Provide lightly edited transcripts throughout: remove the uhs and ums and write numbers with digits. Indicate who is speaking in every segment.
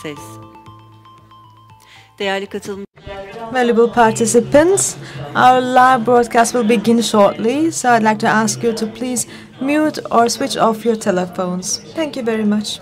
Speaker 1: ses. Değerli katılım.
Speaker 2: Valuable participants, our live broadcast will begin shortly, so I'd like to ask you to please mute or switch off your telephones. Thank you very much.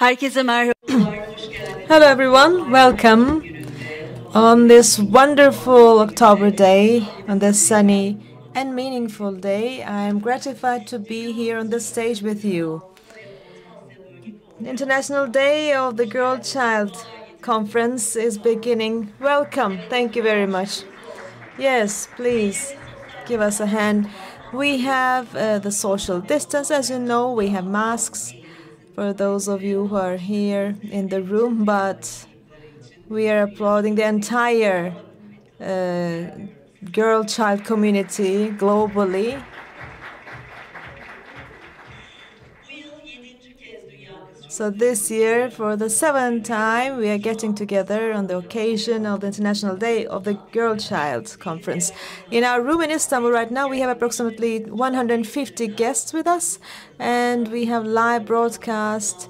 Speaker 1: Herkese merhaba.
Speaker 2: Hello everyone, welcome on this wonderful October day, on this sunny and meaningful day. I am gratified to be here on the stage with you. International Day of the Girl Child Conference is beginning. Welcome, thank you very much. Yes, please give us a hand. We have the social distance, as you know, we have masks for those of you who are here in the room, but we are applauding the entire girl child community globally. So this year, for the seventh time, we are getting together on the occasion of the International Day of the Girl Child Conference. In our room in Istanbul right now, we have approximately 150 guests with us, and we have live broadcast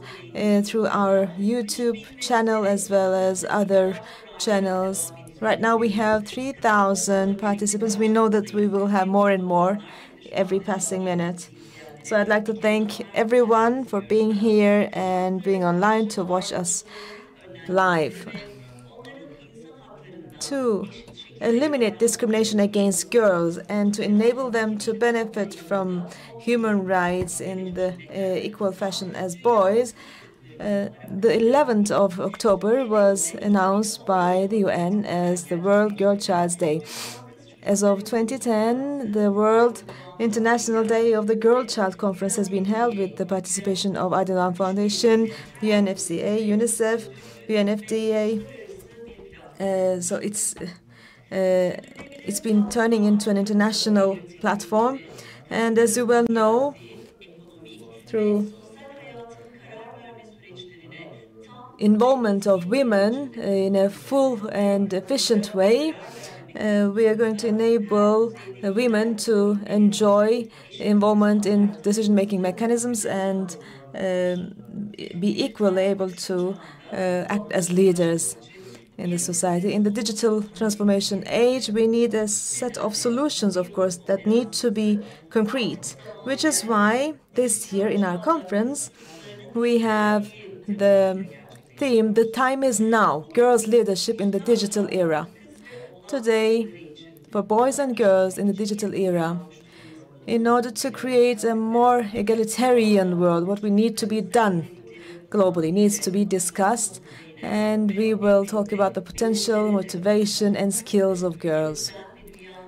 Speaker 2: through our YouTube channel as well as other channels. Right now, we have 3,000 participants. We know that we will have more and more every passing minute. So I'd like to thank everyone for being here and being online to watch us live. To eliminate discrimination against girls and to enable them to benefit from human rights in the equal fashion as boys, the 11th of October was announced by the UN as the World Girl Child's Day. As of 2010, the World International Day of the Girl Child Conference has been held with the participation of Aydınlan Foundation, UNFCA, UNICEF, UNFDA. So it's been turning into an international platform. And as you well know, through involvement of women in a full and efficient way, we are going to enable women to enjoy involvement in decision-making mechanisms and be equally able to act as leaders in the society. In the digital transformation age, we need a set of solutions, of course, that need to be concrete, which is why this year in our conference, we have the theme, "The time is now, girls' leadership in the digital era." Today, for boys and girls in the digital era, in order to create a more egalitarian world, what we need to be done globally needs to be discussed, and we will talk about the potential, motivation, and skills of girls.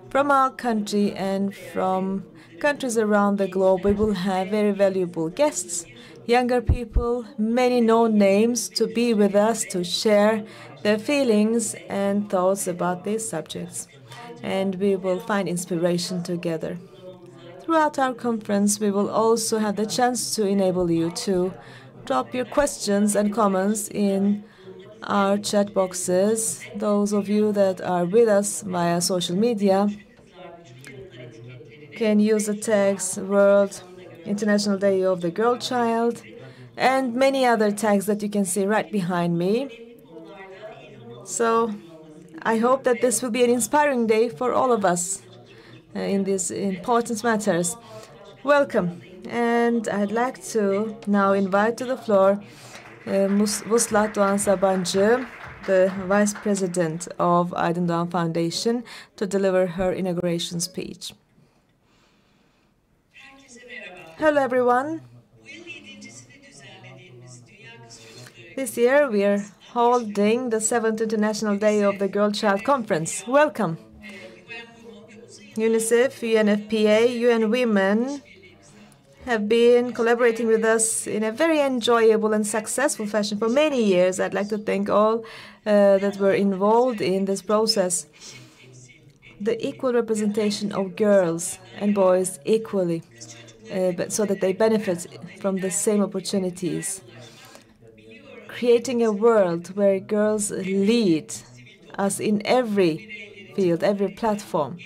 Speaker 2: From our country and from countries around the globe, we will have very valuable guests, younger people, many known names to be with us to share their feelings and thoughts about these subjects. And we will find inspiration together. Throughout our conference, we will also have the chance to enable you to drop your questions and comments in our chat boxes. Those of you that are with us via social media can use the tags World International Day of the Girl Child and many other tags that you can see right behind me. So I hope that this will be an inspiring day for all of us in these important matters. Welcome. And I'd like to now invite to the floor Vuslat Doğan Sabancı, the Vice President of Aydınlan Foundation, to deliver her inauguration speech. Hello, everyone. This year we are holding the 7th International Day of the Girl Child Conference. Welcome. UNICEF, UNFPA, UN Women have been collaborating with us in a very enjoyable and successful fashion for many years. I'd like to thank all that were involved in this process. The equal representation of girls and boys equally, but so that they benefit from the same opportunities. Creating a world where girls lead us in every field, every platform,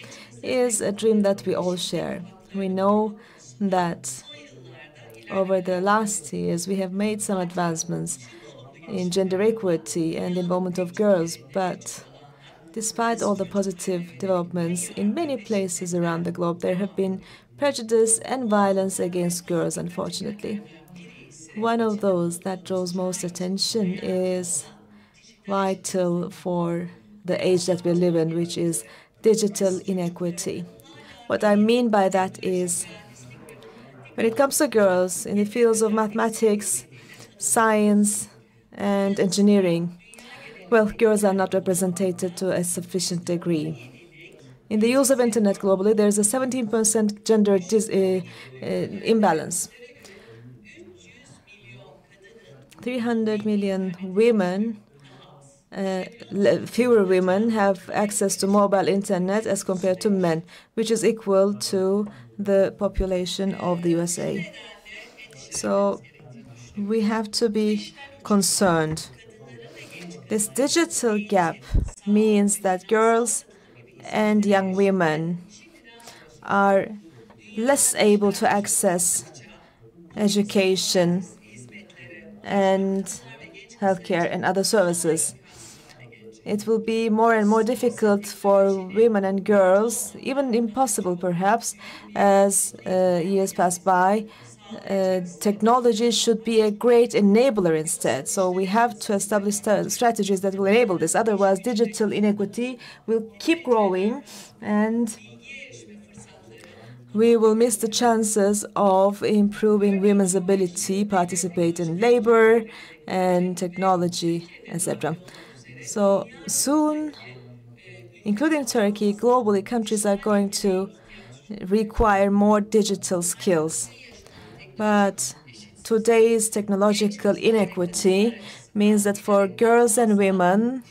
Speaker 2: is a dream that we all share. We know that over the last years we have made some advancements in gender equity and involvement of girls, but despite all the positive developments in many places around the globe, there have been prejudice and violence against girls, unfortunately. One of those that draws most attention is vital for the age that we live in, which is digital inequity. What I mean by that is, when it comes to girls in the fields of mathematics, science, and engineering, well, girls are not represented to a sufficient degree. In the use of internet globally, there's a 17% gender imbalance. 300 million women, fewer women have access to mobile internet as compared to men, which is equal to the population of the USA. So we have to be concerned. This digital gap means that girls and young women are less able to access education and healthcare and other services. It will be more and more difficult for women and girls, even impossible perhaps, as years pass by. Technology should be a great enabler instead. So we have to establish strategies that will enable this. Otherwise, digital inequity will keep growing, and we will miss the chances of improving women's ability to participate in labor and technology, etc. So soon, including Turkey, globally, countries are going to require more digital skills. But today's technological inequity means that for girls and women,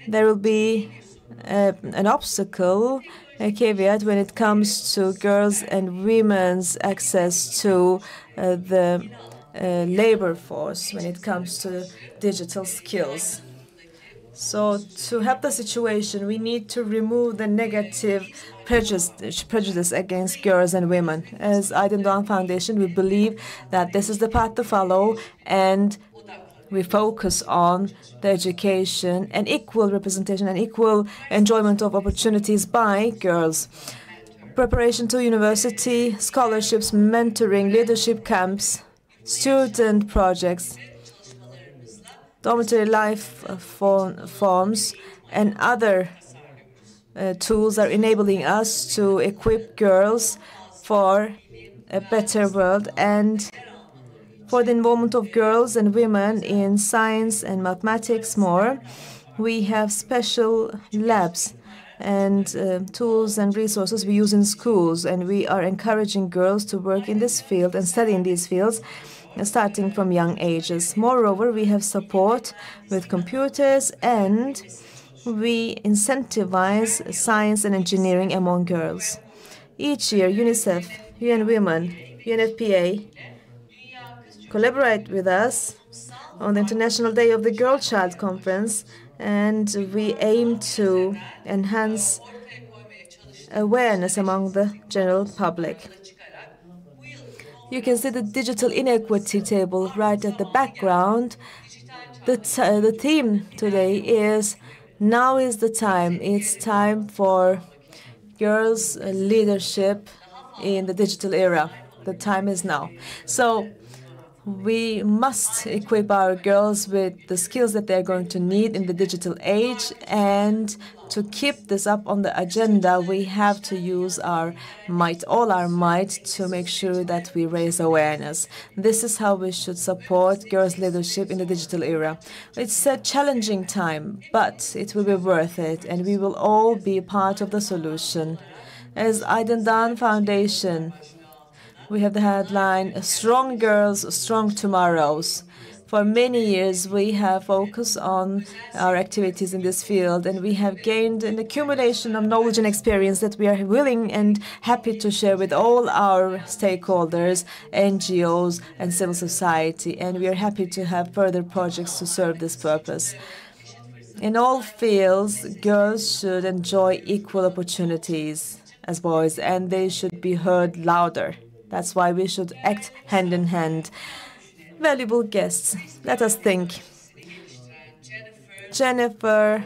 Speaker 2: there will be an obstacle, a caveat, when it comes to girls and women's access to the labor force, when it comes to digital skills. So to help the situation, we need to remove the negative prejudice against girls and women. As Aydın Doğan Foundation, we believe that this is the path to follow, and we focus on the education and equal representation and equal enjoyment of opportunities by girls. Preparation to university, scholarships, mentoring, leadership camps, student projects, dormitory life forms, and other tools are enabling us to equip girls for a better world and for the involvement of girls and women in science and mathematics more. We have special labs and tools and resources we use in schools, and we are encouraging girls to work in this field and study in these fields starting from young ages. Moreover, we have support with computers, and we incentivize science and engineering among girls. Each year, UNICEF, UN Women, UNFPA collaborate with us on the International Day of the Girl Child Conference, and we aim to enhance awareness among the general public. You can see the digital inequity table right at the background. The theme today is "Now is the time." It's time for girls' leadership in the digital era. The time is now. So we must equip our girls with the skills that they're going to need in the digital age, and to keep this up on the agenda, we have to use our might, all our might, to make sure that we raise awareness. This is how we should support girls' leadership in the digital era. It's a challenging time, but it will be worth it, and we will all be part of the solution. As Aydın Doğan Foundation, we have the headline, "Strong Girls, Strong Tomorrows." For many years, we have focused on our activities in this field, and we have gained an accumulation of knowledge and experience that we are willing and happy to share with all our stakeholders, NGOs, and civil society, and we are happy to have further projects to serve this purpose. In all fields, girls should enjoy equal opportunities as boys, and they should be heard louder. That's why we should act hand in hand. Valuable guests, let us think. Jennifer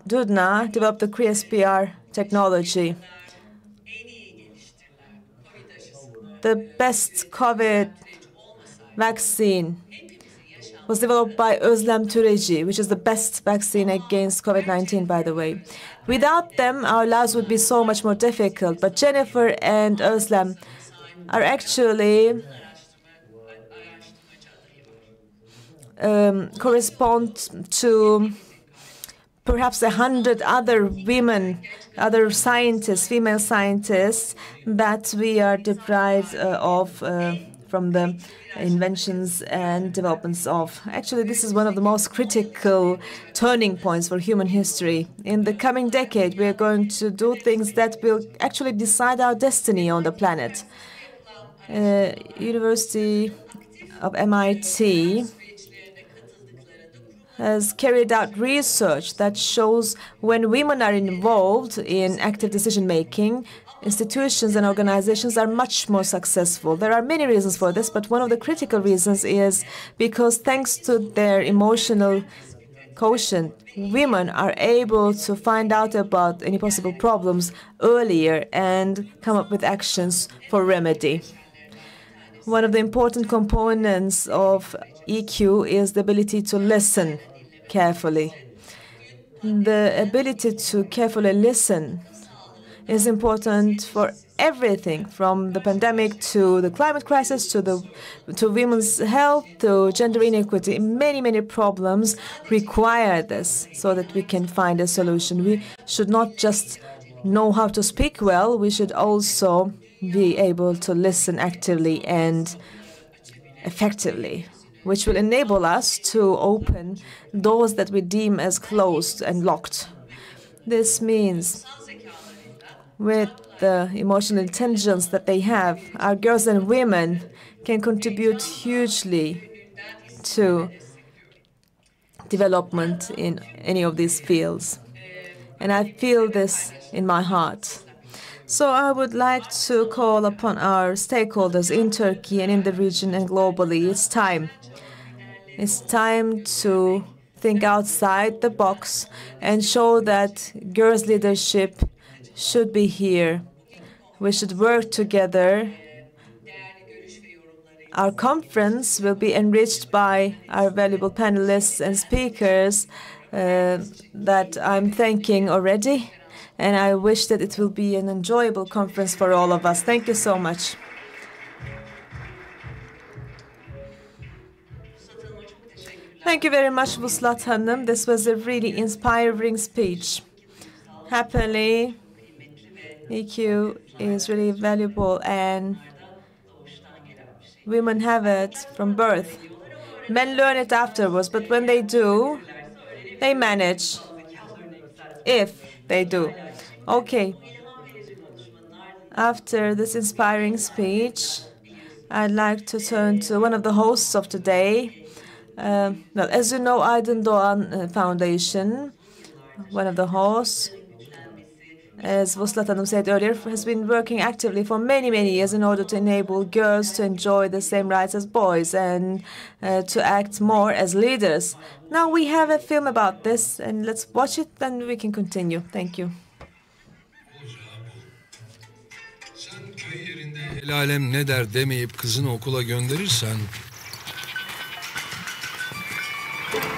Speaker 2: Doudna developed the CRISPR technology. the best COVID vaccine was developed by Özlem Türeci, which is the best vaccine against COVID-19, by the way. Without them, our lives would be so much more difficult. But Jennifer and Özlem are actually correspond to perhaps 100 other women, other scientists, female scientists, that we are deprived of from the inventions and developments of. Actually, this is one of the most critical turning points for human history. In the coming decade, we are going to do things that will actually decide our destiny on the planet. University of MIT has carried out research that shows when women are involved in active decision-making, institutions and organizations are much more successful. There are many reasons for this, but one of the critical reasons is because thanks to their emotional quotient, women are able to find out about any possible problems earlier and come up with actions for remedy. One of the important components of EQ is the ability to listen carefully. The ability to carefully listen is important for everything, from the pandemic to the climate crisis to women's health to gender inequity. Many problems require this so that we can find a solution. We should not just know how to speak well, we should also be able to listen actively and effectively, which will enable us to open doors that we deem as closed and locked. This means with the emotional intelligence that they have, our girls and women can contribute hugely to development in any of these fields. And I feel this in my heart. So I would like to call upon our stakeholders in Turkey and in the region and globally. It's time. It's time to think outside the box and show that girls' leadership should be here. We should work together. Our conference will be enriched by our valuable panelists and speakers that I'm thanking already. And I wish that it will be an enjoyable conference for all of us. Thank you so much. Thank you very much, Vuslat Hanım. This was a really inspiring speech. Happily, EQ is really valuable and women have it from birth. Men learn it afterwards, but when they do, they manage. If they do. Okay. After this inspiring speech, I'd like to turn to one of the hosts of today. Well, as you know, Aydın Doğan Foundation, one of the hosts, as Vuslat Hanım said earlier, has been working actively for many years in order to enable girls to enjoy the same rights as boys and to act more as leaders. Now we have a film about this, and let's watch it, then we can continue. Thank you.
Speaker 1: Sen köy yerinde el alem ne der demeyip kızını okula gönderirsen,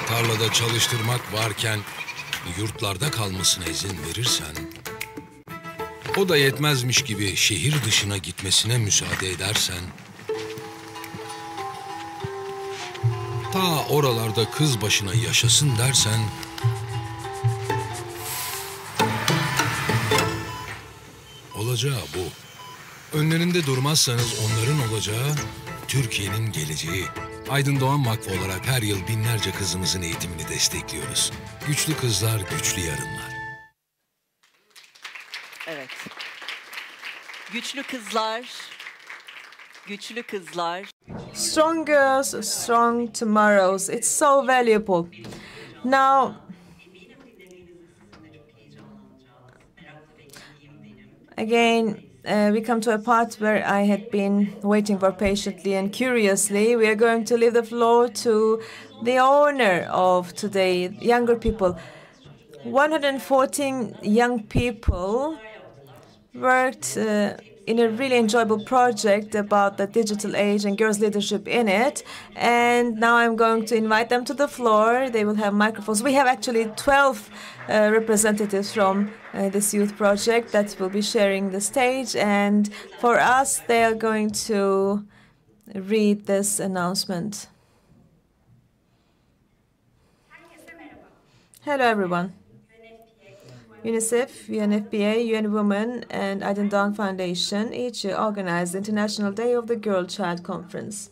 Speaker 1: tarlada çalıştırmak varken yurtlarda kalmasına izin verirsen, o da yetmezmiş gibi şehir dışına gitmesine müsaade edersen, ta oralarda kız başına yaşasın dersen, olacağı bu. Önlerinde durmazsanız onların olacağı, Türkiye'nin geleceği. Aydın Doğan Vakfı olarak her yıl binlerce kızımızın eğitimini destekliyoruz. Güçlü kızlar, güçlü yarınlar.
Speaker 3: Evet. Güçlü kızlar, güçlü kızlar.
Speaker 2: Strong girls, strong tomorrows. It's so valuable. Now, again, we come to a part where I had been waiting for patiently and curiously. We are going to leave the floor to the owner of today, younger people. 114 young people worked in a really enjoyable project about the digital age and girls' leadership in it. And now I'm going to invite them to the floor. They will have microphones. We have actually 12 representatives from this youth project that will be sharing the stage. And for us, they are going to read this announcement. Hello, everyone. UNICEF, UNFPA, UN Women, and Aydın Doğan Foundation each year organize the International Day of the Girl Child Conference.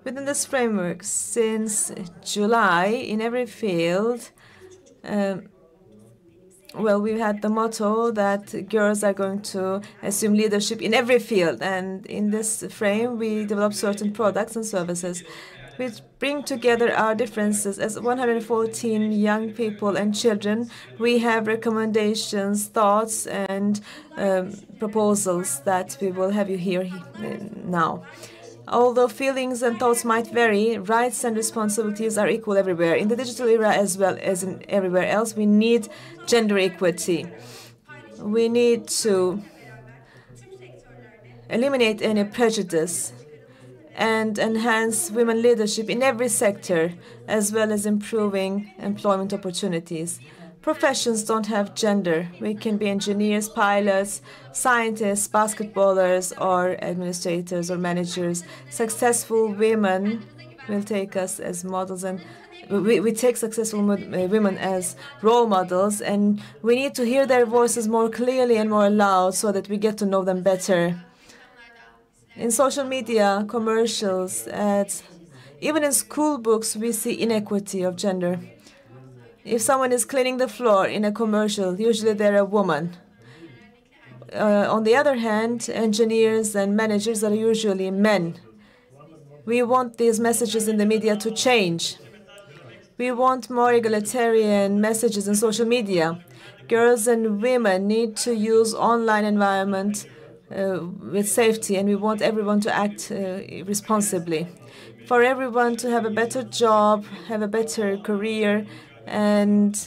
Speaker 2: Within this framework, since July, in every field, we've had the motto that girls are going to assume leadership in every field. And in this frame, we develop certain products and services which bring together our differences. As 114 young people and children, we have recommendations, thoughts, and proposals that we will have you hear now. Although feelings and thoughts might vary, rights and responsibilities are equal everywhere. In the digital era as well as in everywhere else, we need gender equity. We need to eliminate any prejudice and enhance women leadership in every sector, as well as improving employment opportunities. Professions don't have gender. We can be engineers, pilots, scientists, basketballers, or administrators or managers. Successful women will take us as models, and we take successful women as role models, and we need to hear their voices more clearly and more loud so that we get to know them better. In social media, commercials, ads, even in school books, we see inequity of gender. If someone is cleaning the floor in a commercial, usually they're a woman. On the other hand, engineers and managers are usually men. We want these messages in the media to change. We want more egalitarian messages in social media. Girls and women need to use online environment with safety, and we want everyone to act responsibly. For everyone to have a better job, have a better career, and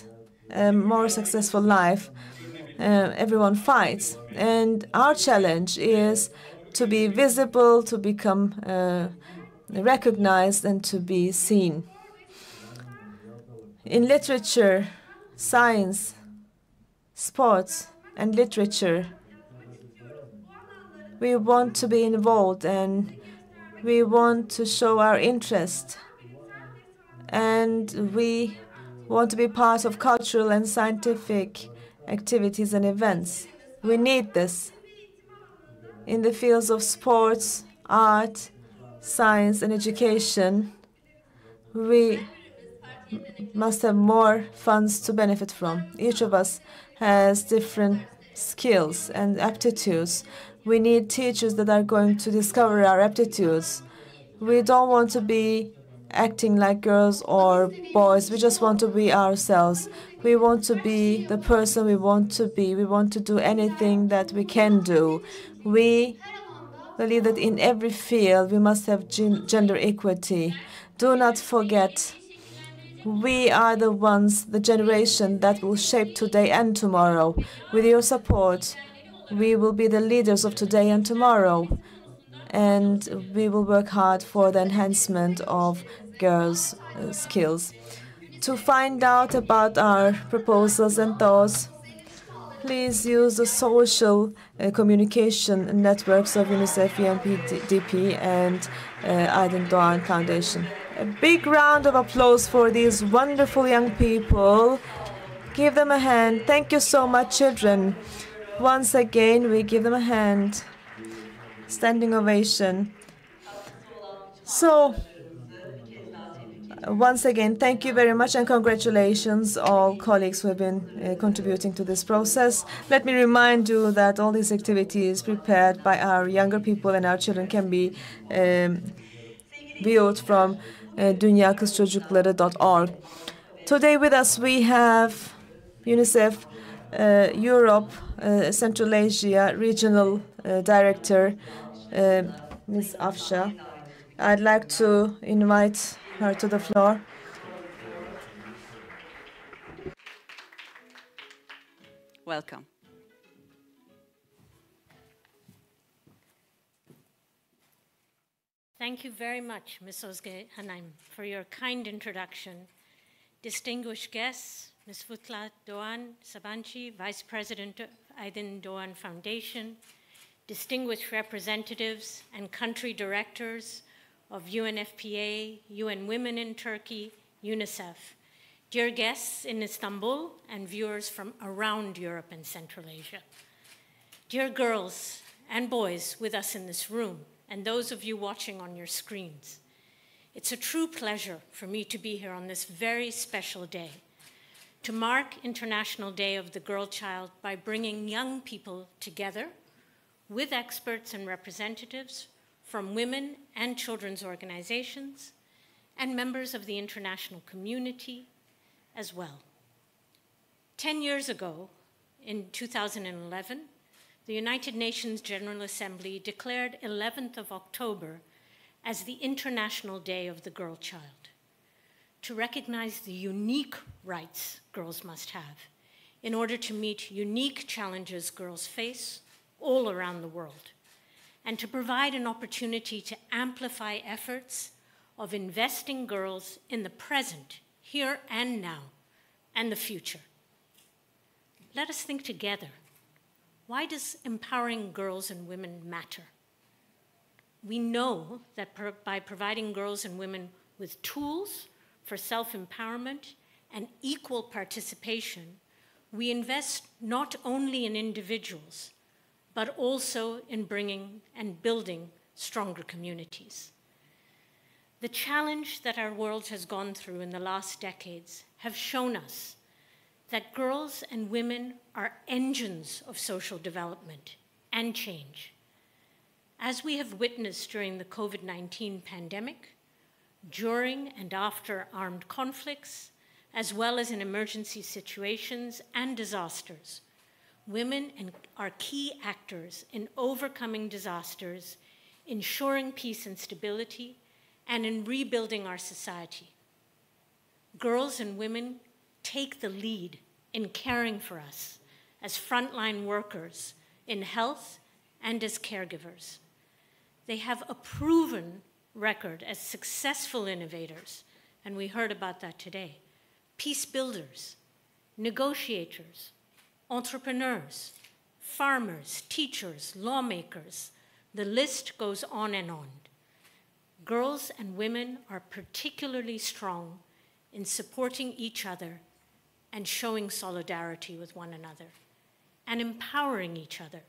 Speaker 2: a more successful life, everyone fights. And our challenge is to be visible, to become recognized, and to be seen. In literature, science, sports, and literature, we want to be involved, and we want to show our interest, and we want to be part of cultural and scientific activities and events. We need this. In the fields of sports, art, science, and education, we must have more funds to benefit from. Each of us has different skills and aptitudes. We need teachers that are going to discover our aptitudes. We don't want to be acting like girls or boys. We just want to be ourselves. We want to be the person we want to be. We want to do anything that we can do. We believe that in every field we must have gender equity. Do not forget, we are the ones, the generation that will shape today and tomorrow. With your support, we will be the leaders of today and tomorrow, and we will work hard for the enhancement of girls' skills. To find out about our proposals and thoughts, please use the social communication networks of UNICEF, UNDP, and Aydın Doğan Foundation. A big round of applause for these wonderful young people. Give them a hand. Thank you so much, children. Once again, we give them a hand. Standing ovation. So, once again, thank you very much and congratulations all colleagues who have been contributing to this process. Let me remind you that all these activities prepared by our younger people and our children can be viewed from dünyakızçocukları.org. Today with us we have UNICEF Europe, Central Asia Regional Director, Ms. Afsha. I'd like to invite her to the floor.
Speaker 3: Welcome.
Speaker 4: Thank you very much, Ms. Özge Hanım, for your kind introduction. Distinguished guests, Ms. Futla Doğan Sabancı, Vice President of Aydın Doğan Foundation, distinguished representatives and country directors of UNFPA, UN Women in Turkey, UNICEF, dear guests in Istanbul and viewers from around Europe and Central Asia, dear girls and boys with us in this room, and those of you watching on your screens. It's a true pleasure for me to be here on this very special day, to mark International Day of the Girl Child by bringing young people together with experts and representatives from women and children's organizations and members of the international community as well. 10 years ago, in 2011, the United Nations General Assembly declared 11th of October as the International Day of the Girl Child, to recognize the unique rights girls must have in order to meet unique challenges girls face all around the world, and to provide an opportunity to amplify efforts of investing girls in the present, here and now, and the future. Let us think together. Why does empowering girls and women matter? We know that by providing girls and women with tools for self-empowerment and equal participation, we invest not only in individuals, but also in bringing and building stronger communities. The challenge that our world has gone through in the last decades have shown us that girls and women are engines of social development and change. As we have witnessed during the COVID-19 pandemic, during and after armed conflicts, as well as in emergency situations and disasters, women are key actors in overcoming disasters, ensuring peace and stability, and in rebuilding our society. Girls and women take the lead in caring for us as frontline workers in health and as caregivers. They have a proven record as successful innovators, and we heard about that today, peace builders, negotiators, entrepreneurs, farmers, teachers, lawmakers. The list goes on and on. Girls and women are particularly strong in supporting each other and showing solidarity with one another and empowering each other.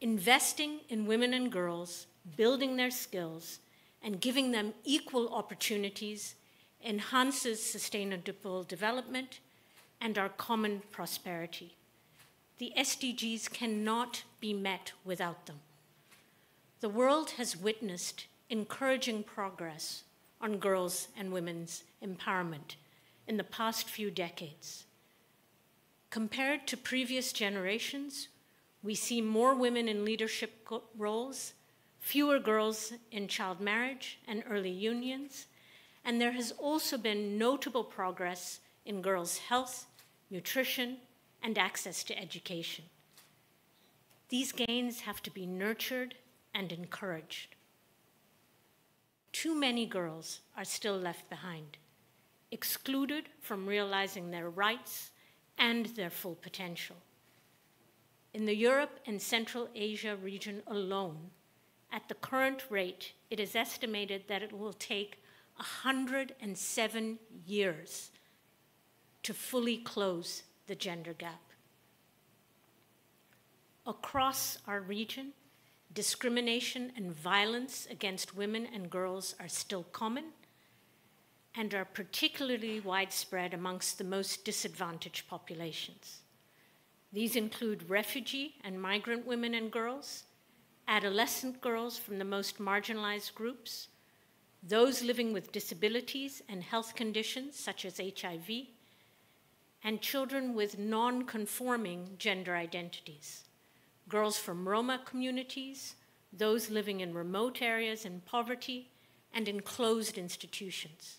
Speaker 4: Investing in women and girls, building their skills, and giving them equal opportunities enhances sustainable development and our common prosperity. The SDGs cannot be met without them. The world has witnessed encouraging progress on girls' and women's empowerment in the past few decades. Compared to previous generations, we see more women in leadership roles, fewer girls in child marriage and early unions, and there has also been notable progress in girls' health, nutrition, and access to education. These gains have to be nurtured and encouraged. Too many girls are still left behind, excluded from realizing their rights and their full potential. In the Europe and Central Asia region alone, at the current rate, it is estimated that it will take 107 years to fully close the gender gap. Across our region, discrimination and violence against women and girls are still common and are particularly widespread amongst the most disadvantaged populations. These include refugee and migrant women and girls, adolescent girls from the most marginalized groups, those living with disabilities and health conditions such as HIV, and children with non-conforming gender identities, girls from Roma communities, those living in remote areas in poverty, and in closed institutions.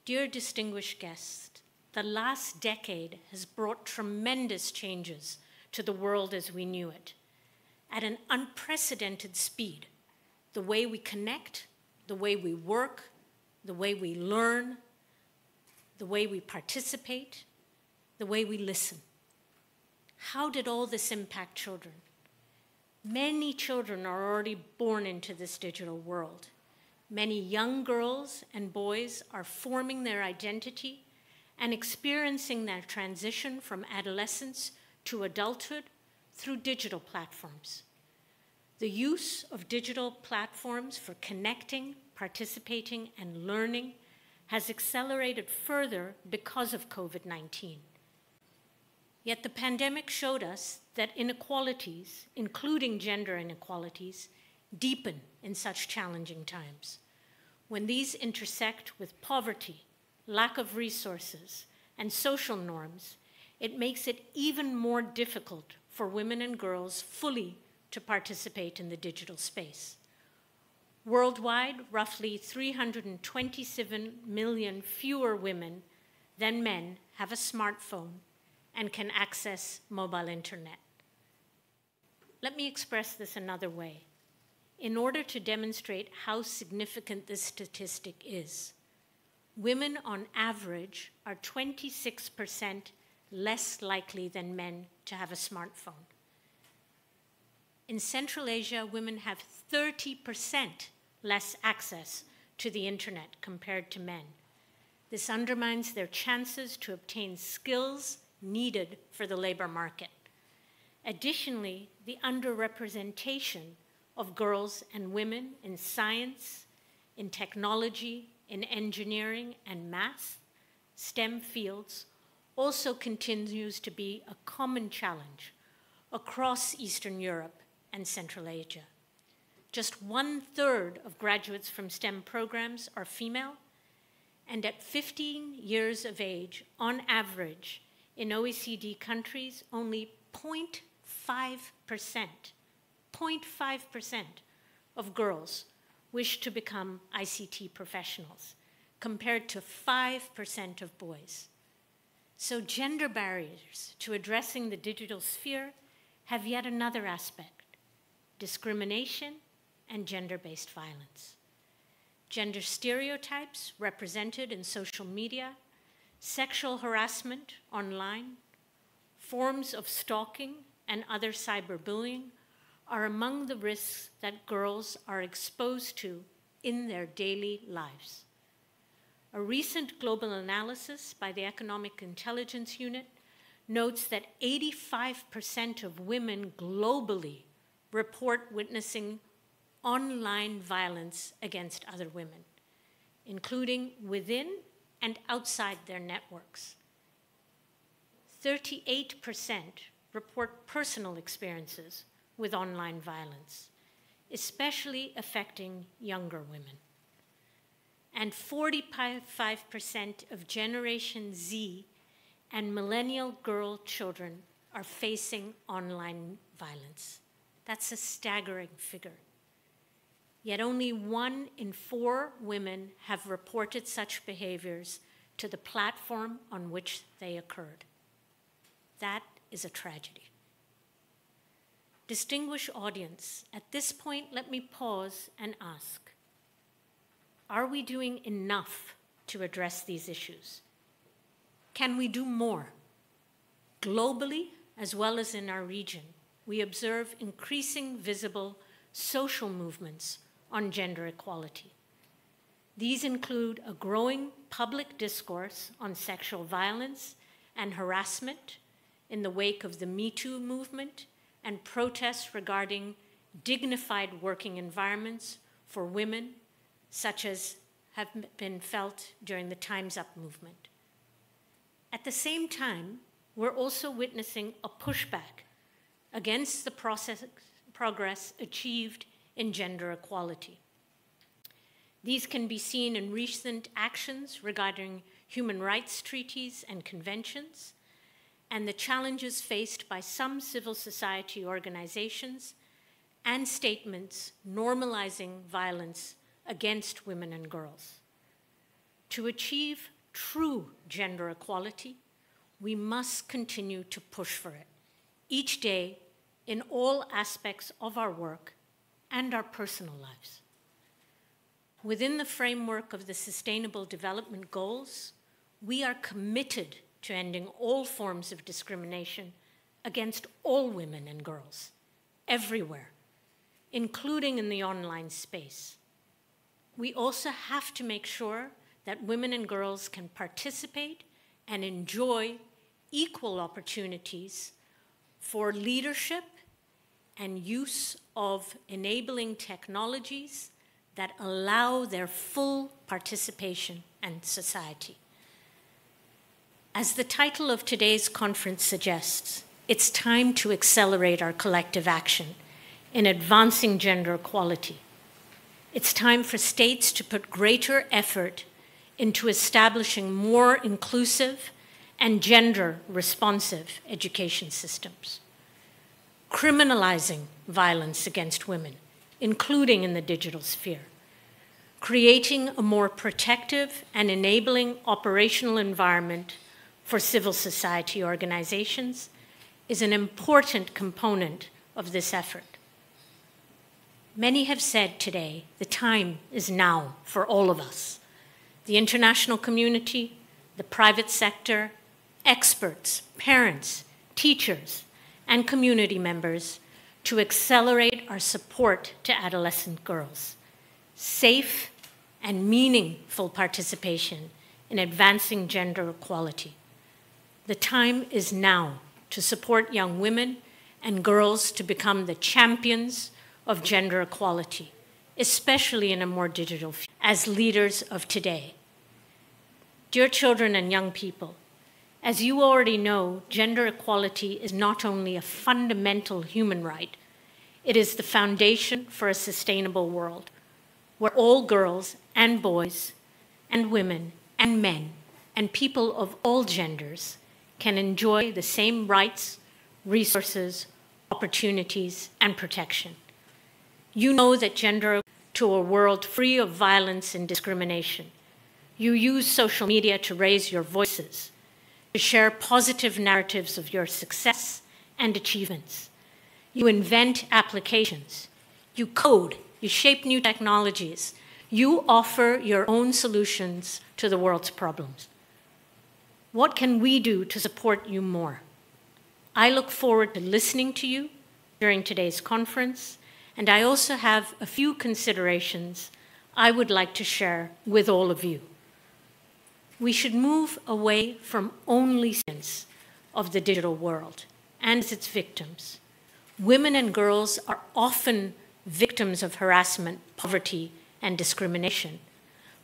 Speaker 4: Dear distinguished guests, the last decade has brought tremendous changes to the world as we knew it, at an unprecedented speed, the way we connect, the way we work, the way we learn, the way we participate, the way we listen. How did all this impact children? Many children are already born into this digital world. Many young girls and boys are forming their identity and experiencing their transition from adolescence to adulthood through digital platforms. The use of digital platforms for connecting, participating, and learning has accelerated further because of COVID-19. Yet the pandemic showed us that inequalities, including gender inequalities, deepen in such challenging times. When these intersect with poverty, lack of resources, and social norms, it makes it even more difficult for women and girls fully to participate in the digital space. Worldwide, roughly 327 million fewer women than men have a smartphone and can access mobile internet. Let me express this another way. In order to demonstrate how significant this statistic is, women on average are 26% less likely than men to have a smartphone. In Central Asia, women have 30% less access to the internet compared to men. This undermines their chances to obtain skills needed for the labor market. Additionally, the underrepresentation of girls and women in science, in technology, in engineering and math, STEM fields, also continues to be a common challenge across Eastern Europe and Central Asia. Just 1/3 of graduates from STEM programs are female, and at 15 years of age, on average, in OECD countries, only 0.5% of girls wish to become ICT professionals, compared to 5% of boys. So gender barriers to addressing the digital sphere have yet another aspect: discrimination and gender-based violence. Gender stereotypes represented in social media, sexual harassment online, forms of stalking and other cyberbullying are among the risks that girls are exposed to in their daily lives. A recent global analysis by the Economic Intelligence Unit notes that 85% of women globally report witnessing online violence against other women, including within and outside their networks. 38% report personal experiences with online violence, especially affecting younger women. And 45% of Generation Z and millennial girl children are facing online violence. That's a staggering figure. Yet only 1 in 4 women have reported such behaviors to the platform on which they occurred. That is a tragedy. Distinguished audience, at this point, let me pause and ask, are we doing enough to address these issues? Can we do more? Globally, as well as in our region, we observe increasing visible social movements on gender equality. These include a growing public discourse on sexual violence and harassment in the wake of the Me Too movement and protests regarding dignified working environments for women, such as have been felt during the Time's Up movement. At the same time, we're also witnessing a pushback against the progress achieved in gender equality. These can be seen in recent actions regarding human rights treaties and conventions, and the challenges faced by some civil society organizations and statements normalizing violence against women and girls. To achieve true gender equality, we must continue to push for it each day in all aspects of our work and our personal lives. Within the framework of the Sustainable Development Goals, we are committed to ending all forms of discrimination against all women and girls, everywhere, including in the online space. We also have to make sure that women and girls can participate and enjoy equal opportunities for leadership and use of enabling technologies that allow their full participation in society. As the title of today's conference suggests, it's time to accelerate our collective action in advancing gender equality. It's time for states to put greater effort into establishing more inclusive and gender-responsive education systems, criminalizing violence against women, including in the digital sphere, creating a more protective and enabling operational environment for civil society organizations is an important component of this effort. Many have said today the time is now for all of us, the international community, the private sector, experts, parents, teachers, and community members to accelerate our support to adolescent girls, safe and meaningful participation in advancing gender equality. The time is now to support young women and girls to become the champions of gender equality, especially in a more digital field, as leaders of today. Dear children and young people, as you already know, gender equality is not only a fundamental human right, it is the foundation for a sustainable world where all girls and boys and women and men and people of all genders can enjoy the same rights, resources, opportunities, and protection. You know that gender to a world free of violence and discrimination. You use social media to raise your voices, to share positive narratives of your success and achievements. You invent applications. You code. You shape new technologies. You offer your own solutions to the world's problems. What can we do to support you more? I look forward to listening to you during today's conference, and I also have a few considerations I would like to share with all of you. We should move away from only sense of the digital world and its victims. Women and girls are often victims of harassment, poverty, and discrimination.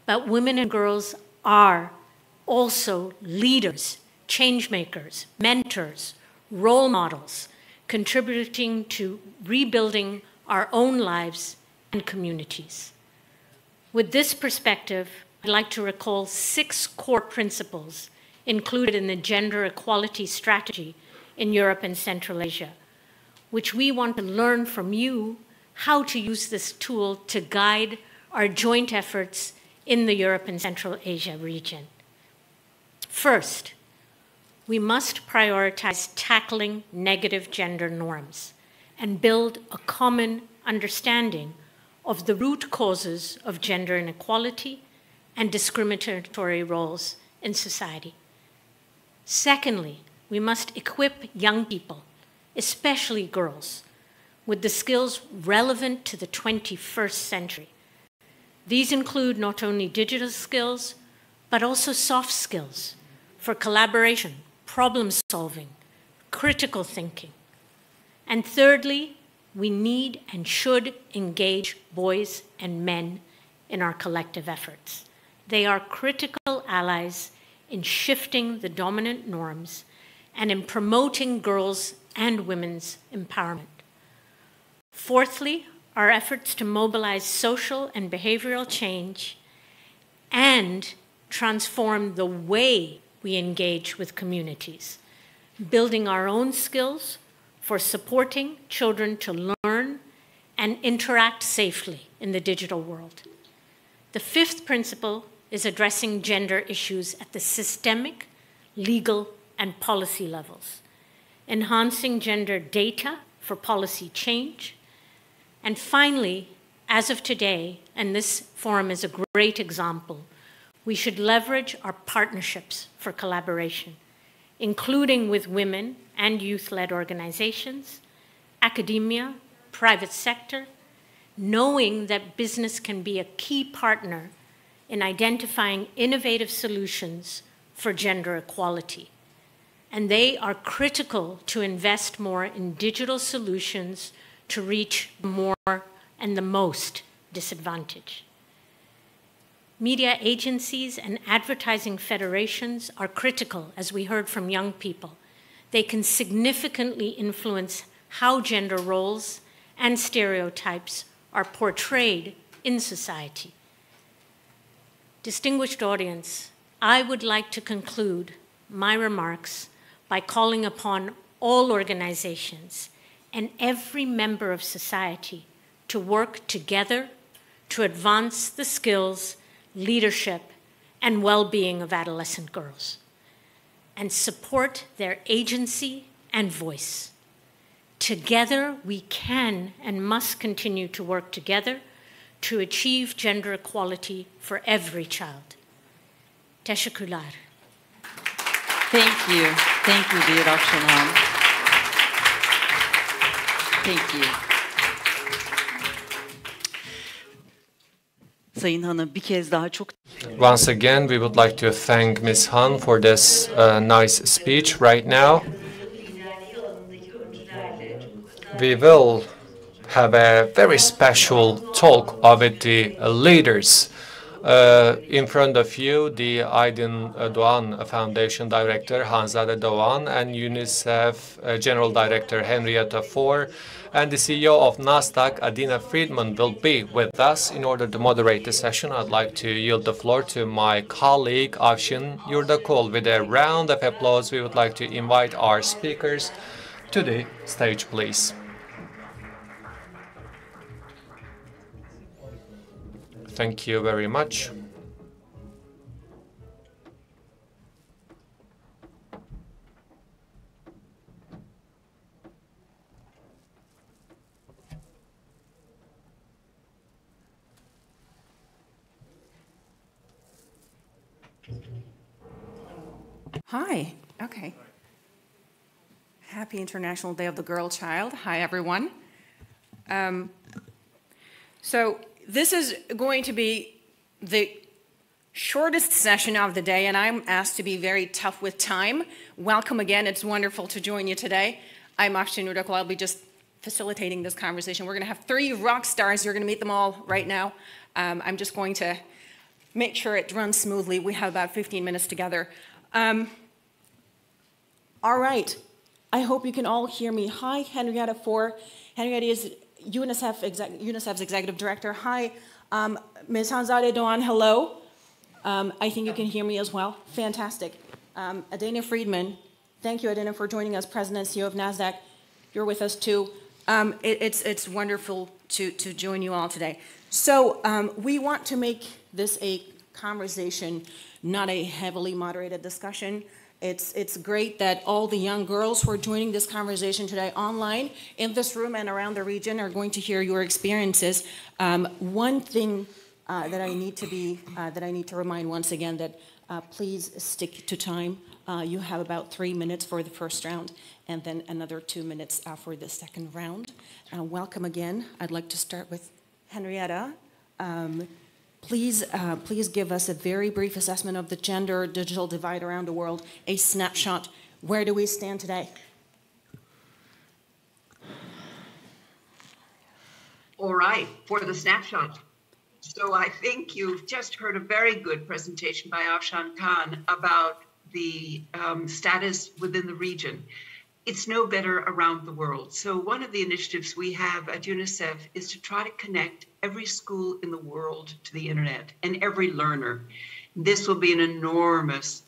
Speaker 4: But women and girls are also leaders, change makers, mentors, role models, contributing to rebuilding our own lives and communities. With this perspective, I'd like to recall 6 core principles included in the gender equality strategy in Europe and Central Asia, which we want to learn from you how to use this tool to guide our joint efforts in the Europe and Central Asia region. First, we must prioritize tackling negative gender norms and build a common understanding of the root causes of gender inequality and discriminatory roles in society. Secondly, we must equip young people, especially girls, with the skills relevant to the 21st century. These include not only digital skills, but also soft skills for collaboration, problem solving, critical thinking. And thirdly, we need and should engage boys and men in our collective efforts. They are critical allies in shifting the dominant norms and in promoting girls' and women's empowerment. Fourthly, our efforts to mobilize social and behavioral change and transform the way we engage with communities, building our own skills for supporting children to learn and interact safely in the digital world. The 5th principle is addressing gender issues at the systemic, legal, and policy levels, enhancing gender data for policy change, and finally, as of today, and this forum is a great example, we should leverage our partnerships for collaboration, including with women and youth-led organizations, academia, private sector, knowing that business can be a key partner in identifying innovative solutions for gender equality. And they are critical to invest more in digital solutions to reach more and the most disadvantaged. Media agencies and advertising federations are critical, as we heard from young people. They can significantly influence how gender roles and stereotypes are portrayed in society. Distinguished audience, I would like to conclude my remarks by calling upon all organizations and every member of society to work together to advance the skills, leadership, and well-being of adolescent girls, and support their agency and voice. Together, we can and must continue to work together to achieve gender equality for every child. Teşekkürler.
Speaker 3: Thank you. Thank you, dear Dr. Han. Thank you. Sayın Han'a bir kez daha çok
Speaker 5: Once again, we would like to thank Ms. Han for this nice speech right now. We will have a very special talk with the leaders. In front of you, the Aydın Doğan Foundation Director, Hanzade Doğan, and UNICEF General Director, Henrietta Fore, and the CEO of NASDAQ, Adina Friedman, will be with us in order to moderate the session. I'd like to yield the floor to my colleague, Avşin Yurdakul. With a round of applause, we would like to invite our speakers to the stage, please. Thank you very much.
Speaker 6: Hi. Okay. Happy International Day of the Girl Child. Hi, everyone. So this is going to be the shortest session of the day, and I'm asked to be very tough with time. Welcome again. It's wonderful to join you today. I'm Avşin Yurdakul. I'll be just facilitating this conversation. We're going to have 3 rock stars. You're going to meet them all right now. I'm just going to make sure it runs smoothly. We have about 15 minutes together. All right. I hope you can all hear me. Hi, Henrietta Fore. Henrietta is UNICEF's Executive Director. Hi, Ms. Hanzade Doğan, hello. I think you can hear me as well. Fantastic. Adina Friedman, thank you, Adina, for joining us, President and CEO of NASDAQ. You're with us too. It's wonderful to join you all today. So we want to make this a conversation, not a heavily moderated discussion. It's great that all the young girls who are joining this conversation today online in this room and around the region are going to hear your experiences. One thing that I need to remind once again that please stick to time. You have about 3 minutes for the first round and then another 2 minutes for the second round. Welcome again. I'd like to start with Henrietta. Please give us a very brief assessment of the gender digital divide around the world, a snapshot. Where do we stand today?
Speaker 7: All right, for the snapshot. So I think you've just heard a very good presentation by Afshan Khan about the status within the region. It's no better around the world. So one of the initiatives we have at UNICEF is to try to connect every school in the world to the internet and every learner. This will be an enormous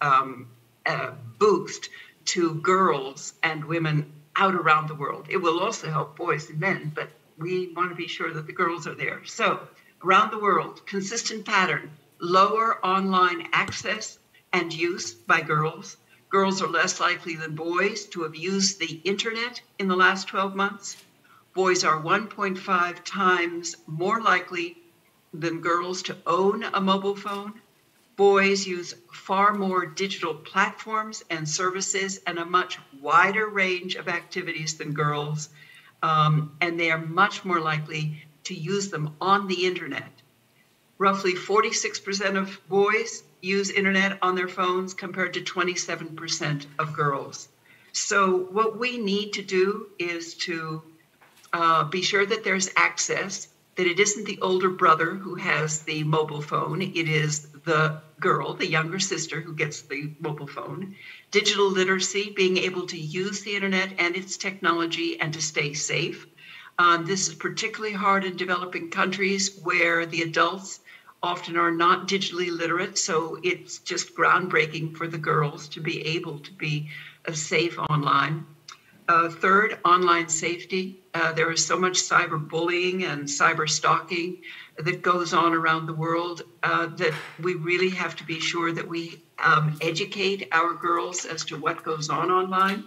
Speaker 7: boost to girls and women out around the world. It will also help boys and men, but we want to be sure that the girls are there. So around the world, consistent pattern, lower online access and use by girls. Girls are less likely than boys to have used the internet in the last 12 months. Boys are 1.5 times more likely than girls to own a mobile phone. Boys use far more digital platforms and services and a much wider range of activities than girls, and they are much more likely to use them on the internet. Roughly 46% of boys use internet on their phones compared to 27% of girls. So what we need to do is to be sure that there's access, that it isn't the older brother who has the mobile phone, it is the girl, the younger sister, who gets the mobile phone. Digital literacy, being able to use the internet and its technology and to stay safe. This is particularly hard in developing countries where the adults often are not digitally literate, so it's just groundbreaking for the girls to be able to be safe online. Third, online safety. There is so much cyberbullying and cyber stalking that goes on around the world that we really have to be sure that we educate our girls as to what goes on online.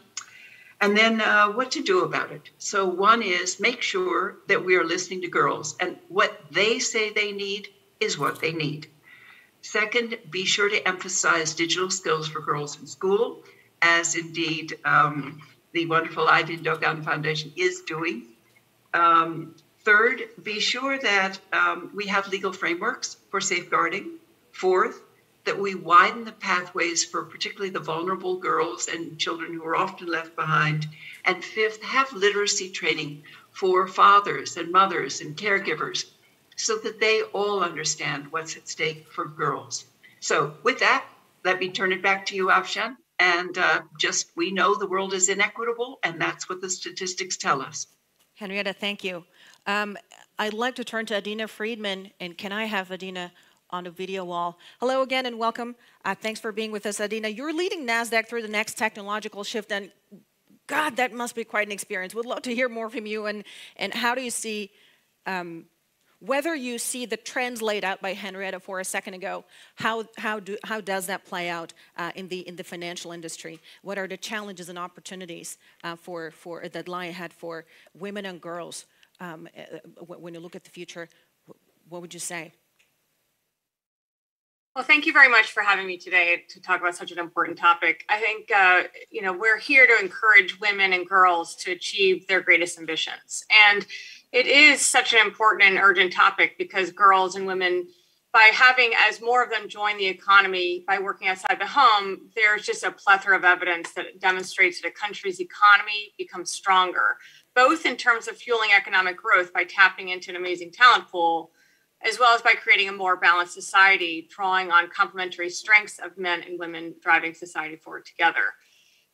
Speaker 7: And then what to do about it. So one is make sure that we are listening to girls, and what they say they need is what they need. Second, be sure to emphasize digital skills for girls in school, as indeed the wonderful Aydin Doğan Foundation is doing. Third, be sure that we have legal frameworks for safeguarding. Fourth, that we widen the pathways for particularly the vulnerable girls and children who are often left behind. And fifth, have literacy training for fathers and mothers and caregivers so that they all understand what's at stake for girls. So with that, let me turn it back to you, Afshan. And we know the world is inequitable, and that's what the statistics tell us.
Speaker 6: Henrietta, thank you. I'd like to turn to Adina Friedman, and can I have Adina on the video wall? Hello again and welcome. Thanks for being with us, Adina. You're leading NASDAQ through the next technological shift, and God, that must be quite an experience. Would love to hear more from you, and how do you see, whether you see the trends laid out by Henrietta for a second ago, how does that play out in the financial industry? What are the challenges and opportunities that lie ahead for women and girls when you look at the future? What would you say?
Speaker 8: Well, thank you very much for having me today to talk about such an important topic. I think, we're here to encourage women and girls to achieve their greatest ambitions. And it is such an important and urgent topic because girls and women, by having as more of them join the economy by working outside the home, there's just a plethora of evidence that demonstrates that a country's economy becomes stronger, both in terms of fueling economic growth by tapping into an amazing talent pool, as well as by creating a more balanced society, drawing on complementary strengths of men and women driving society forward together.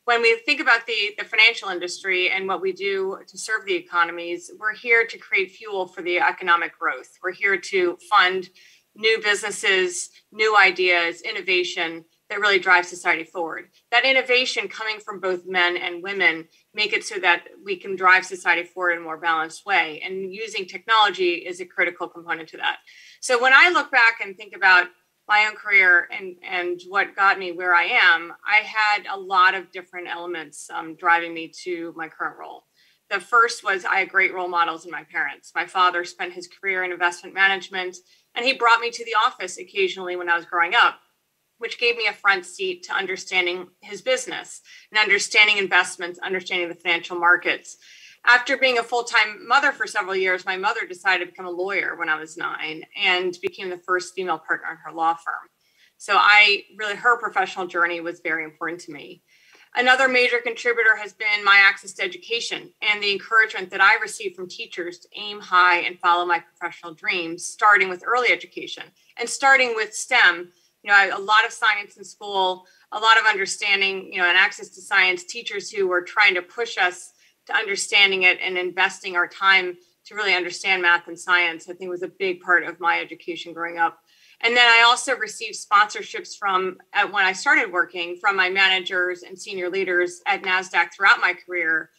Speaker 8: When we think about the financial industry and what we do to serve the economies, we're here to create fuel for the economic growth. We're here to fund new businesses, new ideas, innovation that really drive society forward. That innovation coming from both men and women make it so that we can drive society forward in a more balanced way. And using technology is a critical component to that. So when I look back and think about my own career and what got me where I am, I had a lot of different elements driving me to my current role. The first was I had great role models in my parents. My father spent his career in investment management, and he brought me to the office occasionally when I was growing up, which gave me a front seat to understanding his business and understanding investments, understanding the financial markets. After being a full-time mother for several years, my mother decided to become a lawyer when I was 9 and became the first female partner in her law firm. So her professional journey was very important to me. Another major contributor has been my access to education and the encouragement that I received from teachers to aim high and follow my professional dreams, starting with early education and starting with STEM. A lot of science in school, a lot of understanding, and access to science, teachers who were trying to push us to understanding it and investing our time to really understand math and science, I think was a big part of my education growing up. And then I also received sponsorships when I started working from my managers and senior leaders at NASDAQ throughout my career.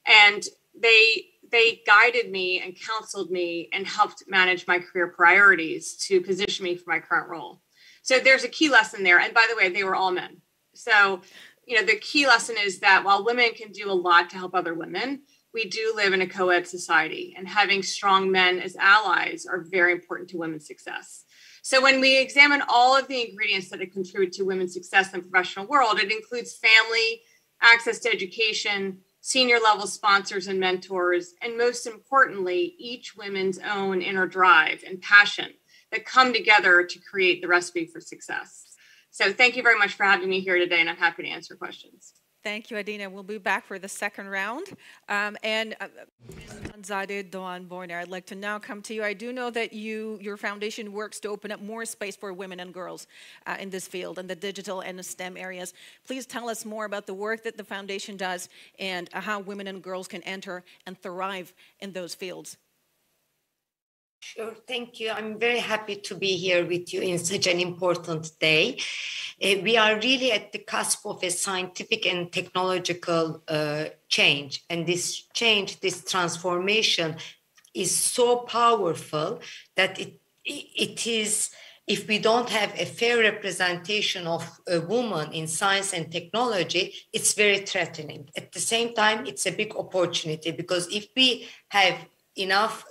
Speaker 8: And they guided me and counseled me and helped manage my career priorities to position me for my current role. So there's a key lesson there. And by the way, they were all men. So, the key lesson is that while women can do a lot to help other women, we do live in a co-ed society, and having strong men as allies are very important to women's success. So when we examine all of the ingredients that contribute to women's success in the professional world, it includes family, access to education, senior level sponsors and mentors, and most importantly, each woman's own inner drive and passion that come together to create the recipe for success. So thank you very much for having me here today, and I'm happy to answer questions.
Speaker 6: Thank you, Adina. We'll be back for the second round. Hanzade Doğan Borner, I'd like to now come to you. I do know that your foundation works to open up more space for women and girls in this field, in the digital and the STEM areas. Please tell us more about the work that the foundation does and how women and girls can enter and thrive in those fields.
Speaker 9: Sure, thank you. I'm very happy to be here with you in such an important day. We are really at the cusp of a scientific and technological change. And this change, this transformation is so powerful that it is, if we don't have a fair representation of a woman in science and technology, it's very threatening. At the same time, it's a big opportunity, because if we have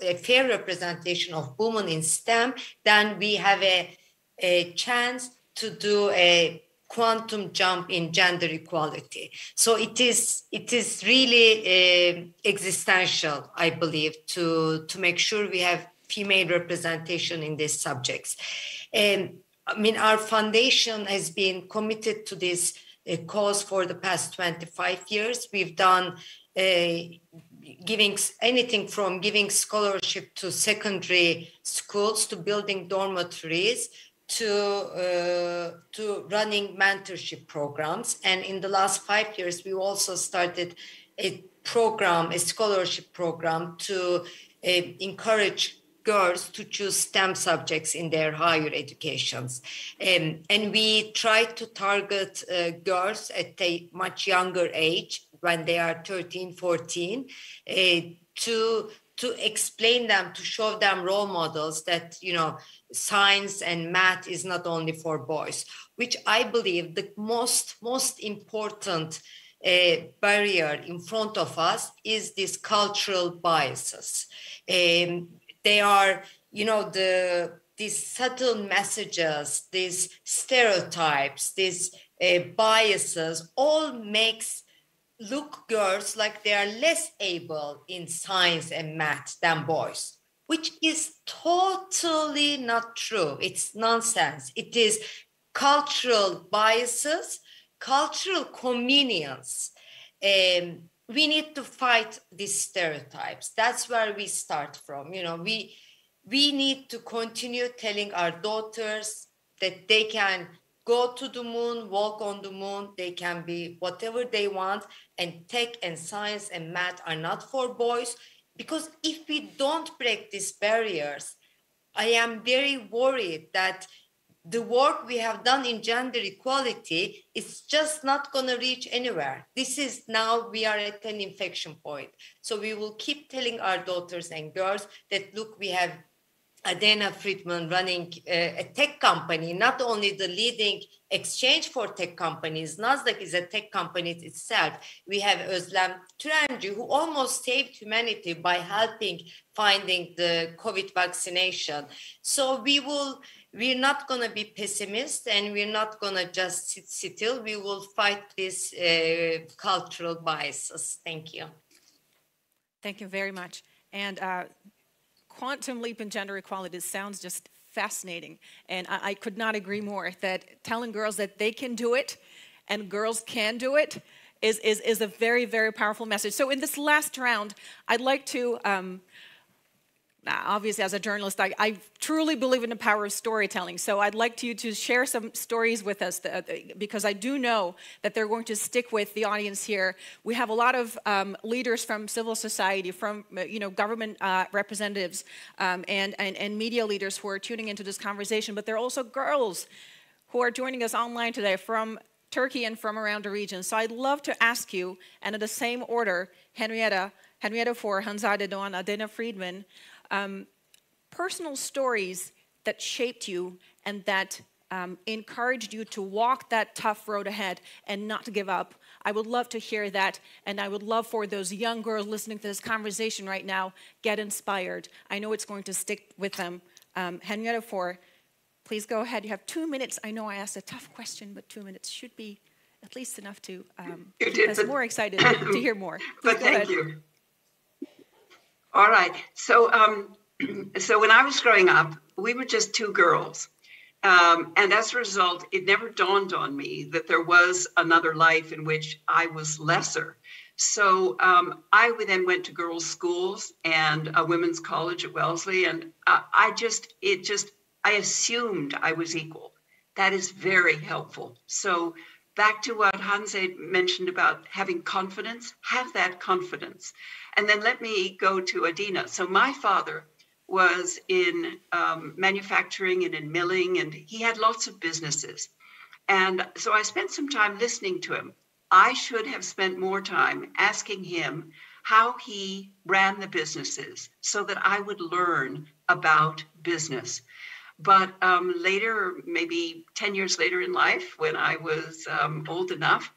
Speaker 9: a fair representation of women in STEM, then we have a chance to do a quantum jump in gender equality. So it is really existential, I believe, to make sure we have female representation in these subjects. I mean, our foundation has been committed to this cause for the past 25 years. We've done giving anything from giving scholarship to secondary schools, to building dormitories, to running mentorship programs. And in the last 5 years, we also started a scholarship program to encourage girls to choose STEM subjects in their higher educations. And we try to target girls at a much younger age, when they are 13, 14, to explain them, to show them role models that, science and math is not only for boys, which I believe the most important barrier in front of us is these cultural biases. They are, these subtle messages, these stereotypes, these biases, all makes look girls like they are less able in science and math than boys, which is totally not true. It's nonsense. It is cultural biases, cultural convenience. We need to fight these stereotypes. That's where we start from. We need to continue telling our daughters that they can go to the moon, walk on the moon, they can be whatever they want, and tech and science and math are not for boys. Because if we don't break these barriers, I am very worried that the work we have done in gender equality is just not going to reach anywhere. We are at an inflection point. So we will keep telling our daughters and girls that, look, we have Adena Friedman running a tech company, not only the leading exchange for tech companies. Nasdaq is a tech company itself. We have Özlem Türenci, who almost saved humanity by helping finding the COVID vaccination. So we're not going to be pessimists, and we're not going to just sit still. We will fight these cultural biases. Thank you.
Speaker 6: Thank you very much. And quantum leap in gender equality sounds just fascinating. And I could not agree more that telling girls that they can do it and girls can do it is a very, very powerful message. So in this last round, I'd like to, obviously as a journalist, I truly believe in the power of storytelling. So I'd like you to share some stories with us because I do know that they're going to stick with the audience here. We have a lot of leaders from civil society, from government representatives and media leaders who are tuning into this conversation, but there are also girls who are joining us online today from Turkey and from around the region. So I'd love to ask you, and in the same order, Henrietta for Hanzade Doğan, Adena Friedman, personal stories that shaped you and that encouraged you to walk that tough road ahead and not to give up. I would love to hear that, and I would love for those young girls listening to this conversation right now, get inspired. I know it's going to stick with them. Henrietta Fore, please go ahead. You have 2 minutes. I know I asked a tough question, but 2 minutes should be at least enough to keep us more excited to hear more. Please
Speaker 7: but thank you. All right. So, so when I was growing up, we were just two girls. And as a result, it never dawned on me that there was another life in which I was lesser. So I then went to girls' schools and a women's college at Wellesley, and I assumed I was equal. That is very helpful. So back to what Hanze mentioned about having confidence, have that confidence. And then let me go to Adina. So my father was in manufacturing and in milling, and he had lots of businesses. And so I spent some time listening to him. I should have spent more time asking him how he ran the businesses so that I would learn about business. But later, maybe 10 years later in life, when I was old enough,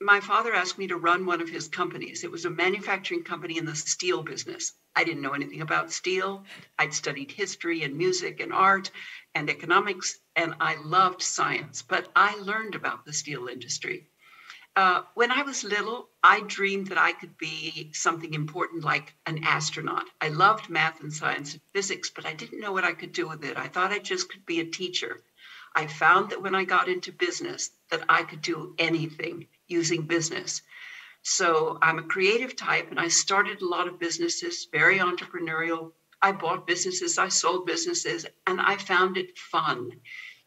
Speaker 7: my father asked me to run one of his companies. It was a manufacturing company in the steel business. I didn't know anything about steel. I'd studied history and music and art and economics, and I loved science, but I learned about the steel industry. When I was little, I dreamed that I could be something important like an astronaut. I loved math and science and physics, but I didn't know what I could do with it. I thought I just could be a teacher. I found that when I got into business, that I could do anything using business. So I'm a creative type, and I started a lot of businesses, very entrepreneurial. I bought businesses, I sold businesses, and I found it fun.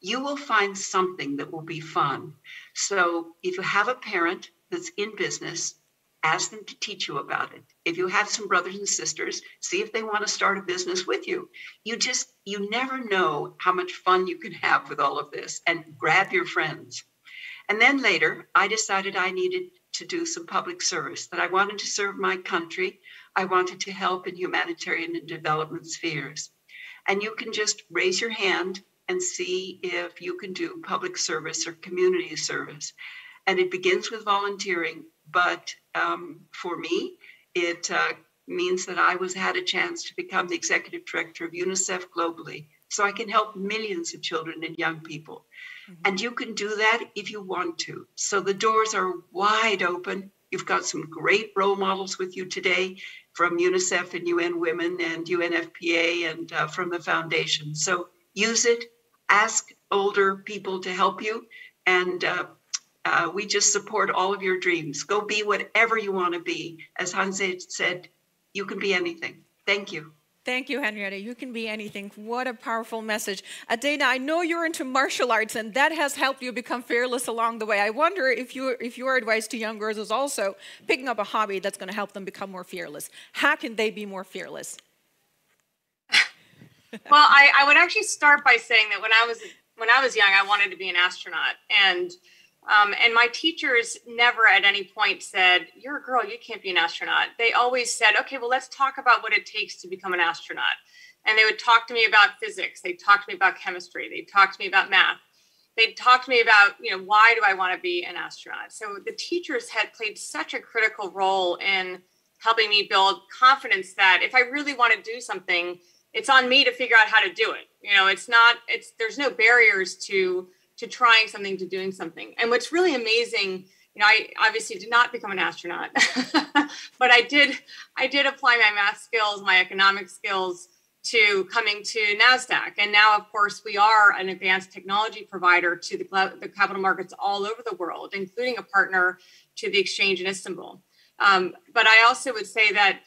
Speaker 7: You will find something that will be fun. So if you have a parent that's in business, ask them to teach you about it. If you have some brothers and sisters, see if they want to start a business with you. You never know how much fun you can have with all of this, and grab your friends. And then later, I decided I needed to do some public service, that I wanted to serve my country. I wanted to help in humanitarian and development spheres. And you can just raise your hand and see if you can do public service or community service. And it begins with volunteering, but for me, it means that I had a chance to become the executive director of UNICEF globally, so I can help millions of children and young people. Mm-hmm. And you can do that if you want to. So the doors are wide open. You've got some great role models with you today from UNICEF and UN Women and UNFPA and from the foundation. So use it, ask older people to help you, and we just support all of your dreams. Go be whatever you want to be. As Hanze said, you can be anything. Thank you.
Speaker 6: Thank you, Henrietta. You can be anything. What a powerful message. Adina, I know you're into martial arts, and that has helped you become fearless along the way. I wonder if your advice to young girls is also picking up a hobby that's going to help them become more fearless. How can they be more fearless?
Speaker 8: Well, I would actually start by saying that when I was young, I wanted to be an astronaut, and my teachers never at any point said, "You're a girl, you can't be an astronaut." They always said, "Okay, well, let's talk about what it takes to become an astronaut." And they would talk to me about physics. They'd talk to me about chemistry. They'd talk to me about math. They'd talk to me about, why do I want to be an astronaut? So the teachers had played such a critical role in helping me build confidence that if I really want to do something, it's on me to figure out how to do it. There's no barriers to trying something, to doing something. And what's really amazing, I obviously did not become an astronaut, but I did apply my math skills, my economic skills to coming to NASDAQ. And now, of course, we are an advanced technology provider to the capital markets all over the world, including a partner to the exchange in Istanbul. But I also would say that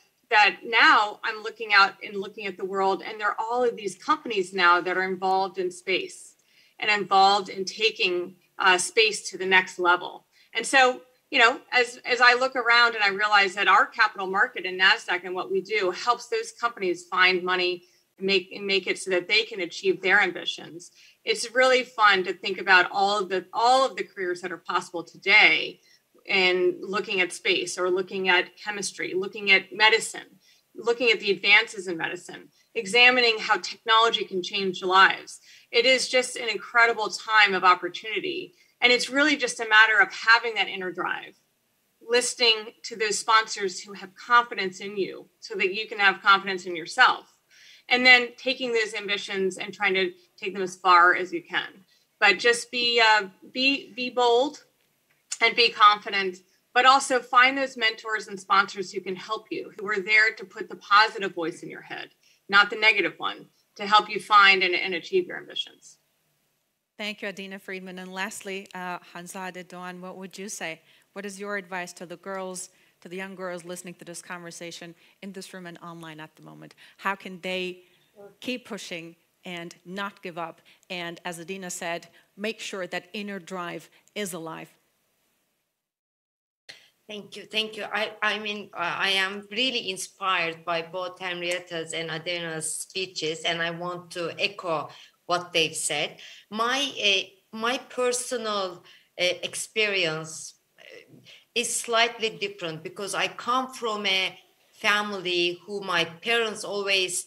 Speaker 8: now I'm looking out and looking at the world, and there are all of these companies now that are involved in space and involved in taking space to the next level. And so, as I look around and I realize that our capital market and NASDAQ and what we do helps those companies find money and make it so that they can achieve their ambitions. It's really fun to think about all of the careers that are possible today, and looking at space or looking at chemistry, looking at medicine. looking at the advances in medicine, examining how technology can change lives. It is just an incredible time of opportunity. And it's really just a matter of having that inner drive, listening to those sponsors who have confidence in you so that you can have confidence in yourself. And then taking those ambitions and trying to take them as far as you can. But just be bold and be confident, but also find those mentors and sponsors who can help you, who are there to put the positive voice in your head, not the negative one, to help you find and achieve your ambitions.
Speaker 10: Thank you, Adina Friedman. And lastly, Hanzade Doğan, what would you say? What is your advice to the girls, to the young girls listening to this conversation in this room and online at the moment? How can they keep pushing and not give up? And as Adina said, make sure that inner drive is alive.
Speaker 9: Thank you. Thank you. I mean, I am really inspired by both Henrietta's and Adina's speeches, and I want to echo what they've said. My personal experience is slightly different because I come from a family who my parents always,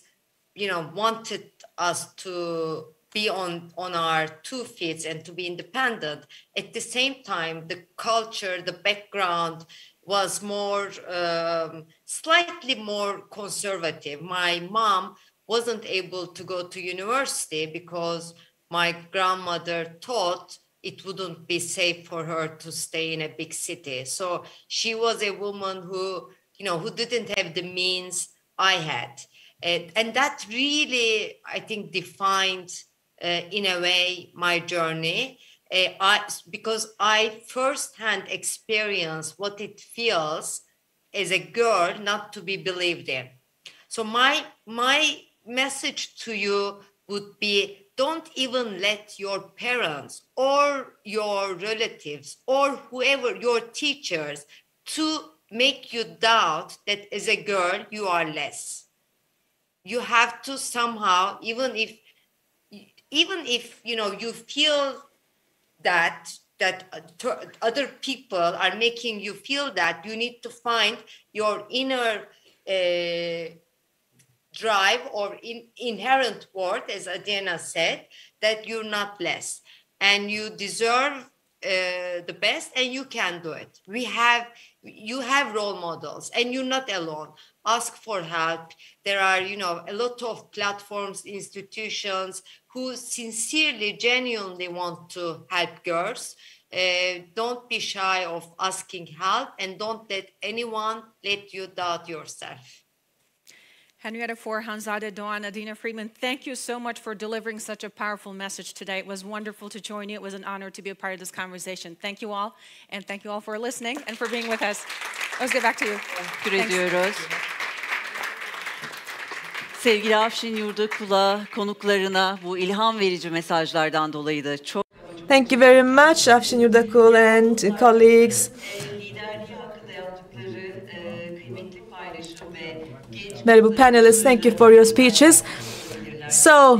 Speaker 9: wanted us to be on our 2 feet and to be independent. At the same time, the culture, the background was more, slightly more conservative. My mom wasn't able to go to university because my grandmother thought it wouldn't be safe for her to stay in a big city. So she was a woman who didn't have the means I had. And that really, I think, defined, in a way, my journey. Because I firsthand experienced what it feels as a girl not to be believed in. So my message to you would be, don't even let your parents or your relatives or whoever, your teachers, to make you doubt that as a girl you are less. You have to somehow, even if you feel that other people are making you feel that, you need to find your inner drive or inherent worth, as Adina said, that you're not less and you deserve the best and you can do it. You have role models and you're not alone. Ask for help. There are, a lot of platforms, institutions who sincerely, genuinely want to help girls. Don't be shy of asking help and don't let anyone let you doubt yourself.
Speaker 10: Henrietta Fore, Hanzade Doğan, Adina Friedman, thank you so much for delivering such a powerful message today. It was wonderful to join you. It was an honor to be a part of this conversation. Thank you all, and thank you all for listening and for being with us. Let's get back to you.
Speaker 3: Teşekkür ediyoruz. Sevgili Afşin Yurdakul'a, konuklarına bu ilham verici mesajlardan dolayı da çok...
Speaker 2: Thank you very much, Afşin Yurdakul and colleagues. Valuable panelists, thank you for your speeches. So,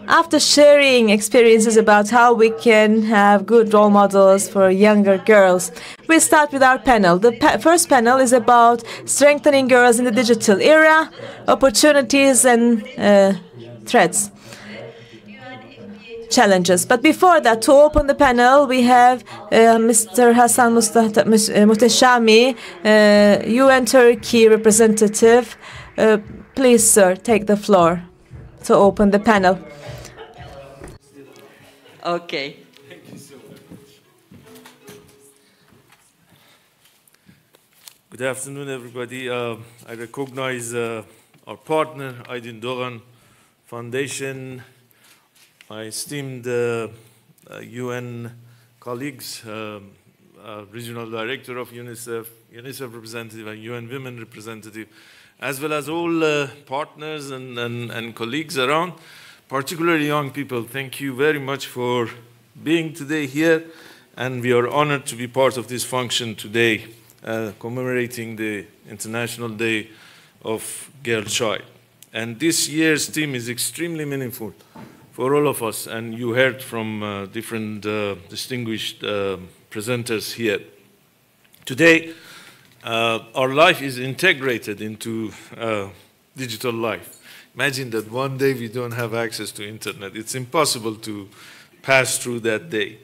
Speaker 2: after sharing experiences about how we can have good role models for younger girls, we start with our panel. The first panel is about strengthening girls in the digital era, opportunities and threats, challenges. But before that, to open the panel, we have Mr. Hasan Muhteşami, UN Turkey representative. Please, sir, take the floor to open the panel.
Speaker 3: Okay.
Speaker 11: Thank you so much. Good afternoon, everybody. I recognize our partner, Aydin Doğan Foundation, my esteemed UN colleagues, Regional Director of UNICEF, UNICEF representative, and UN Women representative, as well as all partners and colleagues around, particularly young people. Thank you very much for being today here, and we are honored to be part of this function today, commemorating the International Day of Girl Child. And this year's theme is extremely meaningful for all of us, and you heard from different distinguished presenters here. Today, our life is integrated into digital life. Imagine that one day we don't have access to internet. It's impossible to pass through that day.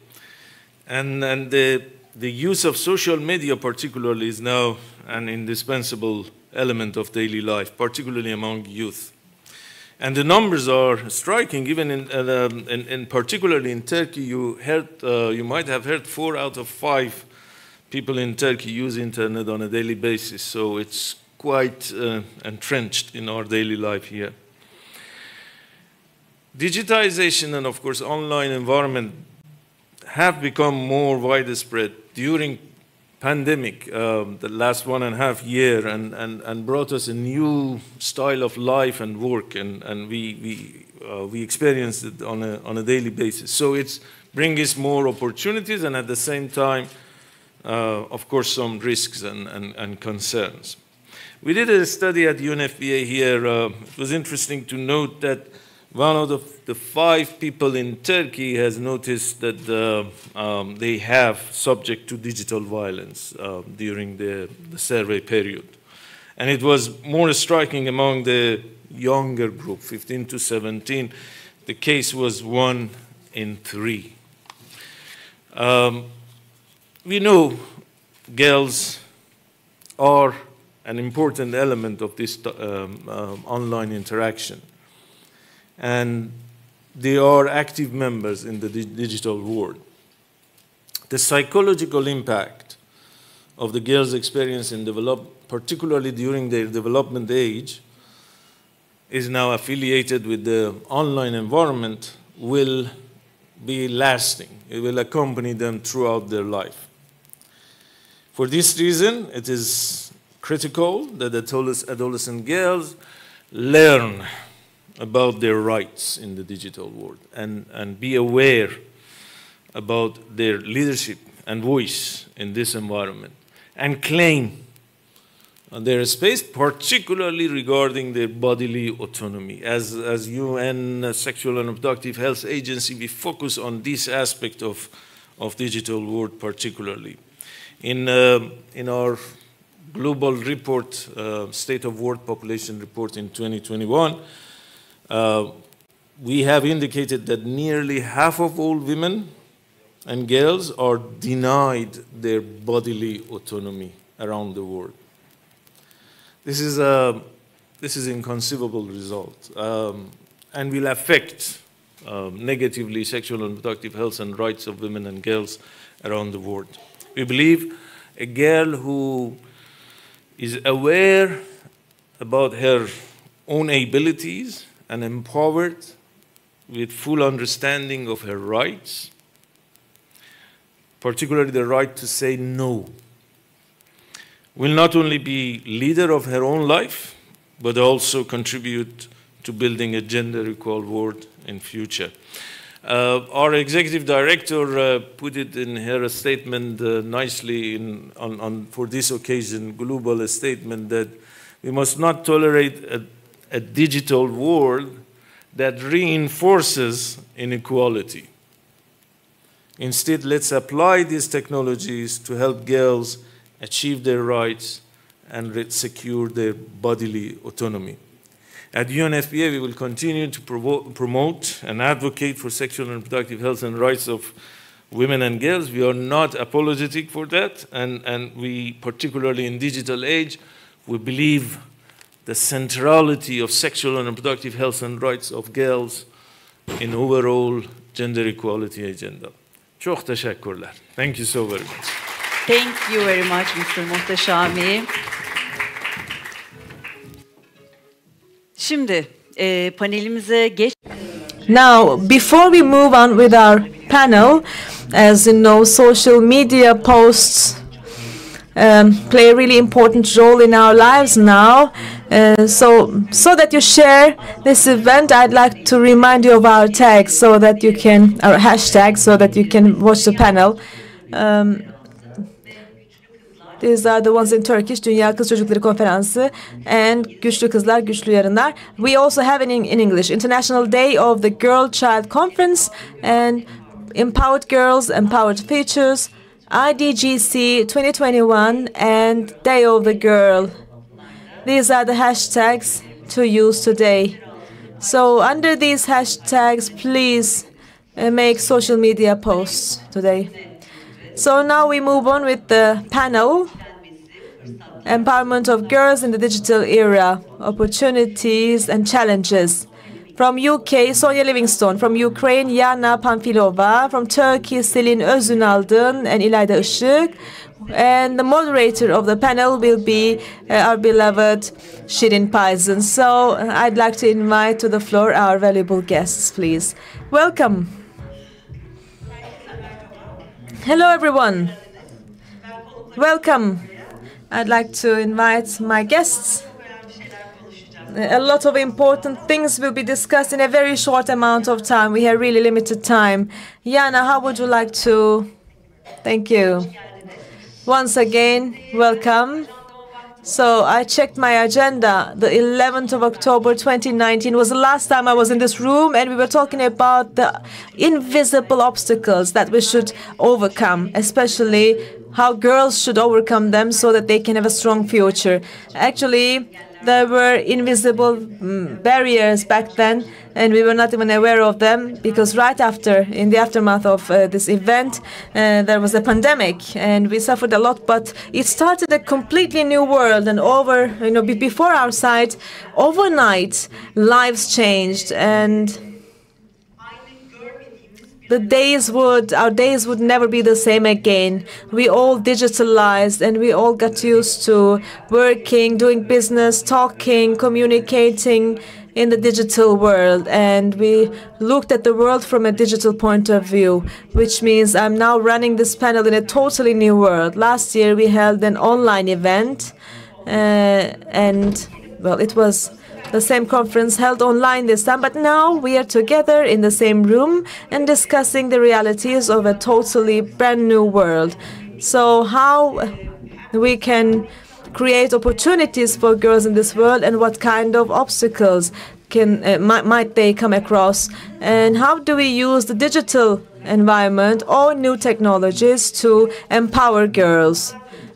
Speaker 11: And the use of social media particularly is now an indispensable element of daily life, particularly among youth. And the numbers are striking, even in particularly in Turkey. You might have heard 4 out of 5 people in Turkey use internet on a daily basis. So it's quite entrenched in our daily life here. Digitization and, of course, online environment have become more widespread during pandemic, the last 1.5 years, and brought us a new style of life and work, and we experienced it on a daily basis. So it's bringing us more opportunities, and at the same time, of course, some risks and concerns. We did a study at UNFPA here. It was interesting to note that one out of the 5 people in Turkey has noticed that they have subject to digital violence during the survey period. And it was more striking among the younger group, 15 to 17. The case was 1 in 3. We know girls are an important element of this online interaction. And they are active members in the digital world. The psychological impact of the girls' experience in particularly during their development age, is now affiliated with the online environment, will be lasting. It will accompany them throughout their life. For this reason, it is critical that adolescent girls learn about their rights in the digital world and be aware about their leadership and voice in this environment and claim their space, particularly regarding their bodily autonomy. As UN Sexual and Reproductive Health Agency, we focus on this aspect of digital world particularly. In our global report, State of World Population Report in 2021, we have indicated that nearly half of all women and girls are denied their bodily autonomy around the world. This is an inconceivable result and will affect negatively sexual and reproductive health and rights of women and girls around the world. We believe a girl who is aware about her own abilities and empowered with full understanding of her rights, particularly the right to say no, will not only be leader of her own life, but also contribute to building a gender equal world in future. Our executive director put it in her statement nicely for this occasion, global statement, that we must not tolerate a digital world that reinforces inequality. Instead, let's apply these technologies to help girls achieve their rights and secure their bodily autonomy. At UNFPA, we will continue to promote and advocate for sexual and reproductive health and rights of women and girls. We are not apologetic for that, and we, particularly in digital age, we believe the centrality of sexual and reproductive health and rights of girls in overall gender equality agenda. Çok teşekkürler. Thank you so very much.
Speaker 3: Thank you very much, Mr. Muhteşami. Şimdi panelimize geç.
Speaker 2: Now, before we move on with our panel, as you know, social media posts play a really important role in our lives now. So that you share this event, I'd like to remind you of our tags so that you can, our hashtags, so that you can watch the panel. These are the ones in Turkish, Dünya Kız Çocukları Konferansı, and Güçlü Kızlar, Güçlü Yarınlar. We also have in English, International Day of the Girl Child Conference, and Empowered Girls, Empowered Futures, IDGC 2021 and Day of the Girl. These are the hashtags to use today. So under these hashtags, please make social media posts today. So now we move on with the panel. Empowerment of girls in the digital era, opportunities and challenges. From UK, Sonia Livingstone. From Ukraine, Yana Pamfilova. From Turkey, Selin Özünaldın and İlayda Işık. And the moderator of the panel will be our beloved Shirin Payzın. So I'd like to invite to the floor our valuable guests, please. Welcome. Hello, everyone. Welcome. I'd like to invite my guests. A lot of important things will be discussed in a very short amount of time. We have really limited time. Yana, how would you like to? Thank you. Once again, welcome. So I checked my agenda. The 11th of October 2019 was the last time I was in this room, and we were talking about the invisible obstacles that we should overcome, especially how girls should overcome them so that they can have a strong future. Actually, there were invisible barriers back then, and we were not even aware of them because right after, in the aftermath of this event, there was a pandemic, and we suffered a lot. But it started a completely new world, and before our sight, overnight, lives changed, and our days would never be the same again. We all digitalized and we all got used to working, doing business, talking, communicating in the digital world. And we looked at the world from a digital point of view, which means I'm now running this panel in a totally new world. Last year we held an online event it was the same conference held online this time, but now we are together in the same room and discussing the realities of a totally brand new world. So how we can create opportunities for girls in this world, and what kind of obstacles might they come across, and how do we use the digital environment or new technologies to empower girls.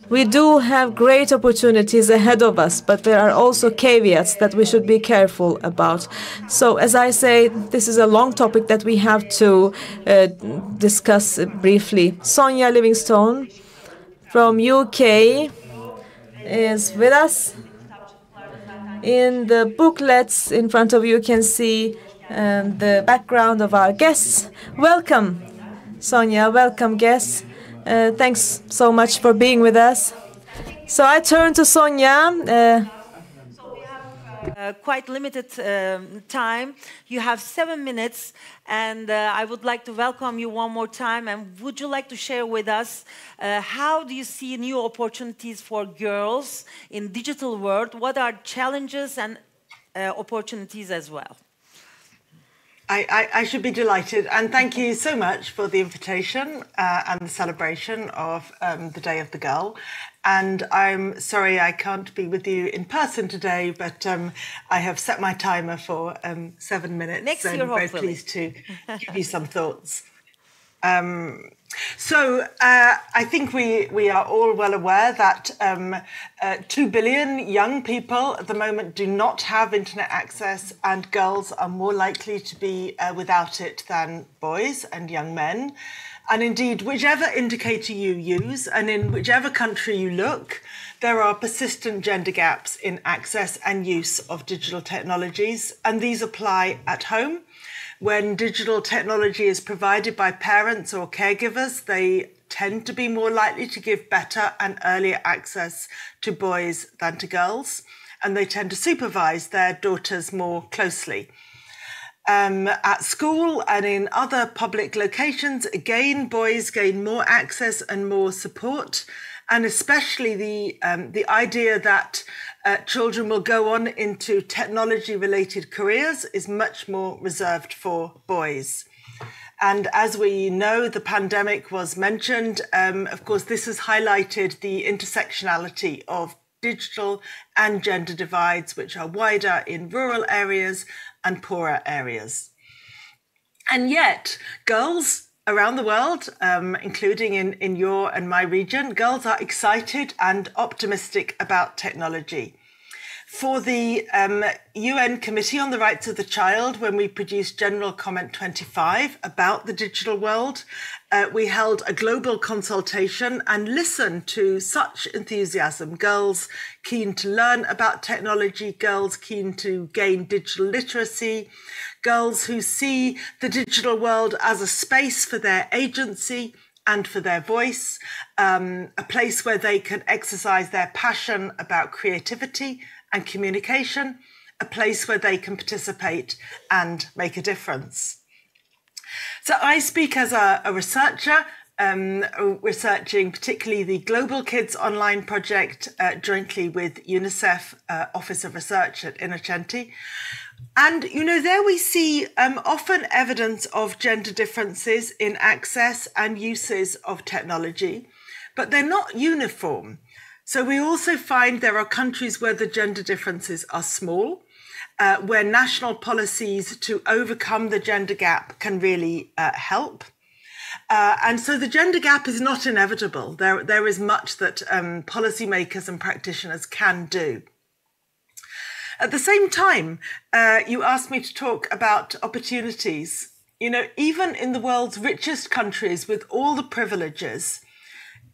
Speaker 2: We do have great opportunities ahead of us, but there are also caveats that we should be careful about. So, as I say, this is a long topic that we have to discuss briefly. Sonia Livingstone from UK is with us. In the booklets in front of you can see the background of our guests. Welcome, Sonia. Welcome, guests. Thanks so much for being with us. So I turn to Sonia.
Speaker 12: Quite limited time. You have 7 minutes, and I would like to welcome you one more time. And would you like to share with us how do you see new opportunities for girls in digital world? What are challenges and opportunities as well?
Speaker 13: I should be delighted, and thank you so much for the invitation and the celebration of the Day of the Girl. And I'm sorry I can't be with you in person today, but I have set my timer for 7 minutes.
Speaker 12: Next year,
Speaker 13: I'm very
Speaker 12: hopefully.
Speaker 13: pleased to give you some thoughts. I think we are all well aware that 2 billion young people at the moment do not have internet access, and girls are more likely to be without it than boys and young men. And indeed, whichever indicator you use and in whichever country you look, there are persistent gender gaps in access and use of digital technologies, and these apply at home. When digital technology is provided by parents or caregivers, they tend to be more likely to give better and earlier access to boys than to girls, and they tend to supervise their daughters more closely. At school and in other public locations, again, boys gain more access and more support, and especially the idea that children will go on into technology-related careers is much more reserved for boys. And as we know, the pandemic was mentioned. Of course, this has highlighted the intersectionality of digital and gender divides, which are wider in rural areas and poorer areas. And yet, girls around the world, including in your and my region, girls are excited and optimistic about technology. For the UN Committee on the Rights of the Child, when we produced General Comment 25 about the digital world, we held a global consultation and listened to such enthusiasm. Girls keen to learn about technology, girls keen to gain digital literacy, girls who see the digital world as a space for their agency and for their voice, a place where they can exercise their passion about creativity and communication, a place where they can participate and make a difference. So I speak as a researcher, researching particularly the Global Kids Online project jointly with UNICEF Office of Research at Innocenti. And, you know, there we see often evidence of gender differences in access and uses of technology, but they're not uniform. So we also find there are countries where the gender differences are small, where national policies to overcome the gender gap can really help. And so the gender gap is not inevitable. There is much that policymakers and practitioners can do. At the same time, you asked me to talk about opportunities. You know, even in the world's richest countries with all the privileges,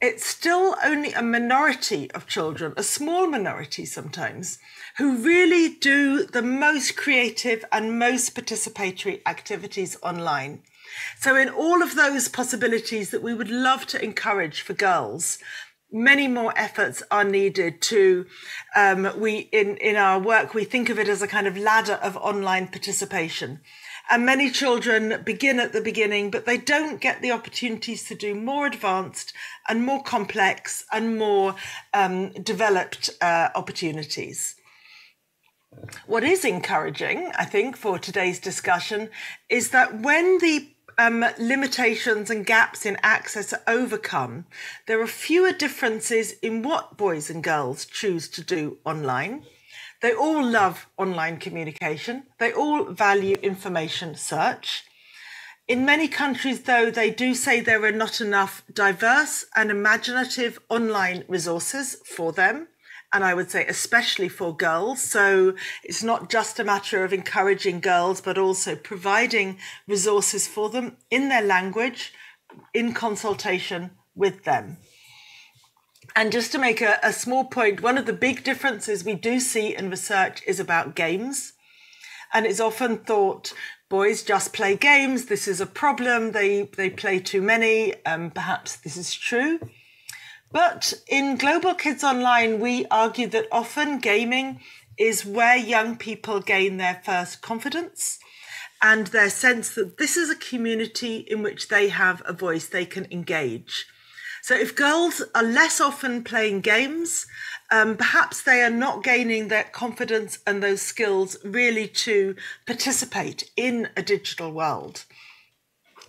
Speaker 13: it's still only a minority of children, a small minority sometimes, who really do the most creative and most participatory activities online. So in all of those possibilities that we would love to encourage for girls, many more efforts are needed to, in our work, we think of it as a kind of ladder of online participation. And many children begin at the beginning, but they don't get the opportunities to do more advanced and more complex and more developed opportunities. What is encouraging, I think, for today's discussion is that when the limitations and gaps in access are overcome, there are fewer differences in what boys and girls choose to do online. They all love online communication. They all value information search. In many countries, though, they do say there are not enough diverse and imaginative online resources for them. And I would say especially for girls. So it's not just a matter of encouraging girls, but also providing resources for them in their language, in consultation with them. And just to make a small point, one of the big differences we do see in research is about games. And it's often thought boys just play games. This is a problem. They play too many. Perhaps this is true. But in Global Kids Online, we argue that often gaming is where young people gain their first confidence and their sense that this is a community in which they have a voice, they can engage. So if girls are less often playing games, perhaps they are not gaining that confidence and those skills really to participate in a digital world.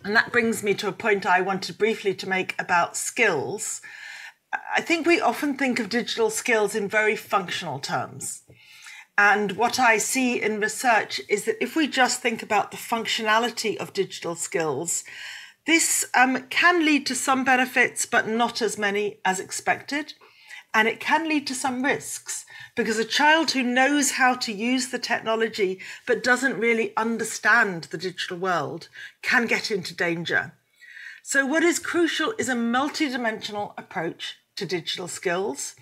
Speaker 13: And that brings me to a point I wanted briefly to make about skills. I think we often think of digital skills in very functional terms. And what I see in research is that if we just think about the functionality of digital skills, this can lead to some benefits, but not as many as expected. And it can lead to some risks, because a child who knows how to use the technology but doesn't really understand the digital world can get into danger. So what is crucial is a multidimensional approach to digital skills,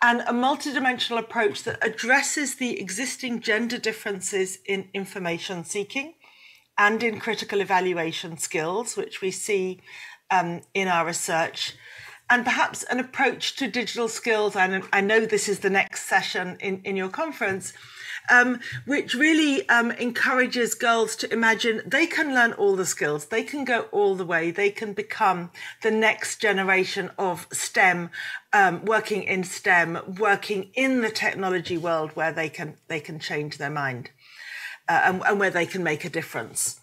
Speaker 13: and a multidimensional approach that addresses the existing gender differences in information seeking and in critical evaluation skills, which we see in our research, and perhaps an approach to digital skills, and I know this is the next session in your conference, which really encourages girls to imagine they can learn all the skills, they can go all the way, they can become the next generation of STEM, working in STEM, working in the technology world where they can change their mind and where they can make a difference.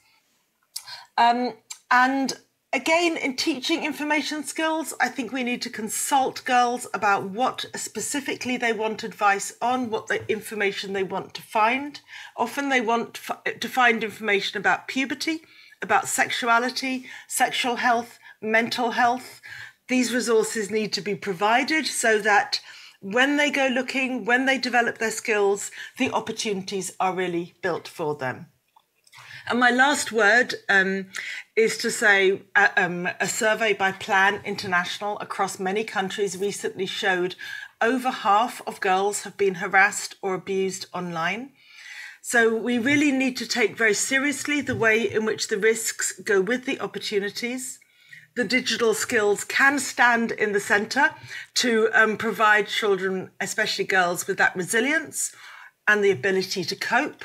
Speaker 13: And again, in teaching information skills, I think we need to consult girls about what specifically they want advice on, what the information they want to find. Often they want to find information about puberty, about sexuality, sexual health, mental health. These resources need to be provided so that when they go looking, when they develop their skills, the opportunities are really built for them. And my last word is to say a survey by Plan International across many countries recently showed over half of girls have been harassed or abused online. So we really need to take very seriously the way in which the risks go with the opportunities. The digital skills can stand in the centre to provide children, especially girls, with that resilience and the ability to cope.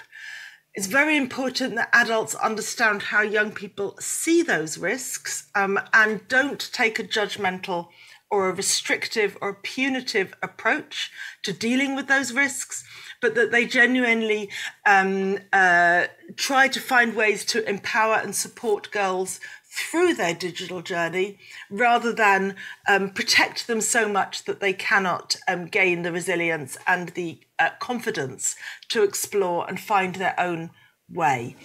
Speaker 13: It's very important that adults understand how young people see those risks and don't take a judgmental or a restrictive or punitive approach to dealing with those risks, but that they genuinely try to find ways to empower and support girls through their digital journey, rather than protect them so much that they cannot gain the resilience and the confidence to explore and find their own way.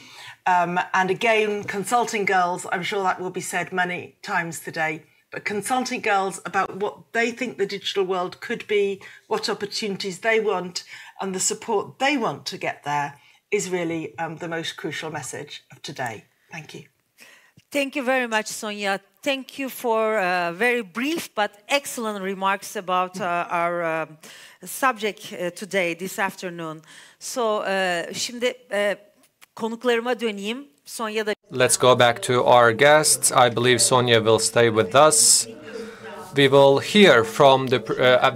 Speaker 13: And again, consulting girls, I'm sure that will be said many times today, but consulting girls about what they think the digital world could be, what opportunities they want, and the support they want to get there is really the most crucial message of today. Thank you.
Speaker 12: Thank you very much, Sonia. Thank you for very brief but excellent remarks about our subject today, this afternoon. So, şimdi konuklarıma döneyim. Sonya da.
Speaker 5: Let's go back to our guests. I believe Sonia will stay with us. We will hear from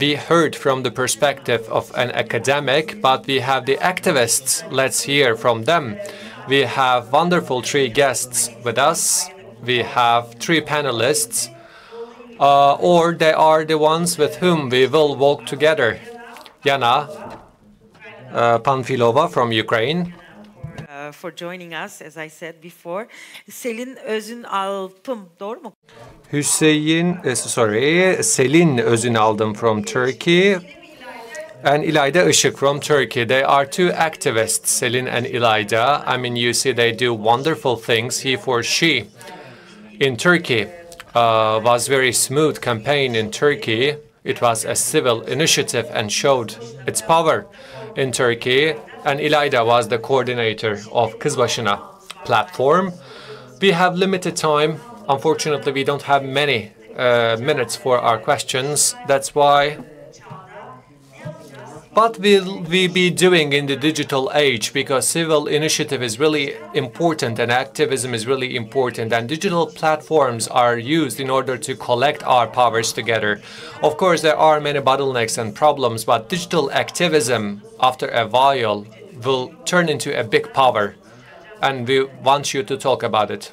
Speaker 5: we heard from the perspective of an academic, but we have the activists. Let's hear from them. We have wonderful 3 guests with us. We have 3 panelists, or they are the ones with whom we will walk together. Yana Panfilova from Ukraine.
Speaker 12: For joining us, as I said before. Selin Özünalpım, doğru mu?
Speaker 5: Selin Özünaldım from Turkey. And İlayda Işık from Turkey. They are 2 activists, Selin and İlayda. I mean, you see, they do wonderful things. He for she in Turkey was very smooth campaign in Turkey. It was a civil initiative and showed its power in Turkey. And İlayda was the coordinator of Kız Başına platform. We have limited time. Unfortunately, we don't have many minutes for our questions. That's why. What will we be doing in the digital age? Because civil initiative is really important and activism is really important, and digital platforms are used in order to collect our powers together. Of course, there are many bottlenecks and problems, but digital activism, after a while, will turn into a big power, and we want you to talk about it.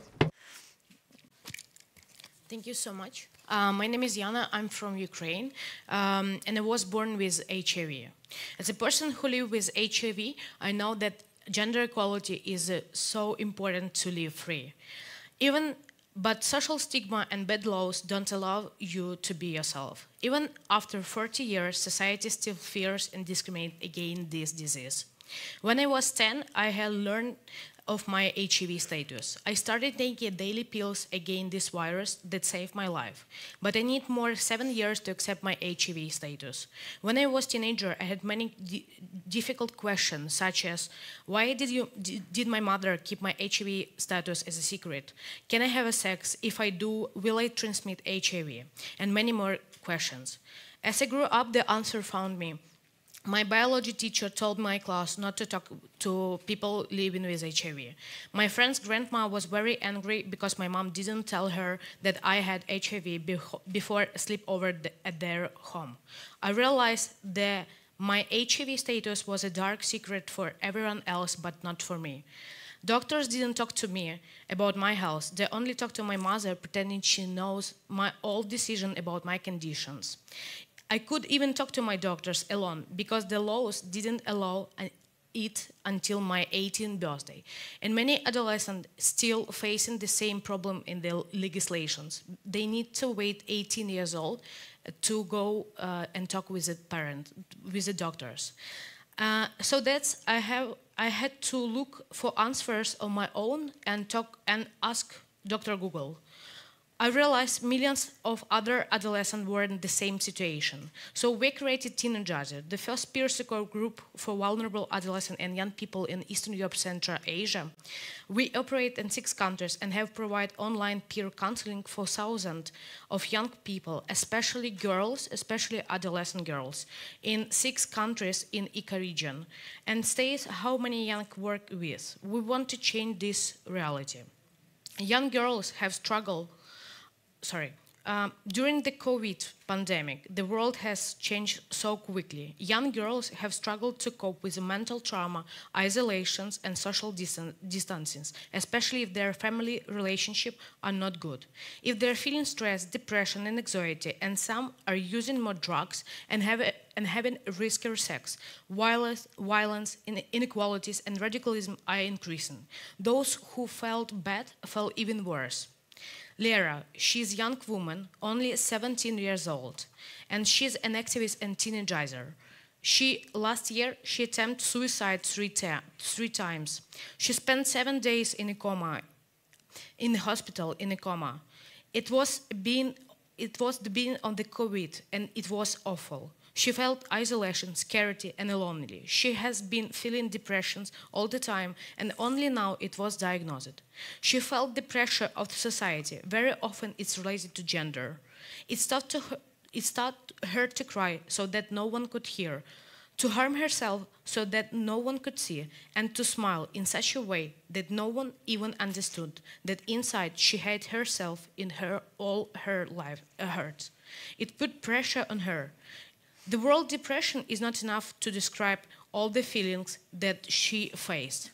Speaker 14: Thank you so much. My name is Yana. I'm from Ukraine, and I was born with HIV. As a person who lives with HIV, I know that gender equality is so important to live free. But social stigma and bad laws don't allow you to be yourself. Even after 40 years, society still fears and discriminates against this disease. When I was 10, I had learned of my HIV status. I started taking daily pills against this virus that saved my life. But I need more 7 years to accept my HIV status. When I was a teenager, I had many difficult questions, such as, why did my mother keep my HIV status as a secret? Can I have a sex? If I do, will I transmit HIV? And many more questions. As I grew up, the answer found me. My biology teacher told my class not to talk to people living with HIV. My friend's grandma was very angry because my mom didn't tell her that I had HIV before a sleepover at their home. I realized that my HIV status was a dark secret for everyone else, but not for me. Doctors didn't talk to me about my health. They only talked to my mother, pretending she knows all decisions about my conditions. I could even talk to my doctors alone because the laws didn't allow it until my 18th birthday. And many adolescents still facing the same problem in the legislations. They need to wait 18 years old to go and talk with the doctors. So that's I had to look for answers on my own and ask Dr. Google. I realized millions of other adolescents were in the same situation. So we created Teenagers, the first peer support group for vulnerable adolescents and young people in Eastern Europe, Central Asia. We operate in 6 countries and have provided online peer counseling for thousands of young people, especially girls, especially adolescent girls, in 6 countries in ECA region. And states how many young work with. We want to change this reality. Young girls have struggled. During the COVID pandemic, the world has changed so quickly. Young girls have struggled to cope with mental trauma, isolations, and social distancing, especially if their family relationships are not good. If they're feeling stress, depression, and anxiety, and some are using more drugs and having riskier sex, violence, inequalities, and radicalism are increasing. Those who felt bad felt even worse. Lera, she's a young woman, only 17 years old, and she's an activist and teenager. Last year, she attempted suicide three times. She spent 7 days in a coma, in the hospital in a coma. It was the beginning of the COVID, and it was awful. She felt isolation, scarcity, and lonely. She has been feeling depressions all the time, and only now it was diagnosed. She felt the pressure of society. Very often it's related to gender. It started her to cry so that no one could hear, to harm herself so that no one could see, and to smile in such a way that no one even understood that inside she hated herself in all her life hurt. It put pressure on her. The word depression is not enough to describe all the feelings that she faced.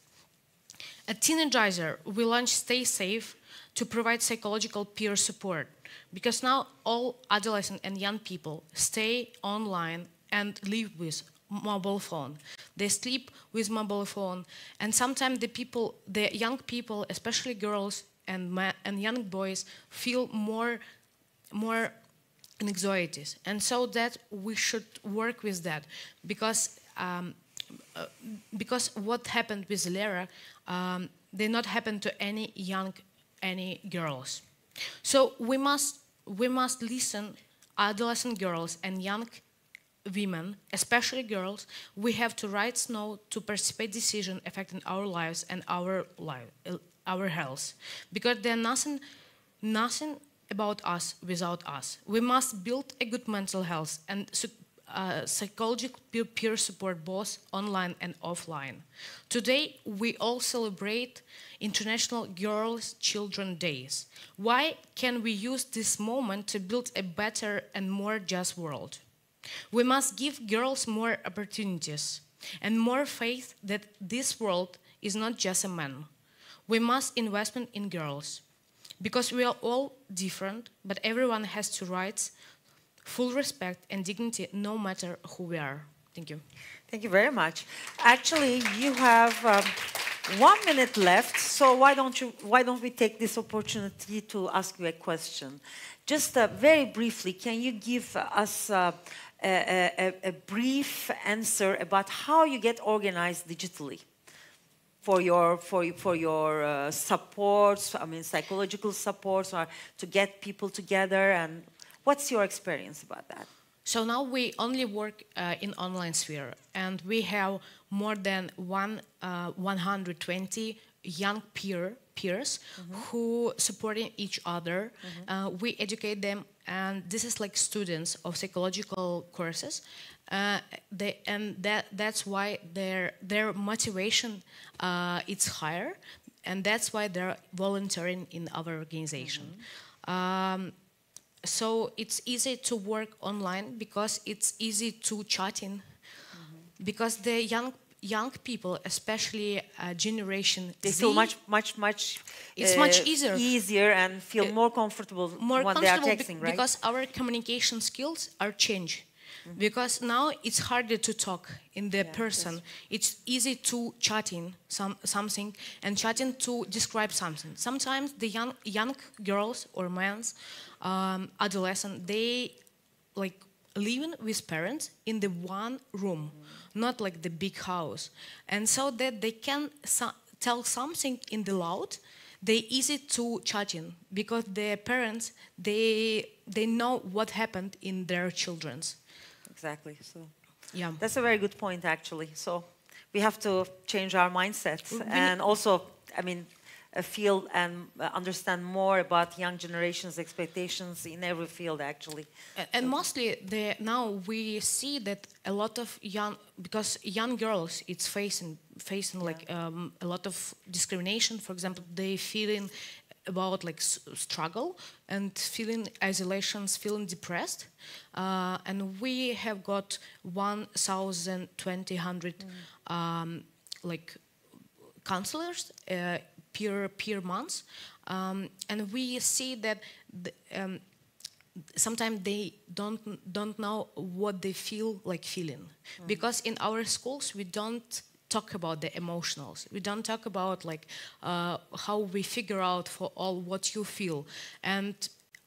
Speaker 14: At Teenager, we launched Stay Safe to provide psychological peer support, because now all adolescent and young people stay online and live with mobile phone. They sleep with mobile phone, and sometimes the young people, especially girls and young boys, feel more anxieties, and so that we should work with that, because what happened with Lera did not happen to any girls. So we must listen adolescent girls and young women, especially girls. We have the rights now to participate decision affecting our lives and our health, because there's nothing about us without us. We must build a good mental health and psychological peer support both online and offline. Today, we all celebrate International Girls' Children Days. Why can we use this moment to build a better and more just world? We must give girls more opportunities and more faith that this world is not just a man. We must invest in girls, because we are all different, but everyone has two rights, full respect and dignity, no matter who we are. Thank you.
Speaker 12: Thank you very much. Actually, you have 1 minute left, so why don't we take this opportunity to ask you a question? Just very briefly, can you give us a brief answer about how you get organized digitally for your supports, I mean psychological supports, or to get people together, and what's your experience about that?
Speaker 14: So now we only work in online sphere, and we have more than 120 young peers who supporting each other. We educate them, and this is like students of psychological courses. That's why their motivation is higher, and that's why they're volunteering in our organization. So it's easy to work online because it's easy to chat in, because the young people, especially generation
Speaker 12: they
Speaker 14: Z,
Speaker 12: feel much
Speaker 14: it's much easier
Speaker 12: and feel more comfortable when they are texting, right?
Speaker 14: Because our communication skills are changed. Because now it's harder to talk in the person. Yes. It's easy to chat in something and chatting to describe something. Sometimes the young girls or men, adolescent, they like living with parents in the one room, not like the big house. And so that they can tell something in the loud, they easy to judge in, because their parents, they know what happened in their children's.
Speaker 12: Exactly. So
Speaker 14: yeah,
Speaker 12: that's a very good point, actually. So we have to change our mindsets and also, I mean, feel and understand more about young generation's expectations in every field, actually.
Speaker 14: And mostly now we see that a lot of because young girls, it's facing like a lot of discrimination. For example, they feeling about like struggle and feeling isolations, feeling depressed. And we have got 1,200 like counselors per month, and we see that sometimes they don't know what they feel like feeling, because in our schools we don't talk about the emotionals. We don't talk about like how we figure out for all what you feel. And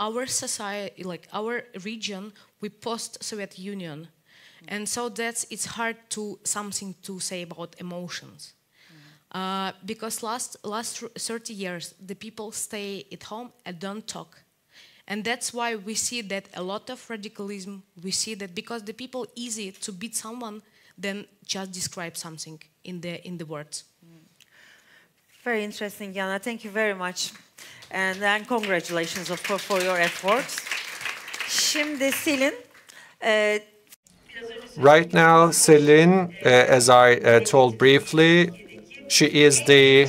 Speaker 14: our society, like our region, we post-Soviet Union, and so it's hard to something to say about emotions. Because last 30 years, the people stay at home and don't talk. And that's why we see that a lot of radicalism, we see that because the people easy to beat someone than just describe something in the words.
Speaker 12: Very interesting, Yana. Thank you very much. And congratulations, of course, for your efforts. Şimdi Selin.
Speaker 5: Right now, Selin, as I told briefly, she is the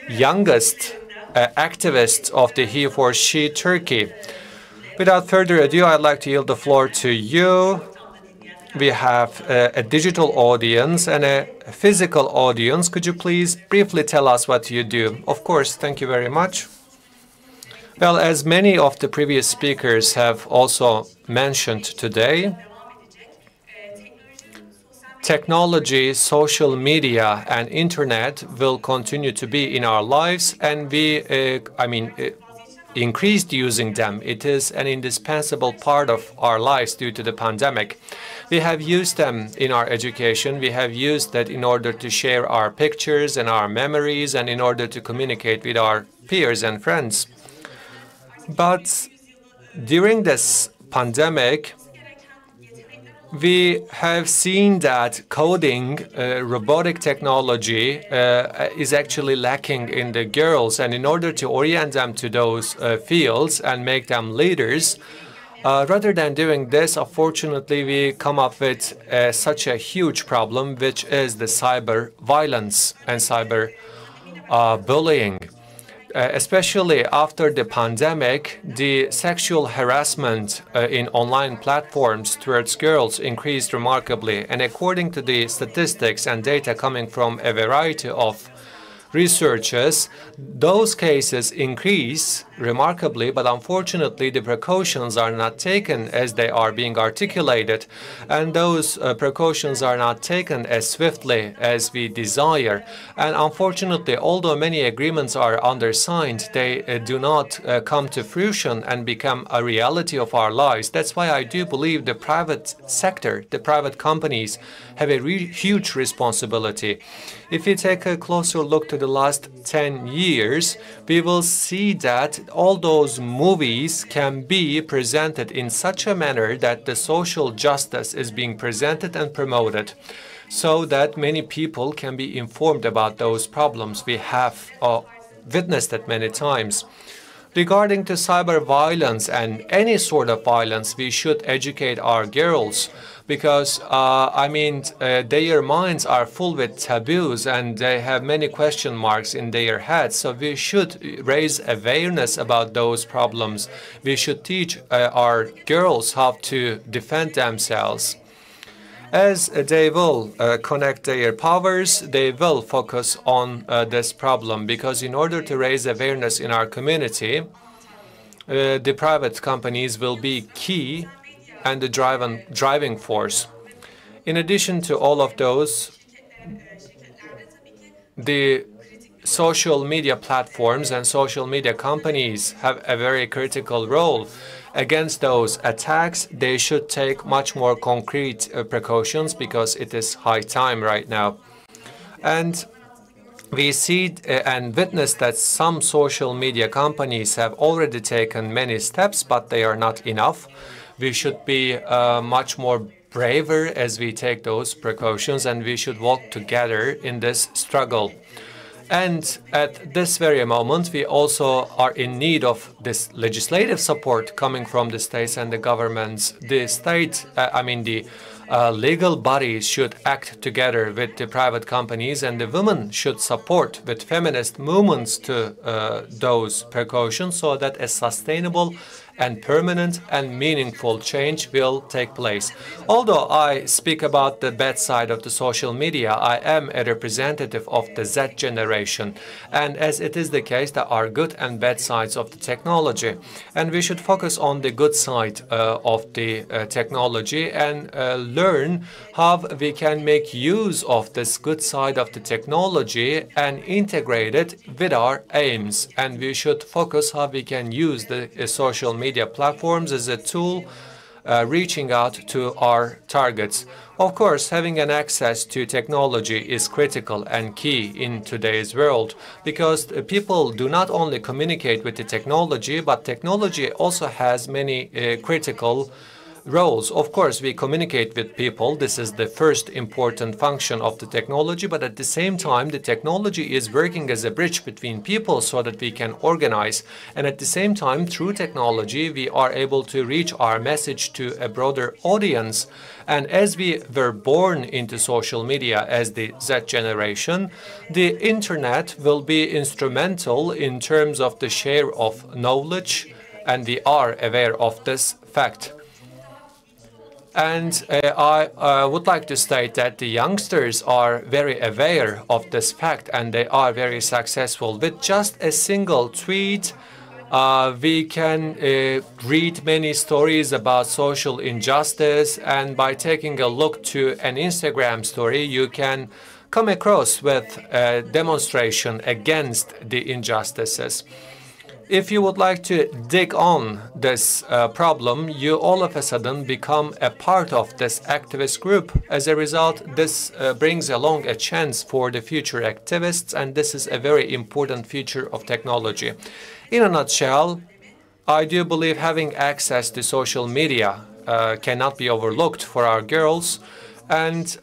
Speaker 5: youngest activist of the He for She Turkey. Without further ado, I'd like to yield the floor to you. We have a digital audience and a physical audience. Could you please briefly tell us what you do? Of course, thank you very much. Well, as many of the previous speakers have also mentioned today, technology, social media, and internet will continue to be in our lives, and we, increased using them. It is an indispensable part of our lives due to the pandemic. We have used them in our education. We have used that in order to share our pictures and our memories and in order to communicate with our peers and friends. But during this pandemic, we have seen that coding, robotic technology is actually lacking in the girls. And in order to orient them to those fields and make them leaders, rather than doing this, unfortunately, we come up with such a huge problem, which is the cyber violence and cyber bullying. Especially after the pandemic, the sexual harassment in online platforms towards girls increased remarkably. And according to the statistics and data coming from a variety of researchers, those cases increase remarkably, but unfortunately the precautions are not taken as they are being articulated, and those precautions are not taken as swiftly as we desire. And unfortunately, although many agreements are undersigned, they do not come to fruition and become a reality of our lives. That's why I do believe the private sector, the private companies, have a huge responsibility. If you take a closer look to the last 10 years, we will see that all those movies can be presented in such a manner that the social justice is being presented and promoted, so that many people can be informed about those problems. We have witnessed it many times. Regarding to cyber violence and any sort of violence, we should educate our girls, because their minds are full with taboos and they have many question marks in their heads. So we should raise awareness about those problems. We should teach our girls how to defend themselves. As they will connect their powers, they will focus on this problem, because in order to raise awareness in our community, the private companies will be key and the driving force. In addition to all of those, the social media platforms and social media companies have a very critical role. Against those attacks, they should take much more concrete precautions because it is high time right now. And we see and witness that some social media companies have already taken many steps, but they are not enough. We should be much more braver as we take those precautions, and we should walk together in this struggle. And at this very moment, we also are in need of this legislative support coming from the states and the governments. The legal bodies should act together with the private companies, and the women should support with feminist movements to those precautions so that a sustainable and permanent and meaningful change will take place. Although I speak about the bad side of the social media, I am a representative of the Z generation. And as it is the case, there are good and bad sides of the technology. And we should focus on the good side of the technology and learn how we can make use of this good side of the technology and integrate it with our aims. And we should focus how we can use the social media platforms as a tool reaching out to our targets. Of course, having an access to technology is critical and key in today's world because people do not only communicate with the technology, but technology also has many critical roles. Of course, we communicate with people. This is the first important function of the technology, but at the same time, the technology is working as a bridge between people so that we can organize. And at the same time, through technology, we are able to reach our message to a broader audience. And as we were born into social media as the Z generation, the internet will be instrumental in terms of the share of knowledge, and we are aware of this fact. And I would like to state that the youngsters are very aware of this fact and they are very successful. With just a single tweet, we can read many stories about social injustice, and by taking a look to an Instagram story, you can come across with a demonstration against the injustices. If you would like to dig on this problem, you all of a sudden become a part of this activist group. As a result, this brings along a chance for the future activists, and this is a very important feature of technology. In a nutshell, I do believe having access to social media cannot be overlooked for our girls, and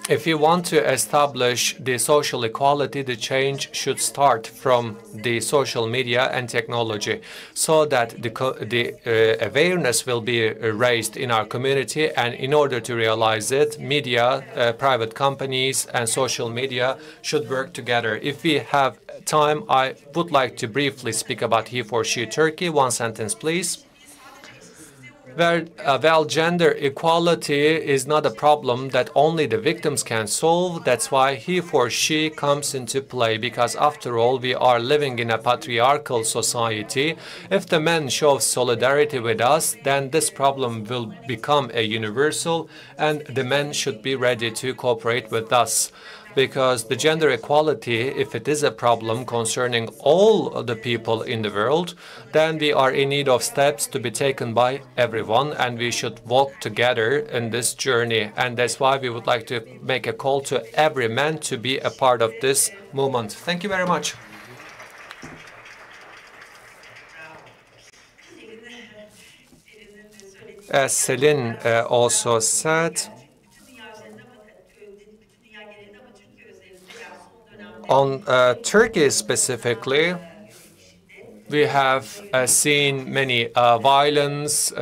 Speaker 5: if you want to establish the social equality, the change should start from the social media and technology so that the awareness will be raised in our community. And in order to realize it, media, private companies and social media should work together. If we have time, I would like to briefly speak about He4She Turkey. One sentence, please. Well, gender equality is not a problem that only the victims can solve. That's why He4She comes into play, because after all, we are living in a patriarchal society. If the men show solidarity with us, then this problem will become a universal, and the men should be ready to cooperate with us. Because the gender equality, if it is a problem concerning all of the people in the world, then we are in need of steps to be taken by everyone, and we should walk together in this journey. And that's why we would like to make a call to every man to be a part of this movement. Thank you very much. As Selin also said, on Turkey specifically, we have seen many violence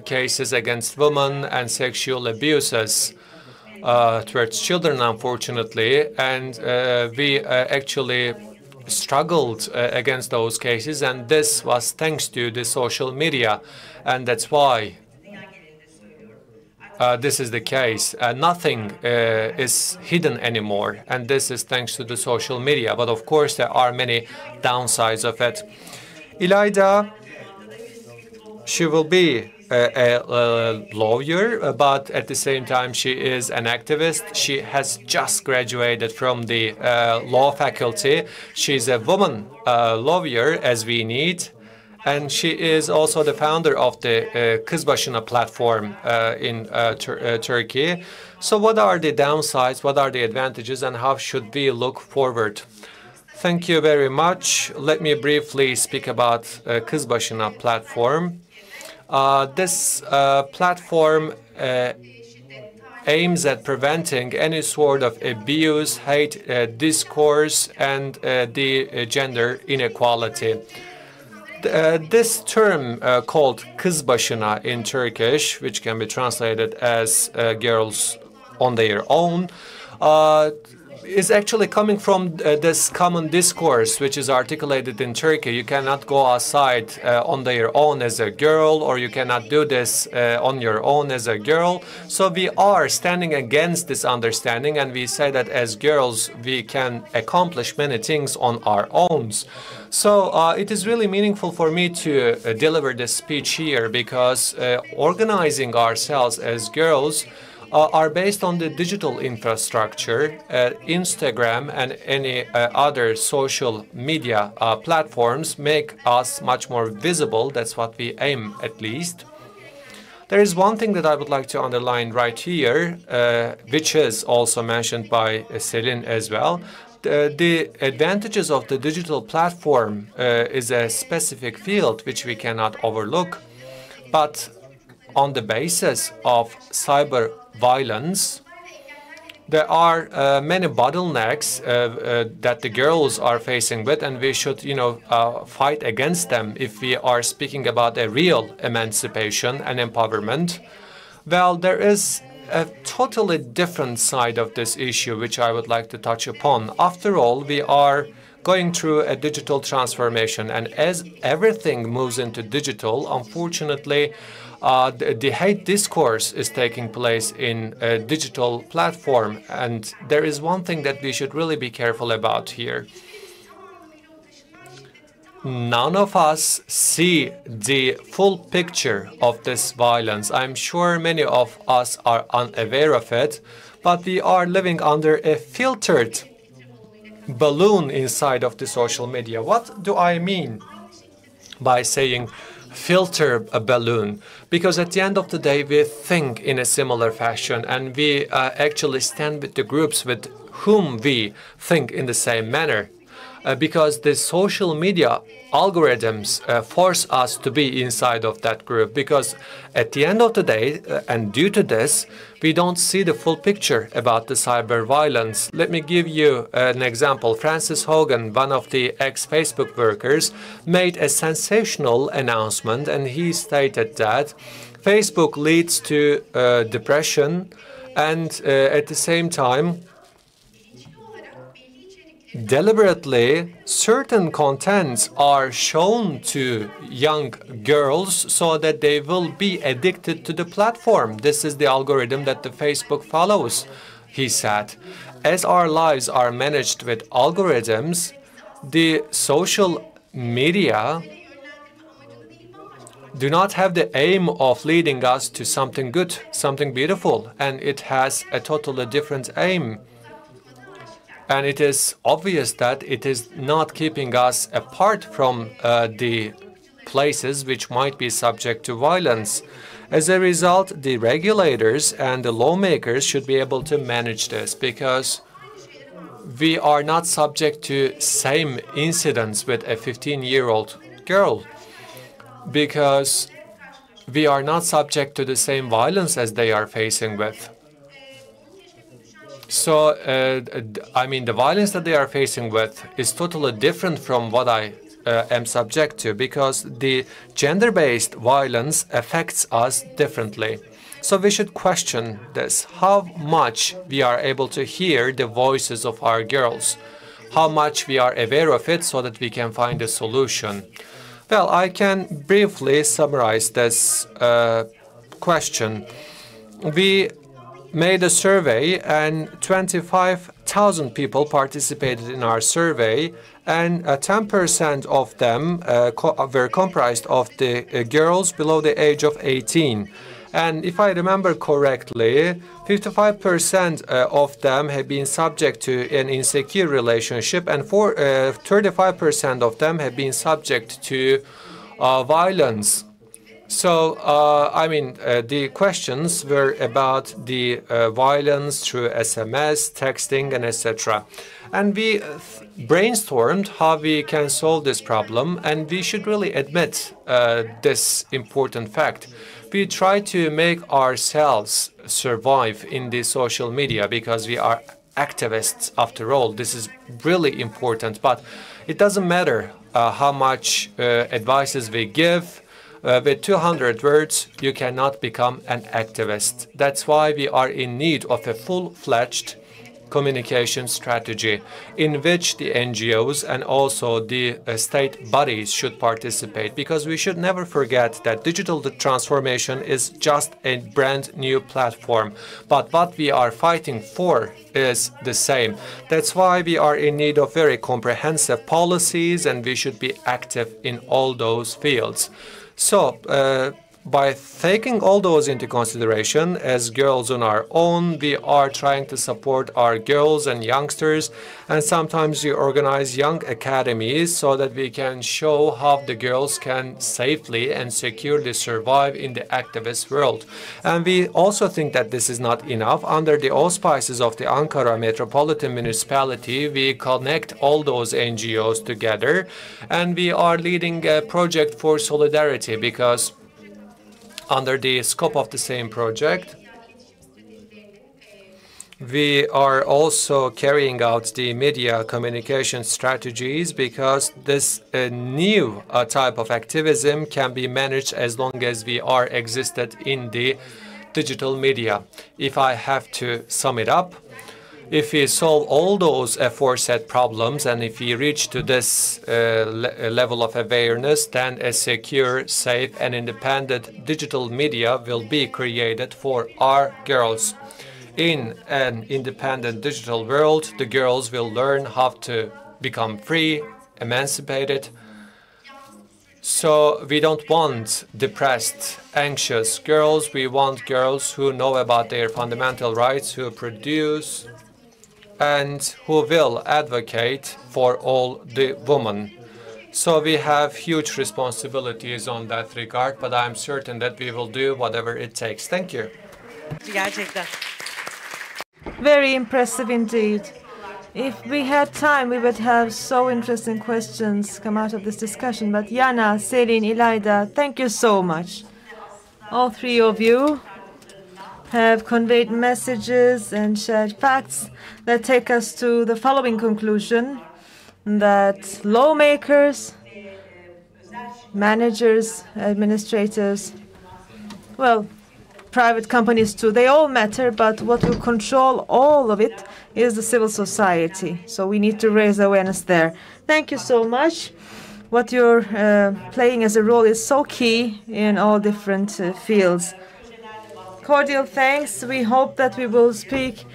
Speaker 5: cases against women and sexual abuses towards children, unfortunately, and we actually struggled against those cases, and this was thanks to the social media, and that's why this is the case. Nothing is hidden anymore, and this is thanks to the social media. But of course, there are many downsides of it. İlayda, she will be a lawyer, but at the same time she is an activist. She has just graduated from the law faculty. She's a woman lawyer, as we need. And she is also the founder of the Kız Başına platform in Turkey. So what are the downsides, what are the advantages, and how should we look forward? Thank you very much. Let me briefly speak about Kız Başına platform. This platform aims at preventing any sort of abuse, hate discourse, and the gender inequality. This term called Kız Başına in Turkish, which can be translated as girls on their own, is actually coming from this common discourse which is articulated in Turkey. You cannot go outside on their own as a girl, or you cannot do this on your own as a girl. So we are standing against this understanding, and we say that as girls we can accomplish many things on our own. So it is really meaningful for me to deliver this speech here, because organizing ourselves as girls are based on the digital infrastructure. Instagram and any other social media platforms make us much more visible. That's what we aim, at least. There is one thing that I would like to underline right here, which is also mentioned by Selin as well. The advantages of the digital platform is a specific field which we cannot overlook. But on the basis of cyber violence, there are many bottlenecks that the girls are facing with, and we should, fight against them if we are speaking about a real emancipation and empowerment. Well, there is a totally different side of this issue which I would like to touch upon. After all, we are going through a digital transformation, and as everything moves into digital, unfortunately, the hate discourse is taking place in a digital platform, and there is one thing that we should really be careful about here. None of us see the full picture of this violence. I'm sure many of us are unaware of it, but we are living under a filtered balloon inside of the social media. What do I mean by saying filter a balloon? Because at the end of the day, we think in a similar fashion, and we actually stand with the groups with whom we think in the same manner. Because the social media algorithms force us to be inside of that group, because at the end of the day, and due to this, we don't see the full picture about the cyber violence. Let me give you an example. Francis Hogan, one of the ex-Facebook workers, made a sensational announcement, and he stated that Facebook leads to depression, and at the same time, deliberately, certain contents are shown to young girls so that they will be addicted to the platform. This is the algorithm that the Facebook follows, he said. As our lives are managed with algorithms, the social media do not have the aim of leading us to something good, something beautiful, and it has a totally different aim. And it is obvious that it is not keeping us apart from the places which might be subject to violence. As a result, the regulators and the lawmakers should be able to manage this, because we are not subject to same incidents with a 15-year-old girl, because we are not subject to the same violence as they are facing with. So, I mean, the violence that they are facing with is totally different from what I am subject to, because the gender-based violence affects us differently. So we should question this, how much we are able to hear the voices of our girls, how much we are aware of it so that we can find a solution. Well, I can briefly summarize this question. We made a survey, and 25,000 people participated in our survey, and 10% of them were comprised of the girls below the age of 18. And if I remember correctly, 55% of them have been subject to an insecure relationship, and 35% of them have been subject to violence. So, the questions were about the violence through SMS, texting, and etc. And we brainstormed how we can solve this problem, and we should really admit this important fact. We try to make ourselves survive in the social media because we are activists after all. This is really important, but it doesn't matter how much advices we give. With 200 words, you cannot become an activist. That's why we are in need of a full-fledged communication strategy in which the NGOs and also the state bodies should participate, because we should never forget that digital transformation is just a brand new platform. But what we are fighting for is the same. That's why we are in need of very comprehensive policies, and we should be active in all those fields. So, by taking all those into consideration, as girls on our own, we are trying to support our girls and youngsters, and sometimes we organize young academies so that we can show how the girls can safely and securely survive in the activist world. And we also think that this is not enough. Under the auspices of the Ankara Metropolitan Municipality, we connect all those NGOs together, and we are leading a project for solidarity, because under the scope of the same project, we are also carrying out the media communication strategies, because this new type of activism can be managed as long as we are existed in the digital media. If I have to sum it up, if we solve all those aforesaid problems, and if we reach to this level of awareness, then a secure, safe, and independent digital media will be created for our girls. In an independent digital world, the girls will learn how to become free, emancipated. So we don't want depressed, anxious girls. We want girls who know about their fundamental rights, who produce, and who will advocate for all the women. So we have huge responsibilities on that regard, but I'm certain that we will do whatever it takes. Thank you.
Speaker 2: Very impressive indeed. If we had time, we would have so interesting questions come out of this discussion. But Yana, Selin, İlayda, thank you so much. All three of you have conveyed messages and shared facts that take us to the following conclusion, that lawmakers, managers, administrators, well, private companies too, they all matter, but what will control all of it is the civil society. So we need to raise awareness there. Thank you so much. What you're playing as a role is so key in all different fields. Cordial thanks. We hope that we will speak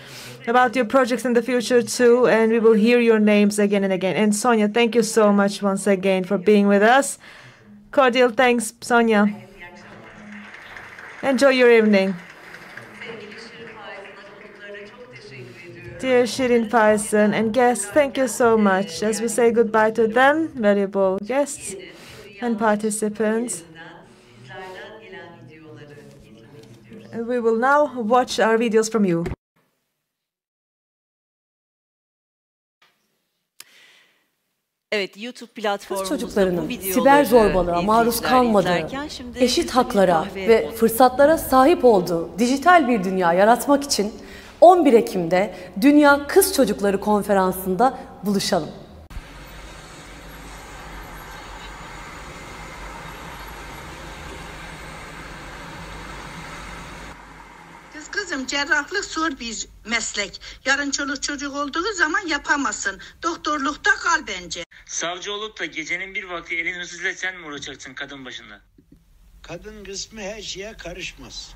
Speaker 2: about your projects in the future too, and we will hear your names again and again. And Sonia, thank you so much once again for being with us. Cordial thanks, Sonia. Enjoy your evening. Dear Shirin Faison and guests, thank you so much. As we say goodbye to them, valuable guests and participants, we will now watch our videos from you.
Speaker 3: Evet, YouTube platformumuzda
Speaker 15: çocuklarının
Speaker 3: bu videoları
Speaker 15: siber zorbalığa maruz
Speaker 3: izleyiciler
Speaker 15: kalmadığı,
Speaker 3: izlerken şimdi
Speaker 15: eşit haklara
Speaker 3: kahve
Speaker 15: ve fırsatlara sahip olduğu dijital bir dünya yaratmak için 11 Ekim'de Dünya Kız Çocukları Konferansı'nda buluşalım.
Speaker 16: Kızım, cerrahlık zor bir meslek. Yarın çoluk çocuk olduğu zaman yapamazsın. Doktorlukta kal bence.
Speaker 17: Savcı olup da gecenin bir vakti elin hırsızla sen mi uğraşacaksın kadın başında?
Speaker 18: Kadın kısmı her şeye karışmaz.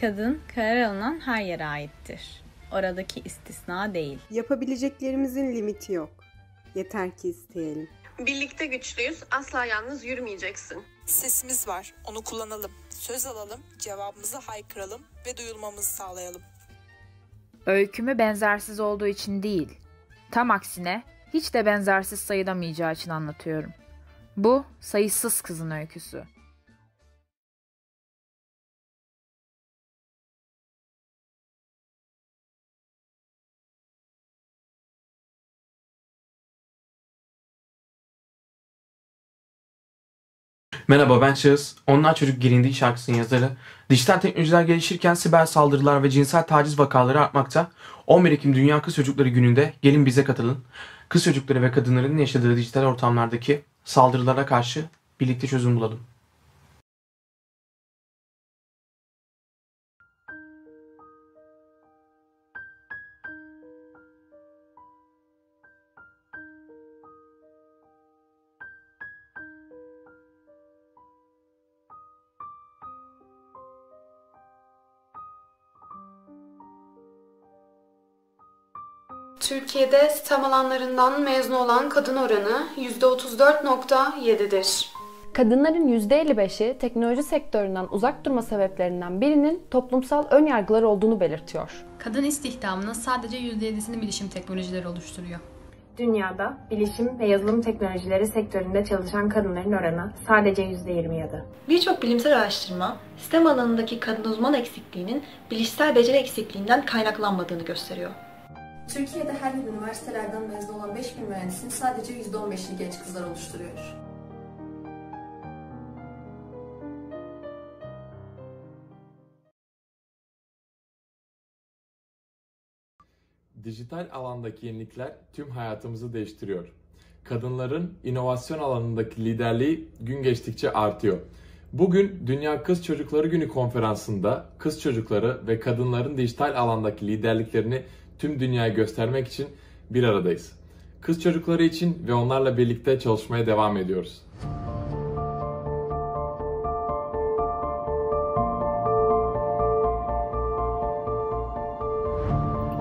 Speaker 18: Kadın karar alınan her yere aittir. Oradaki istisna değil.
Speaker 19: Yapabileceklerimizin limiti yok. Yeter ki isteyelim.
Speaker 20: Birlikte güçlüyüz, asla yalnız yürümeyeceksin.
Speaker 21: Sesimiz var, onu kullanalım. Söz alalım, cevabımızı haykıralım ve duyulmamızı sağlayalım.
Speaker 22: Öykümü benzersiz olduğu için değil, tam aksine hiç de benzersiz sayılamayacağı için anlatıyorum. Bu sayısız kızın öyküsü.
Speaker 23: Merhaba, ben Şahıs. Onlar Çocuk Gelindiği şarkısının yazarı. Dijital teknolojiler gelişirken siber saldırılar ve cinsel taciz vakaları artmakta. 11 Ekim Dünya Kız Çocukları Günü'nde gelin bize katılın. Kız çocukları ve kadınların yaşadığı dijital ortamlardaki saldırılara karşı birlikte çözüm bulalım.
Speaker 24: Türkiye'de STEM alanlarından mezun olan kadın oranı %34.7'dir.
Speaker 25: Kadınların %55'i teknoloji sektöründen uzak durma sebeplerinden birinin toplumsal önyargılar olduğunu belirtiyor.
Speaker 26: Kadın istihdamının sadece %7'sini bilişim teknolojileri oluşturuyor.
Speaker 27: Dünyada bilişim ve yazılım teknolojileri sektöründe çalışan kadınların oranı sadece %27.
Speaker 28: Birçok bilimsel araştırma, STEM alanındaki kadın uzman eksikliğinin bilişsel beceri eksikliğinden kaynaklanmadığını gösteriyor.
Speaker 25: Türkiye'de her yıl üniversitelerden mezun olan 5000 mühendisin sadece %15'ini genç kızlar oluşturuyor.
Speaker 29: Dijital alandaki yenilikler tüm hayatımızı değiştiriyor. Kadınların inovasyon alanındaki liderliği gün geçtikçe artıyor. Bugün Dünya Kız Çocukları Günü konferansında kız çocukları ve kadınların dijital alandaki liderliklerini tüm dünyaya göstermek için bir aradayız. Kız çocukları için ve onlarla birlikte çalışmaya devam ediyoruz.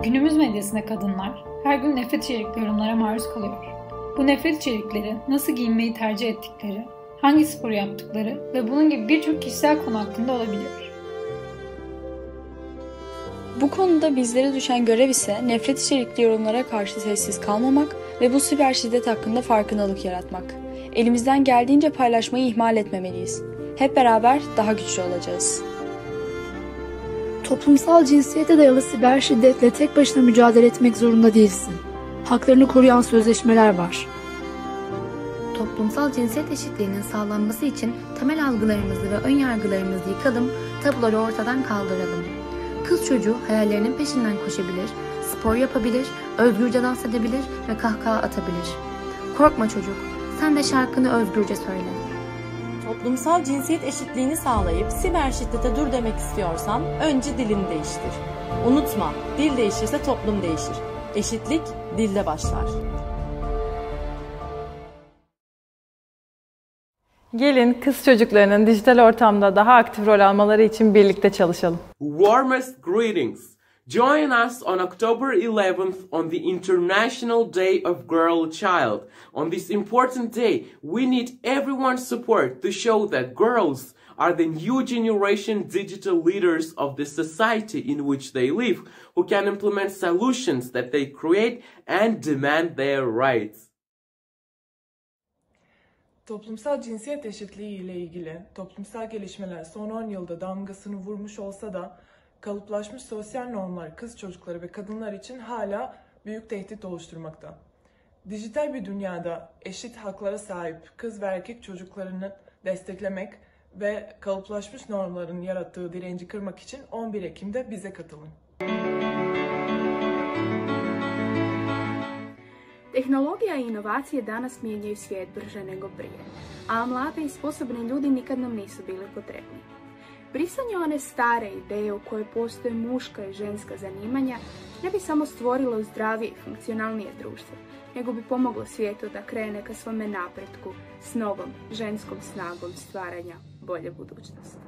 Speaker 30: Günümüz medyasında kadınlar her gün nefret içerikli yorumlara maruz kalıyor. Bu nefret içerikleri nasıl giyinmeyi tercih ettikleri, hangi sporu yaptıkları ve bunun gibi birçok kişisel konu hakkında olabiliyor.
Speaker 31: Bu konuda bizlere düşen görev ise nefret içerikli yorumlara karşı sessiz kalmamak ve bu siber şiddet hakkında farkındalık yaratmak. Elimizden geldiğince paylaşmayı ihmal etmemeliyiz. Hep beraber daha güçlü olacağız.
Speaker 32: Toplumsal cinsiyete dayalı siber şiddetle tek başına mücadele etmek zorunda değilsin. Haklarını koruyan sözleşmeler var.
Speaker 33: Toplumsal cinsiyet eşitliğinin sağlanması için temel algılarımızı ve önyargılarımızı yıkalım, tabuları ortadan kaldıralım. Kız çocuğu hayallerinin peşinden koşabilir, spor yapabilir, özgürce dans edebilir ve kahkaha atabilir. Korkma çocuk, sen de şarkını özgürce söyle.
Speaker 34: Toplumsal cinsiyet eşitliğini sağlayıp siber şiddete dur demek istiyorsan önce dilini değiştir. Unutma, dil değişirse toplum değişir. Eşitlik dilde başlar.
Speaker 35: Gelin kız çocuklarının dijital ortamda daha aktif rol almaları için birlikte çalışalım.
Speaker 36: Warmest greetings. Join us on October 11th on the International Day of Girl Child. On this important day, we need everyone's support to show that girls are the new generation digital leaders of the society in which they live, who can implement solutions that they create and demand their rights.
Speaker 37: Toplumsal cinsiyet eşitliği ile ilgili toplumsal gelişmeler son 10 yılda damgasını vurmuş olsa da kalıplaşmış sosyal normlar kız çocukları ve kadınlar için hala büyük tehdit oluşturmakta. Dijital bir dünyada eşit haklara sahip kız ve erkek çocuklarını desteklemek ve kalıplaşmış normların yarattığı direnci kırmak için 11 Ekim'de bize katılın.
Speaker 38: Tehnologija i inovacije danas mijenjaju svijet brže nego prije, a mladi i sposobni ljudi nikad nam nisu bili potrebni. Brisanje one stare ideje u kojoj postoje muška i ženska zanimanja ne bi samo stvorilo zdravije i funkcionalnije društvo, nego bi pomoglo svijetu da krene ka svome napretku s novom ženskom snagom stvaranja bolje budućnosti.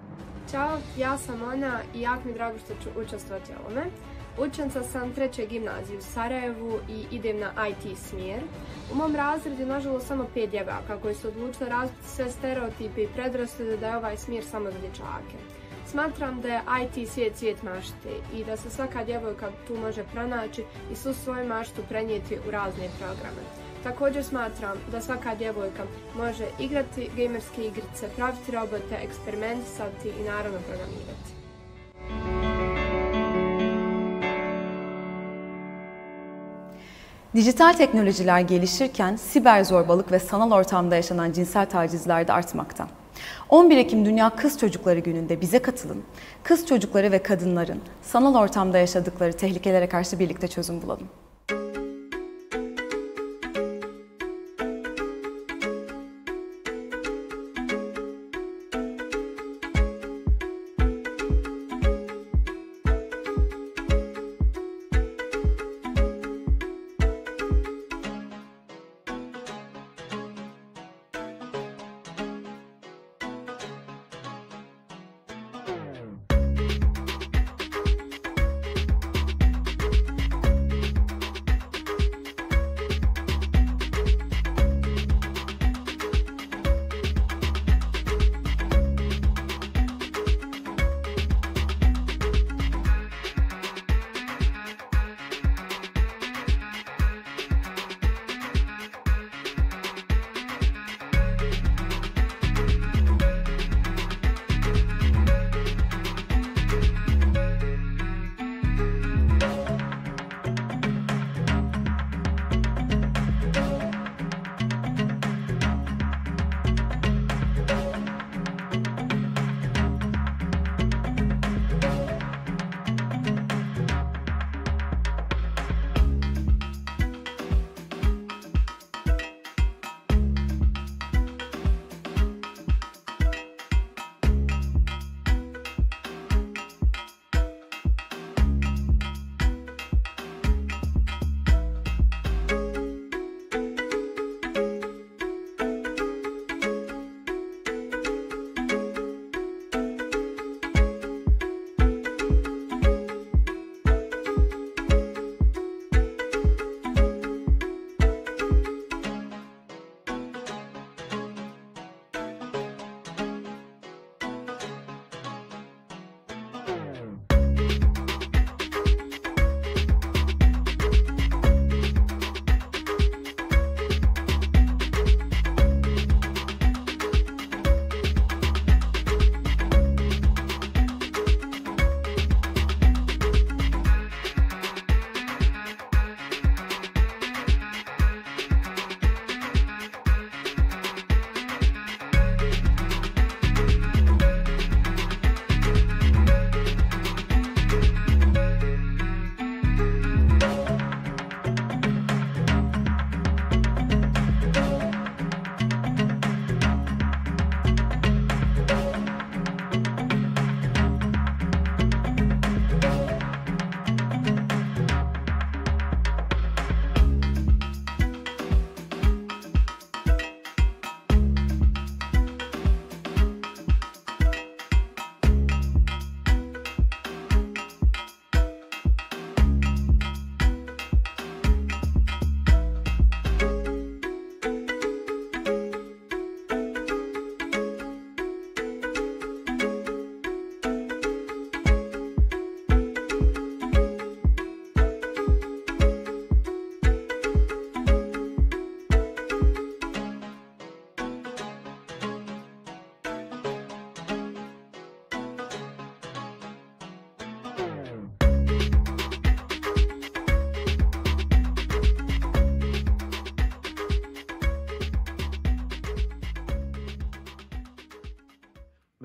Speaker 1: Ćao, ja sam Ana i jako mi je drago što ću učestvovati u ovome. Učenica sam 3. gimnazije u Sarajevu i idem na IT smjer. U mom razredu je nažalost samo 5 djevojaka koji su odlučili razbiti sve stereotipe i predrasude da je ovaj smjer samo za dječake. Smatram da je IT svijet mašte i da se svaka djevojka tu može pronaći i svu svoju maštu prenijeti u razne programe. Također smatram da svaka djevojka može igrati gamerske igrice, praviti robote, eksperimentisati i naravno programirati.
Speaker 2: Dijital teknolojiler gelişirken siber zorbalık ve sanal ortamda yaşanan cinsel tacizler de artmakta. 11 Ekim Dünya Kız Çocukları Günü'nde bize katılın. Kız çocukları ve kadınların sanal ortamda yaşadıkları tehlikelere karşı birlikte çözüm bulalım.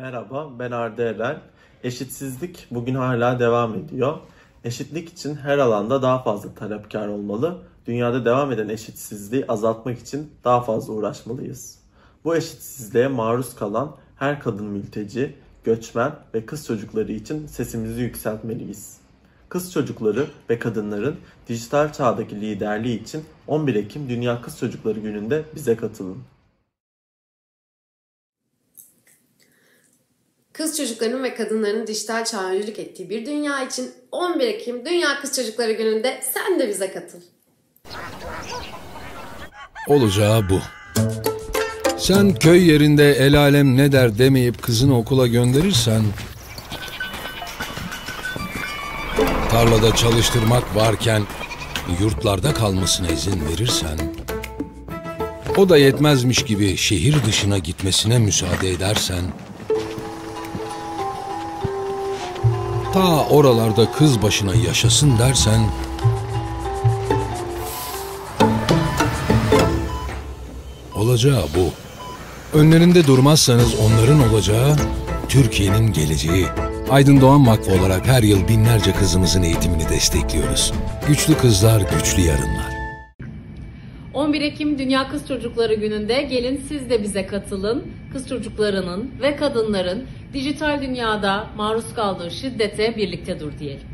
Speaker 3: Merhaba, ben Arda Eren. Eşitsizlik bugün hala devam ediyor. Eşitlik için her alanda daha fazla talepkar olmalı. Dünyada devam eden eşitsizliği azaltmak için daha fazla uğraşmalıyız. Bu eşitsizliğe maruz kalan her kadın mülteci, göçmen ve kız çocukları için sesimizi yükseltmeliyiz. Kız çocukları ve kadınların dijital çağdaki liderliği için 11 Ekim Dünya Kız Çocukları Günü'nde bize katılın.
Speaker 4: Kız çocuklarının ve kadınların dijital çağa öncülük ettiği bir dünya için 11 Ekim Dünya Kız Çocukları Günü'nde sen de bize katıl.
Speaker 5: Olacağı bu. Sen köy yerinde el alem ne der demeyip kızını okula gönderirsen, tarlada çalıştırmak varken yurtlarda kalmasına izin verirsen, o da yetmezmiş gibi şehir dışına gitmesine müsaade edersen, ta oralarda kız başına yaşasın dersen, olacağı bu. Önlerinde durmazsanız onların olacağı, Türkiye'nin geleceği. Aydın Doğan Vakfı olarak her yıl binlerce kızımızın eğitimini destekliyoruz. Güçlü kızlar, güçlü yarınlar.
Speaker 6: 11 Ekim Dünya Kız Çocukları Günü'nde gelin siz de bize katılın. Kız çocuklarının ve kadınların dijital dünyada maruz kaldığı şiddete birlikte dur diyelim.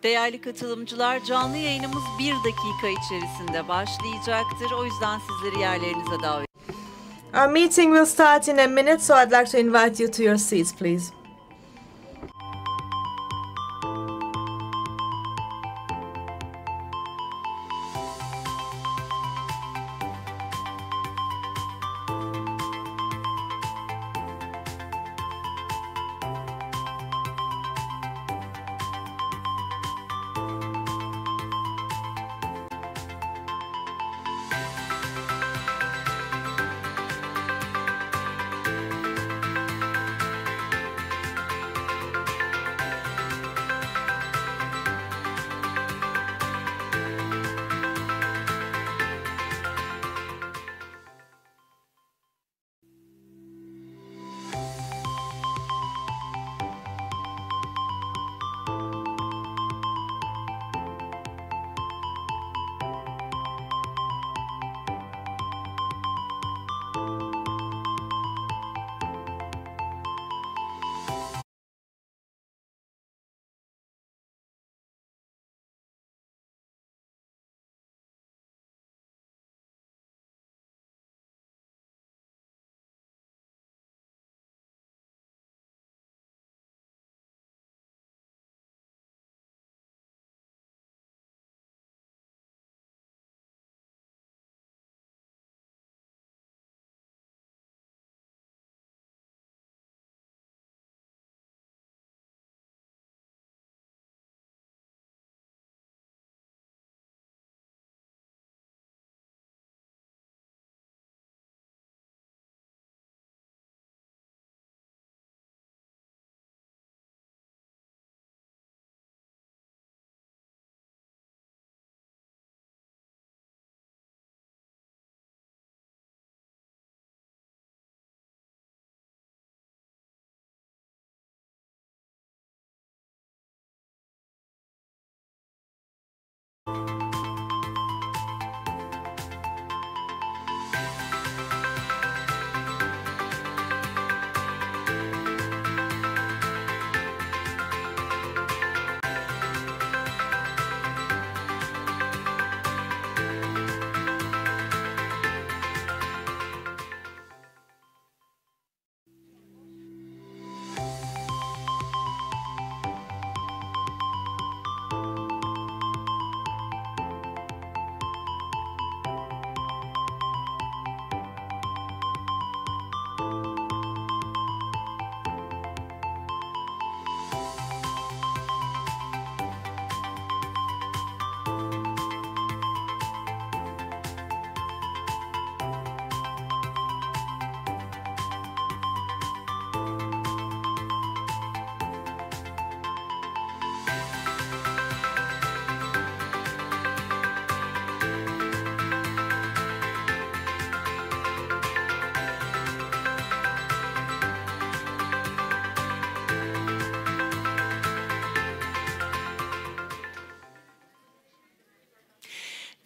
Speaker 7: Değerli katılımcılar, canlı yayınımız 1 dakika içerisinde başlayacaktır. O yüzden sizleri yerlerinize davet ediyorum.
Speaker 8: Our meeting will start in a minute, so I'd like to invite you to your seats, please.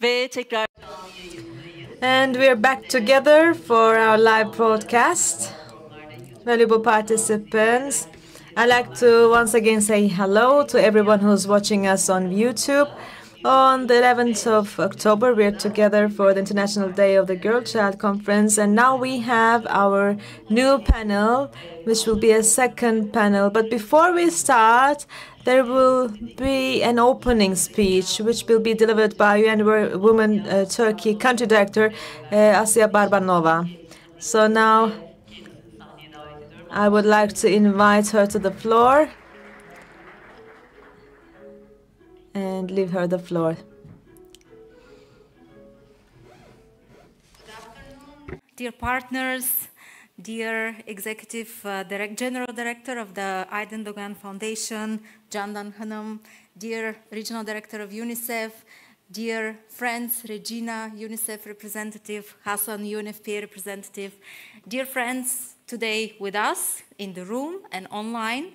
Speaker 7: Ve tekrar
Speaker 8: And we're back together for our live broadcast. Valuable participants, I'd like to once again say hello to everyone who's watching us on YouTube. On the 11th of October, we're together for the International Day of the Girl Child Conference, and now we have our new panel, which will be a second panel. But before we start, there will be an opening speech, which will be delivered by UN Women Turkey Country Director Asya Barbanova. So now I would like to invite her to the floor and leave her the floor.
Speaker 9: Dear partners, dear Executive General Director of the Aydın Doğan Foundation, Candan Hanım, dear Regional Director of UNICEF, dear friends, Regina, UNICEF representative, Hassan, UNFPA representative, dear friends today with us in the room and online,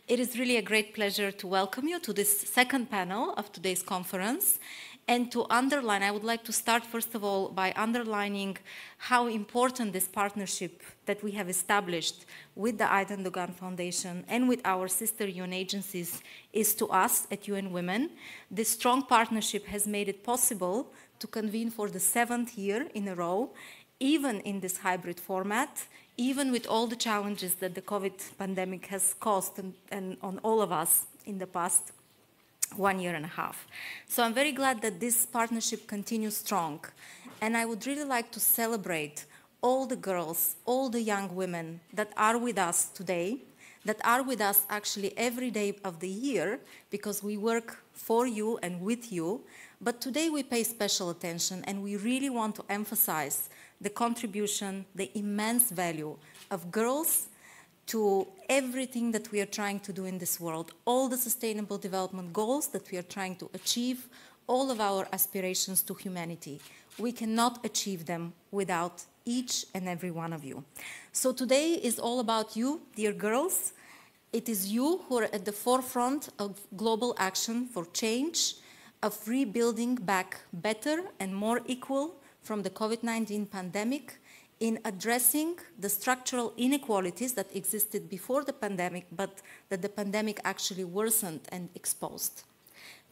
Speaker 9: it is really a great pleasure to welcome you to this second panel of today's conference. And to underline, I would like to start first of all by underlining how important this partnership that we have established with the Aydın Doğan Foundation and with our sister UN agencies is to us at UN Women. This strong partnership has made it possible to convene for the 7th year in a row, even in this hybrid format, even with all the challenges that the COVID pandemic has caused and on all of us in the past 1.5 years. So I'm very glad that this partnership continues strong. And I would really like to celebrate all the girls, all the young women that are with us today, that are with us actually every day of the year, because we work for you and with you. But today we pay special attention, and we really want to emphasize the contribution, the immense value of girls to everything that we are trying to do in this world, all the sustainable development goals that we are trying to achieve, all of our aspirations to humanity. We cannot achieve them without each and every one of you. So today is all about you, dear girls. It is you who are at the forefront of global action for change, of rebuilding back better and more equal from the COVID-19 pandemic, in addressing the structural inequalities that existed before the pandemic, but that the pandemic actually worsened and exposed.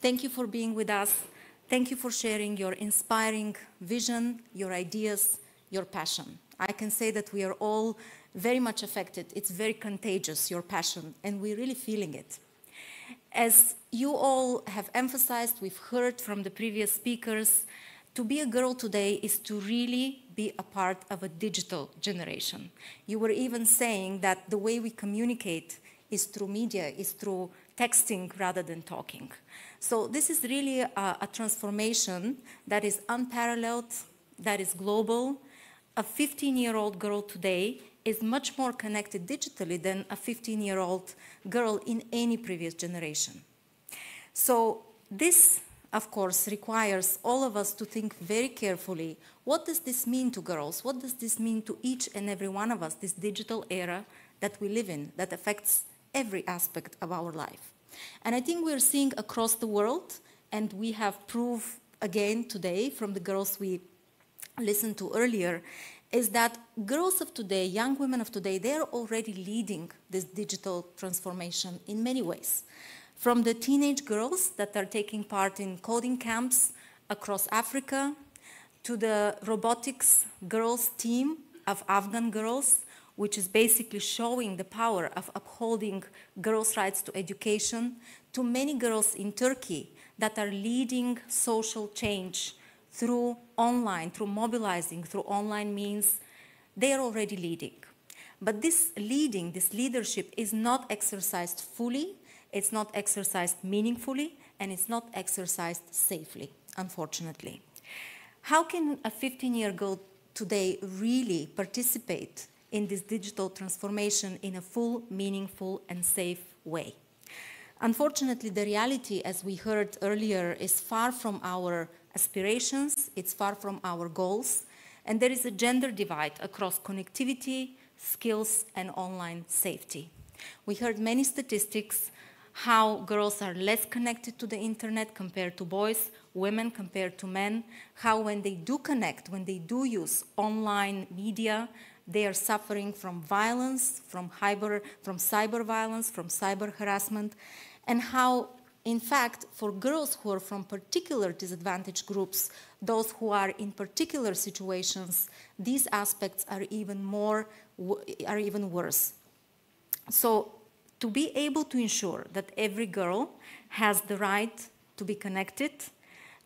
Speaker 9: Thank you for being with us. Thank you for sharing your inspiring vision, your ideas, your passion. I can say that we are all very much affected. It's very contagious, your passion, and we're really feeling it. As you all have emphasized, we've heard from the previous speakers, to be a girl today is to really be a part of a digital generation. You were even saying that the way we communicate is through media, is through texting rather than talking. So this is really a transformation that is unparalleled, that is global. A 15-year-old girl today is much more connected digitally than a 15-year-old girl in any previous generation. So this, of course, requires all of us to think very carefully, what does this mean to girls? What does this mean to each and every one of us, this digital era that we live in, that affects every aspect of our life? And I think we're seeing across the world
Speaker 35: and we have proof again today from the girls we listened to earlier, is that girls of today, young women of today, they're already leading this digital transformation in many ways. From the teenage girls that are taking part in coding camps across Africa, to the robotics girls team of Afghan girls, which is basically showing the power of upholding girls' rights to education, to many girls in Turkey that are leading social change through online, through mobilizing, through online means. They are already leading. But this leading, this leadership is not exercised fully, it's not exercised meaningfully, and it's not exercised safely, unfortunately. How can a 15-year girl today really participate in this digital transformation in a full, meaningful, and safe way? Unfortunately, the reality, as we heard earlier, is far from our aspirations, it's far from our goals, and there is a gender divide across connectivity, skills, and online safety. We heard many statistics how girls are less connected to the internet compared to boys, women compared to men, how when they do connect, when they do use online media, they are suffering from violence, from cyber violence, from cyber harassment, and how, in fact, for girls who are from particular disadvantaged groups, those who are in particular situations, these aspects are even worse. So, to be able to ensure that every girl has the right to be connected,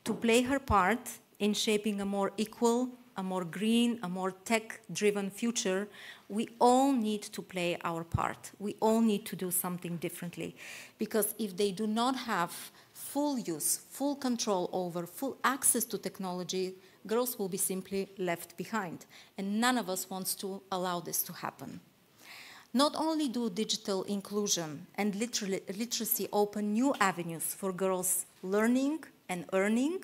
Speaker 35: to play her part in shaping a more equal, a more green, a more tech-driven future, we all need to play our part. We all need to do something differently. Because if they do not have full use, full control over, full access to technology, girls will be simply left behind. And none of us wants to allow this to happen. Not only do digital inclusion and literacy open new avenues for girls learning and earning,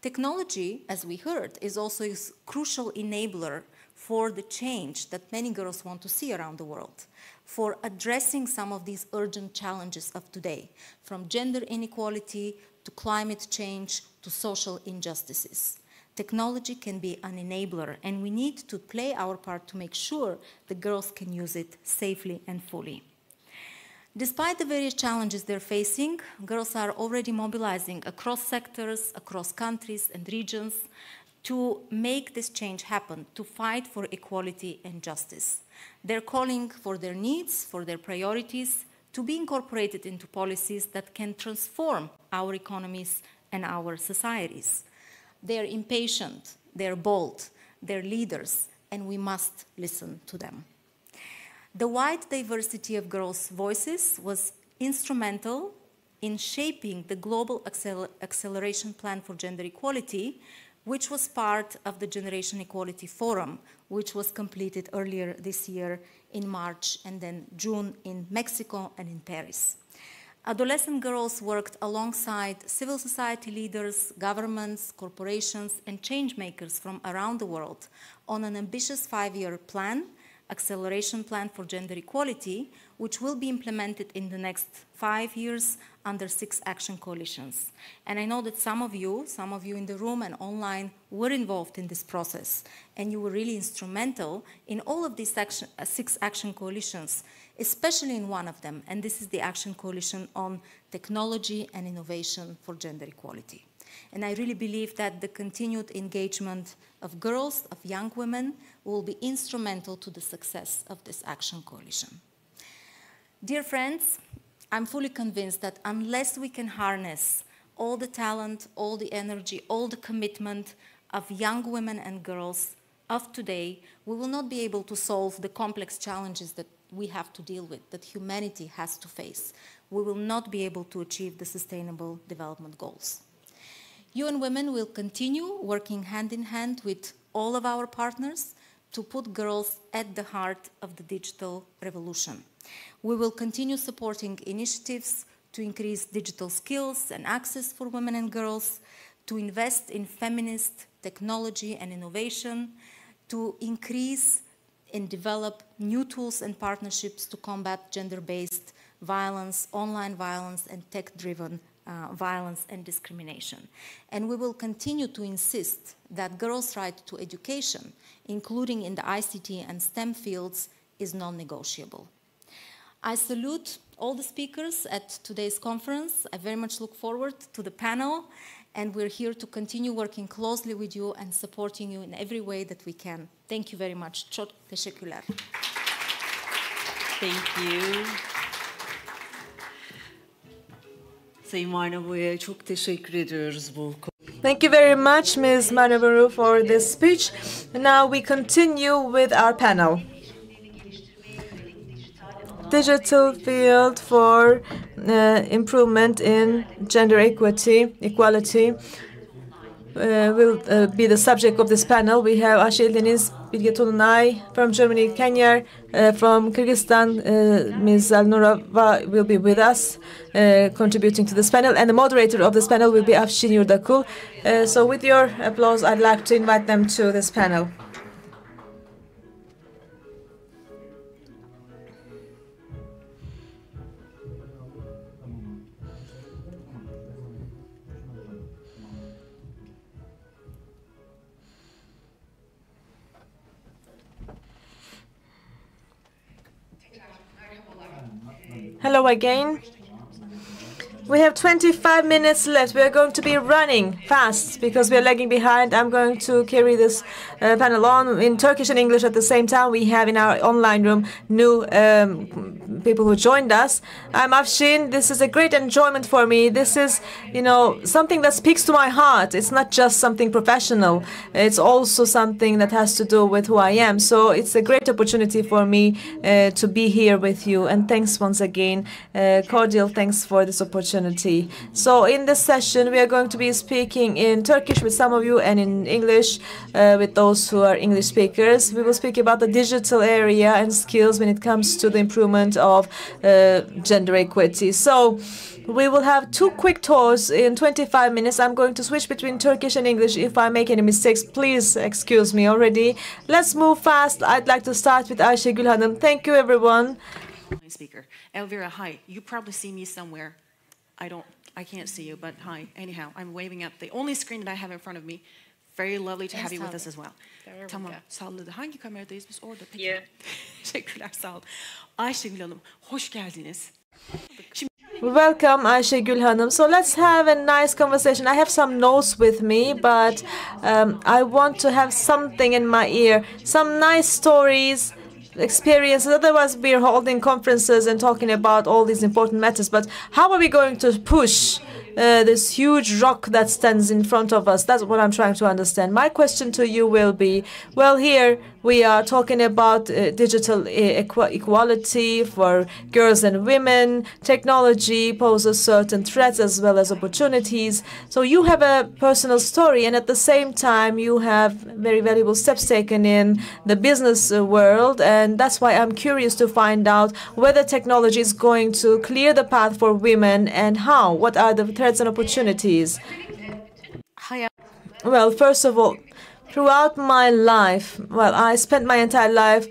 Speaker 35: technology, as we heard, is also a crucial enabler for the change that many girls want to see around the world, for addressing some of these urgent challenges of today, from gender inequality to climate change to social injustices. Technology can be an enabler, and we need to play our part to make sure the girls can use it safely and fully. Despite the various challenges they're facing, girls are already mobilizing across sectors, across countries and regions to make this change happen, to fight for equality and justice. They're calling for their needs, for their priorities, to be incorporated into policies that can transform our economies and our societies. They're impatient, they're bold, they're leaders, and we must listen to them. The wide diversity of girls' voices was instrumental in shaping the Global Acceleration Plan for Gender Equality, which was part of the Generation Equality Forum, which was completed earlier this year in March and then June in Mexico and in Paris. Adolescent girls worked alongside civil society leaders, governments, corporations, and change makers from around the world on an ambitious 5-year plan, Acceleration Plan for Gender Equality, which will be implemented in the next 5 years under 6 action coalitions. And I know that some of you in the room and online were involved in this process, and you were really instrumental in all of these 6 action coalitions, especially in one of them, and this is the Action Coalition on Technology and Innovation for Gender Equality. And I really believe that the continued engagement of girls, of young women, will be instrumental to the success of this Action Coalition. Dear friends, I'm fully convinced that unless we can harness all the talent, all the energy, all the commitment of young women and girls of today, we will not be able to solve the complex challenges that we have to deal with, that humanity has to face. We will not be able to achieve the Sustainable Development Goals. UN Women will continue working hand in hand with all of our partners to put girls at the heart of the digital revolution. We will continue supporting initiatives to increase digital skills and access for women and girls, to invest in feminist technology and innovation, to increase and develop new tools and partnerships to combat gender-based violence, online violence, and tech-driven violence and discrimination. And we will continue to insist that girls' right to education, including in the ICT and STEM fields, is non-negotiable. I salute all the speakers at today's conference. I very much look forward to the panel, and we're here to continue working closely with you and supporting you in every way that we can. Thank you very much. Çok teşekkürler.
Speaker 7: Thank you. Sayın Marnavu'ya çok teşekkür ediyoruz bu.
Speaker 8: Thank you very much, Ms. Marnavu, for this speech. Now we continue with our panel. Digital field for improvement in gender equality will be the subject of this panel. We have Ayşe Deniz Bilge Tolunay from Germany, Kenya, from Kyrgyzstan, Ms. Alnurova will be with us, contributing to this panel, and the moderator of this panel will be Afşin Yurdakul. So with your applause, I'd like to invite them to this panel. Hello again. We have 25 minutes left. We are going to be running fast because we are lagging behind. I'm going to carry this panel on in Turkish and English at the same time. We have in our online room new people who joined us. I'm Afşin. This is a great enjoyment for me. This is, you know, something that speaks to my heart. It's not just something professional. It's also something that has to do with who I am. So it's a great opportunity for me to be here with you. And thanks once again. Cordial thanks for this opportunity. So in this session, we are going to be speaking in Turkish with some of you and in English with those who are English speakers. We will speak about the digital area and skills when it comes to the improvement of gender equity. So we will have 2 quick tours in 25 minutes. I'm going to switch between Turkish and English. If I make any mistakes, please excuse me already. Let's move fast. I'd like to start with Ayşegül Hanım. Thank you, everyone.
Speaker 10: Speaker. Elvira, hi. You probably see me somewhere. I can't see you, but hi. Anyhow, I'm waving at the only screen that I have in front of me. Very lovely to have you with us as well. Tamam, salladı. Hangi kameradayız biz? Orada. Peki. Teşekkürler, sağ olun. Ayşegül Hanım, hoş geldiniz.
Speaker 8: Welcome, Ayşegül Hanım. So let's have a nice conversation. I have some notes with me, but I want to have something in my ear. Some nice stories, experiences. Otherwise, we're holding conferences and talking about all these important matters. But how are we going to push this huge rock that stands in front of us? That's what I'm trying to understand. My question to you will be, well, here we are talking about digital equality for girls and women. Technology poses certain threats as well as opportunities. So you have a personal story, and at the same time, you have very valuable steps taken in the business world. And that's why I'm curious to find out whether technology is going to clear the path for women and how. What are the threats and opportunities? Well, first of all, throughout my life, well, I spent my entire life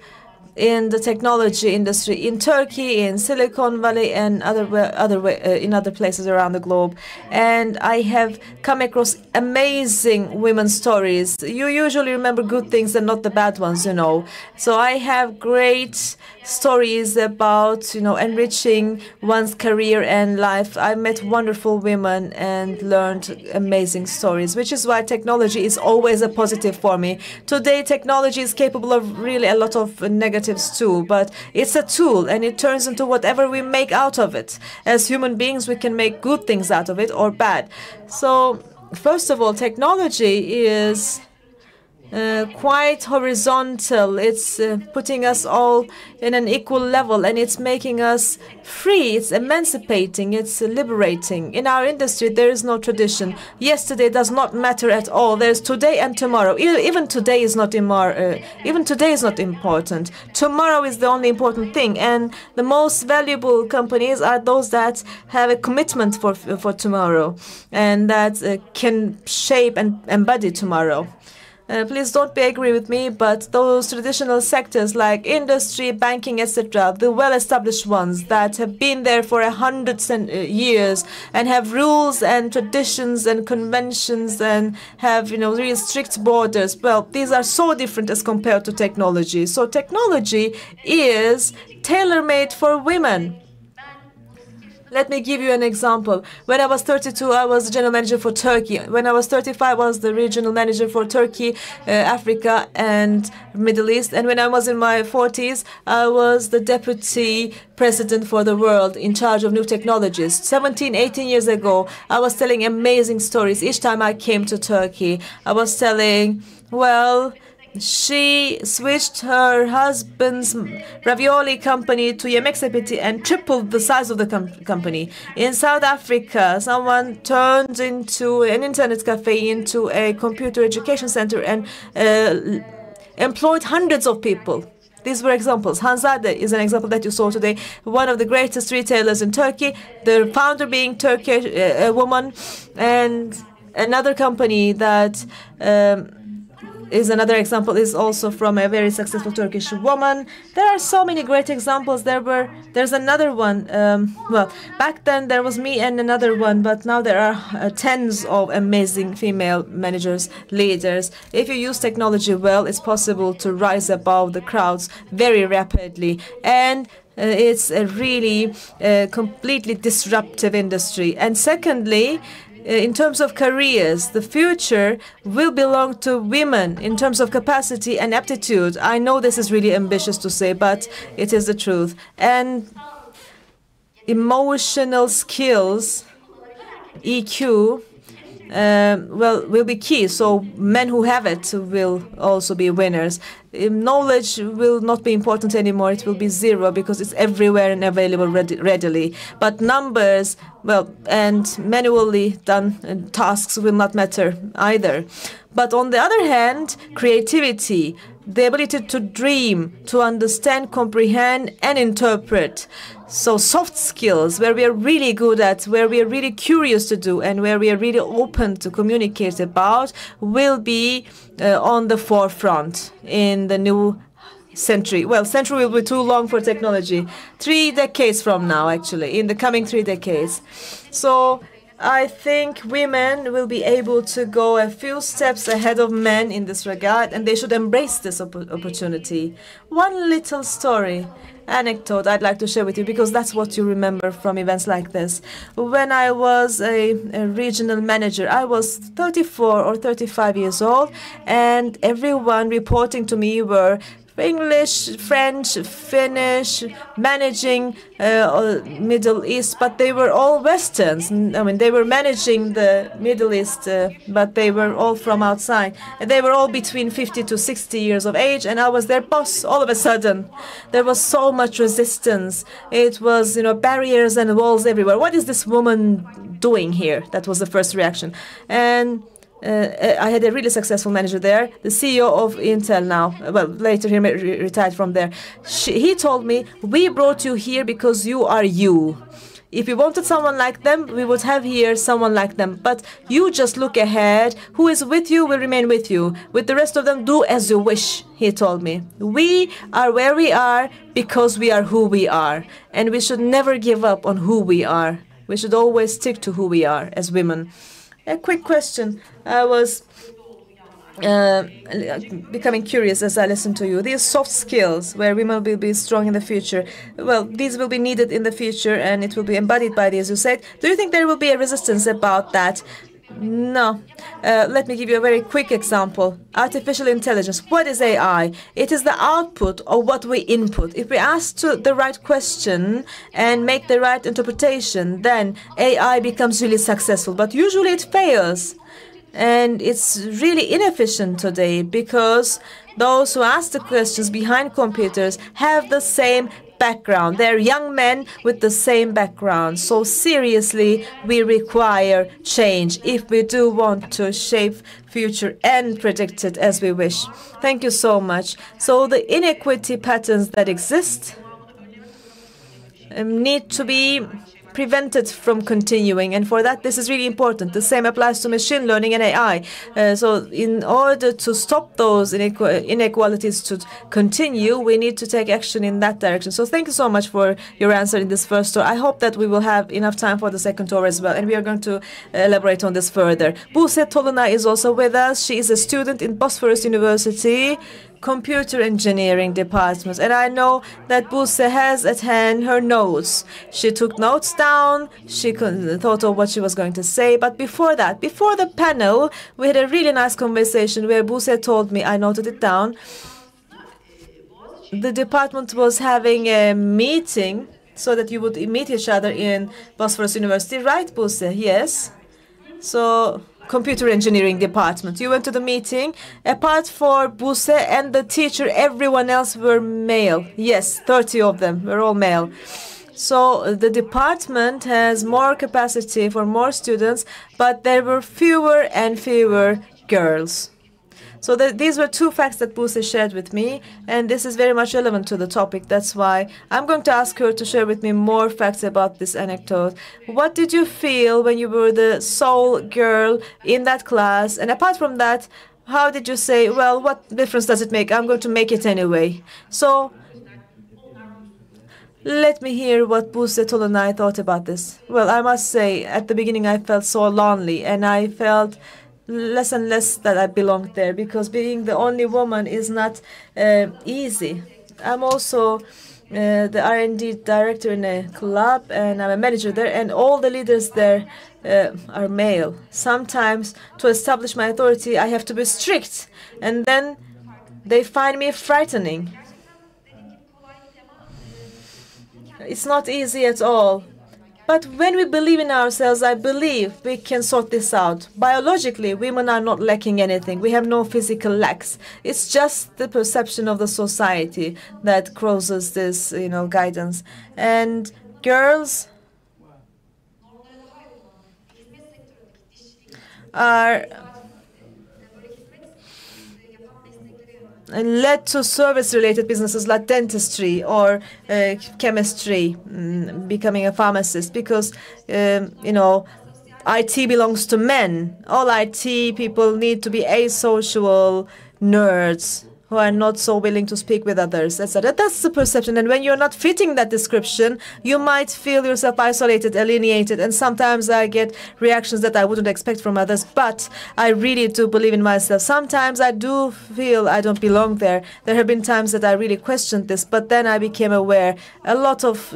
Speaker 8: in the technology industry in Turkey, in Silicon Valley, and in other places around the globe. And I have come across amazing women's stories. You usually remember good things and not the bad ones, you know. So I have great stories about, you know, enriching one's career and life. I met wonderful women and learned amazing stories, which is why technology is always a positive for me. Today, technology is capable of really a lot of negatives too, but it's a tool and it turns into whatever we make out of it. As human beings, we can make good things out of it or bad. So, first of all, technology is quite horizontal. It's putting us all in an equal level, and it's making us free. It's emancipating. It's liberating. In our industry, there is no tradition. Yesterday does not matter at all. There's today and tomorrow. Even today is not important. Tomorrow is the only important thing, and the most valuable companies are those that have a commitment for tomorrow, and that can shape and embody tomorrow. please don't be agree with me, but those traditional sectors like industry, banking, etc., the well-established ones that have been there for 100 years and have rules and traditions and conventions and have, really strict borders. Well, these are so different as compared to technology. So technology is tailor-made for women. Let me give you an example. When I was 32, I was the general manager for Turkey. When I was 35, I was the regional manager for Turkey, Africa, and Middle East. And when I was in my 40s, I was the deputy president for the world in charge of new technologies. 17, 18 years ago, I was telling amazing stories. Each time I came to Turkey, I was telling, well, she switched her husband's ravioli company to Yemek Sepeti and tripled the size of the company. In South Africa, someone turned into an internet cafe into a computer education center and employed hundreds of people. These were examples. Hanzade is an example that you saw today, one of the greatest retailers in Turkey, the founder being Turkish, a woman, and another company that is another example is also from a very successful Turkish woman. There are so many great examples. There's another one. Well, back then there was me and another one, but now there are tens of amazing female managers, leaders. If you use technology well, it's possible to rise above the crowds very rapidly. And it's a really completely disruptive industry. And secondly, in terms of careers, the future will belong to women in terms of capacity and aptitude. I know this is really ambitious to say, but it is the truth. And emotional skills, EQ, will be key. So men who have it will also be winners. Knowledge will not be important anymore. It will be zero because it's everywhere and available readily. But numbers, well, and manually done tasks will not matter either. But on the other hand, creativity, the ability to dream, to understand, comprehend, and interpret. So soft skills, where we are really good at, where we are really curious to do, and where we are really open to communicate about, will be on the forefront in the new century. Well, century will be too long for technology. 3 decades from now, actually, in the coming 3 decades. So I think women will be able to go a few steps ahead of men in this regard, and they should embrace this opportunity. One little story, anecdote I'd like to share with you, because that's what you remember from events like this. When I was a regional manager, I was 34 or 35 years old, and everyone reporting to me were English, French, Finnish, managing Middle East, but they were all Westerns. I mean, they were managing the Middle East, but they were all from outside. And they were all between 50 to 60 years of age, and I was their boss. All of a sudden, there was so much resistance. It was, barriers and walls everywhere. What is this woman doing here? That was the first reaction. And I had a really successful manager there, the CEO of Intel now. Well, later he retired from there. He told me, we brought you here because you are you. If we wanted someone like them, we would have here someone like them. But you just look ahead. Who is with you will remain with you. With the rest of them, do as you wish, he told me. We are where we are because we are who we are. And we should never give up on who we are. We should always stick to who we are as women. A quick question. I was becoming curious as I listened to you. These soft skills where women will be strong in the future, well, these will be needed in the future and it will be embodied by these, you said. Do you think there will be a resistance about that? No. Let me give you a very quick example. Artificial intelligence. What is AI? It is the output of what we input. If we ask the right question and make the right interpretation, then AI becomes really successful. But usually it fails. And it's really inefficient today because those who ask the questions behind computers have the same background. They're young men with the same background. So seriously, we require change if we do want to shape future and predict it as we wish. Thank you so much. So the inequity patterns that exist need to be prevented from continuing. And for that, this is really important. The same applies to machine learning and AI. So in order to stop those inequalities to continue, we need to take action in that direction. So thank you so much for your answer in this first tour. I hope that we will have enough time for the second tour as well. And we are going to elaborate on this further. Buse Tolunay is also with us. She is a student in Bosphorus University, Computer Engineering Department. And I know that Buse has at hand her notes. She took notes down. She thought of what she was going to say. But before that, before the panel, we had a really nice conversation where Buse told me, I noted it down, the department was having a meeting so that you would meet each other in Bosphorus University. Right, Buse? Yes. So, Computer Engineering Department. You went to the meeting. Apart for Buse and the teacher, everyone else were male. Yes, 30 of them were all male. So the department has more capacity for more students, but there were fewer and fewer girls. So these were two facts that Buse shared with me, and this is very much relevant to the topic. That's why I'm going to ask her to share with me more facts about this anecdote. What did you feel when you were the sole girl in that class? And apart from that, how did you say, well, what difference does it make? I'm going to make it anyway. So let me hear what Buse Tolunay thought about this. Well, I must say, at the beginning I felt so lonely, and I felt less and less that I belonged there, because being the only woman is not easy. I'm also the R&D director in a club, and I'm a manager there, and all the leaders there are male. Sometimes to establish my authority I have to be strict, and then they find me frightening. It's not easy at all. But when we believe in ourselves, I believe we can sort this out. Biologically, women are not lacking anything. We have no physical lacks. It's just the perception of the society that causes this, guidance. And girls are led to service-related businesses like dentistry or chemistry, becoming a pharmacist, because, IT belongs to men. All IT people need to be asocial nerds who are not so willing to speak with others, etc. That's the perception. And when you're not fitting that description, you might feel yourself isolated, alienated, and sometimes I get reactions that I wouldn't expect from others. But I really do believe in myself. Sometimes I do feel I don't belong there. There have been times that I really questioned this, but then I became aware. A lot of,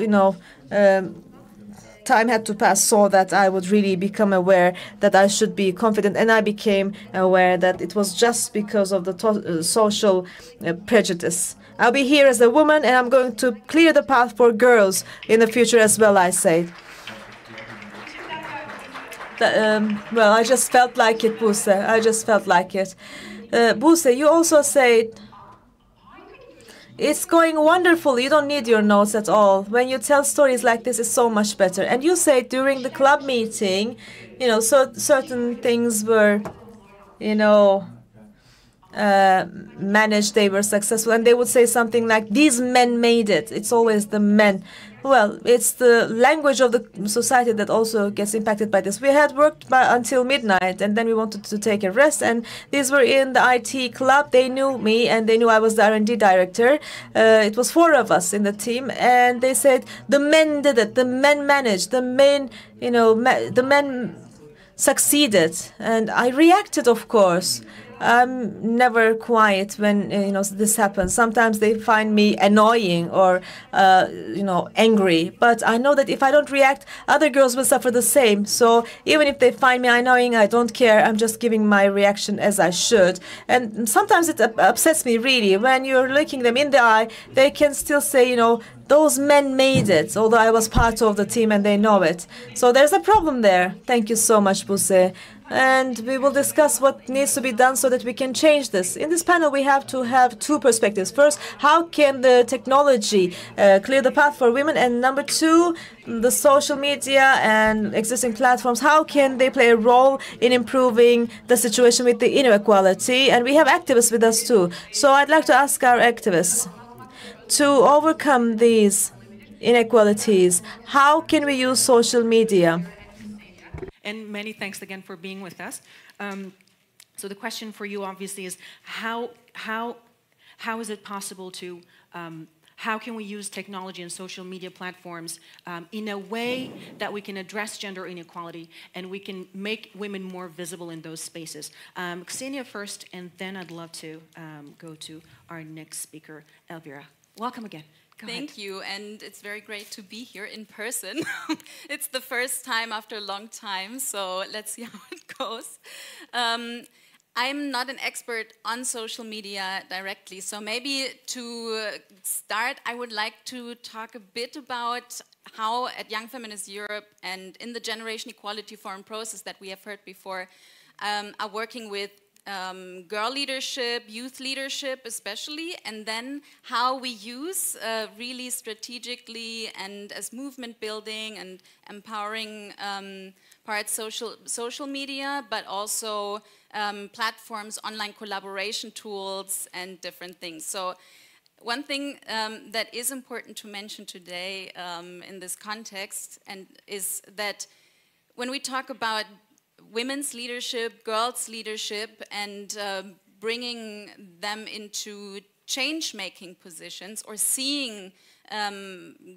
Speaker 8: time had to pass so that I would really become aware that I should be confident, and I became aware that it was just because of the social prejudice. I'll be here as a woman, and I'm going to clear the path for girls in the future as well, I say. Well, I just felt like it, Buse. I just felt like it. Buse, you also said, it's going wonderful. You don't need your notes at all. When you tell stories like this, it's so much better. And you say during the club meeting, so certain things were, managed, they were successful. And they would say something like, these men made it. It's always the men. Well, it's the language of the society that also gets impacted by this. We had worked until midnight, and then we wanted to take a rest. And these were in the IT club. They knew me, and they knew I was the R&D director. It was 4 of us in the team, and they said the men did it. The men managed. The men, the men succeeded. And I reacted, of course. I'm never quiet when this happens. Sometimes they find me annoying or angry, but I know that if I don't react, other girls will suffer the same. So even if they find me annoying, I don't care. I'm just giving my reaction as I should. And sometimes it upsets me really when you're looking them in the eye. They can still say, those men made it, although I was part of the team and they know it. So there's a problem there. Thank you so much, Buse. And we will discuss what needs to be done so that we can change this. In this panel, we have to have 2 perspectives. First, how can the technology clear the path for women? And number 2, the social media and existing platforms, how can they play a role in improving the situation with the inequality? And we have activists with us too. So I'd like to ask our activists to overcome these inequalities. How can we use social media?
Speaker 10: And many thanks again for being with us. So the question for you obviously is how is it possible to how can we use technology and social media platforms in a way that we can address gender inequality and we can make women more visible in those spaces? Ksenia first, and then I'd love to go to our next speaker, Elvira. Welcome again.
Speaker 11: Thank you, and it's very great to be here in person. It's the first time after a long time, so let's see how it goes. I'm not an expert on social media directly, so maybe to start, I would like to talk a bit about how at Young Feminist Europe and in the Generation Equality Forum process that we have heard before, are working with girl leadership, youth leadership especially, and then how we use really strategically and as movement building and empowering parts social media, but also platforms, online collaboration tools, and different things. So one thing that is important to mention today in this context is that when we talk about women's leadership, girls' leadership, and bringing them into change-making positions or seeing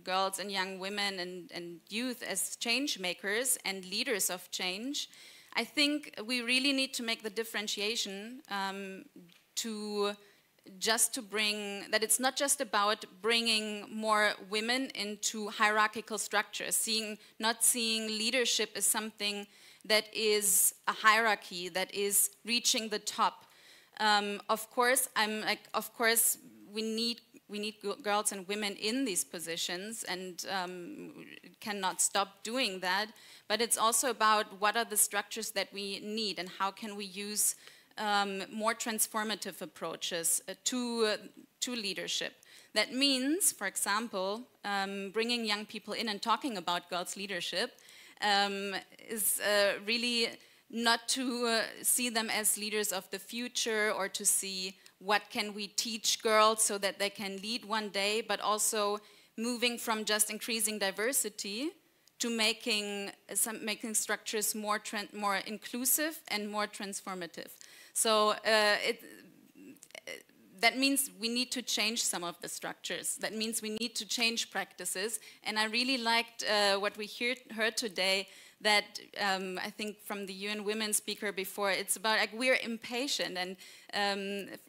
Speaker 11: girls and young women and youth as change makers and leaders of change, I think we really need to make the differentiation to bring that it's not just about bringing more women into hierarchical structures, not seeing leadership as something that is a hierarchy, that is reaching the top. Of course, we need girls and women in these positions, and cannot stop doing that. But it's also about what are the structures that we need, and how can we use more transformative approaches to leadership. That means, for example, bringing young people in and talking about girls' leadership is really not to see them as leaders of the future or to see what can we teach girls so that they can lead one day, but also moving from just increasing diversity to making structures more inclusive and more transformative. So that means we need to change some of the structures. That means we need to change practices. And I really liked what we heard today, that I think from the UN Women speaker before, it's about like we're impatient. And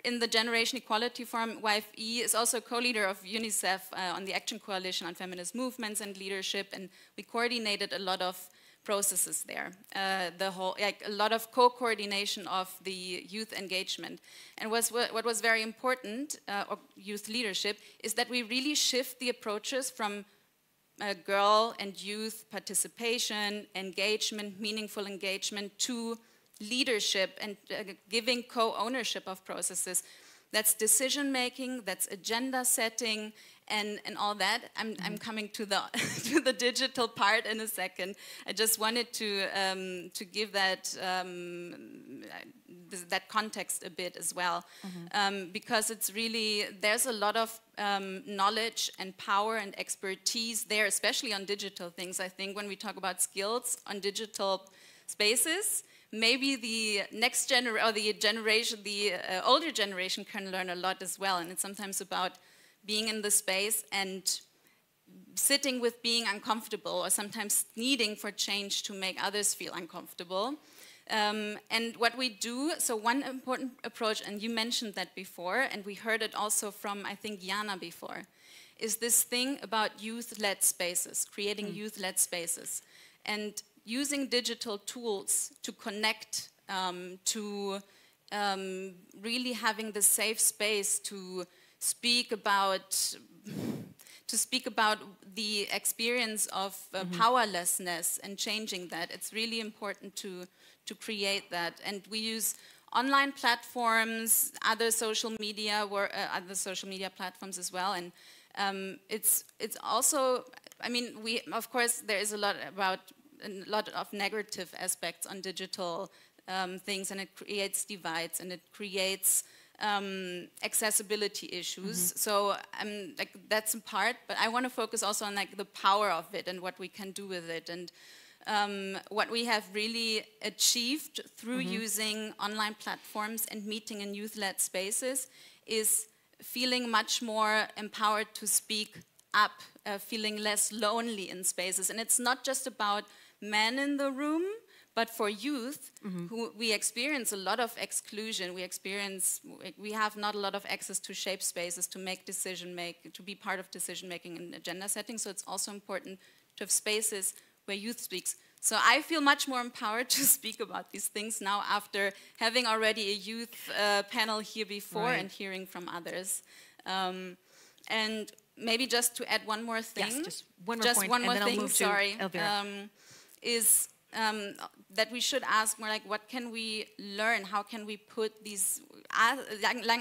Speaker 11: in the Generation Equality Forum, YFE is also co-leader of UNICEF on the Action Coalition on Feminist Movements and Leadership, and we coordinated a lot of processes there, a lot of co-coordination of the youth engagement. And what was very important, of youth leadership, is that we really shift the approaches from girl and youth participation, engagement, meaningful engagement, to leadership and giving co-ownership of processes. That's decision making, that's agenda setting, and all that. I'm coming to the to the digital part in a second. I just wanted to give that that context a bit as well, because it's really, there's a lot of knowledge and power and expertise there, especially on digital things. I think when we talk about skills on digital spaces, maybe the next generation or the older generation can learn a lot as well. And it's sometimes about being in the space and sitting with being uncomfortable, or sometimes needing for change to make others feel uncomfortable. And what we do, so one important approach, and you mentioned that before, and we heard it also from, I think, Jana before, is this thing about youth-led spaces, creating youth-led spaces, and using digital tools to connect, to really having the safe space to speak about the experience of powerlessness and changing that. It's really important to create that, and we use online platforms, other social media platforms as well, and it's also, I mean, of course there is a lot of negative aspects on digital things, and it creates divides, and it creates accessibility issues. So like that's a part, but I want to focus also on like the power of it and what we can do with it, and what we have really achieved through using online platforms and meeting in youth-led spaces is feeling much more empowered to speak up, feeling less lonely in spaces. And it's not just about men in the room, but for youth, who we experience a lot of exclusion. We have not a lot of access to shape spaces, to make to be part of decision making in agenda setting. So it's also important to have spaces where youth speaks. So I feel much more empowered to speak about these things now after having already a youth panel here before and hearing from others. And maybe just to add one more thing.
Speaker 12: Yes, just one more point, and then I'll move to Elvira.
Speaker 11: Is that we should ask more like, what can we learn? How can we put these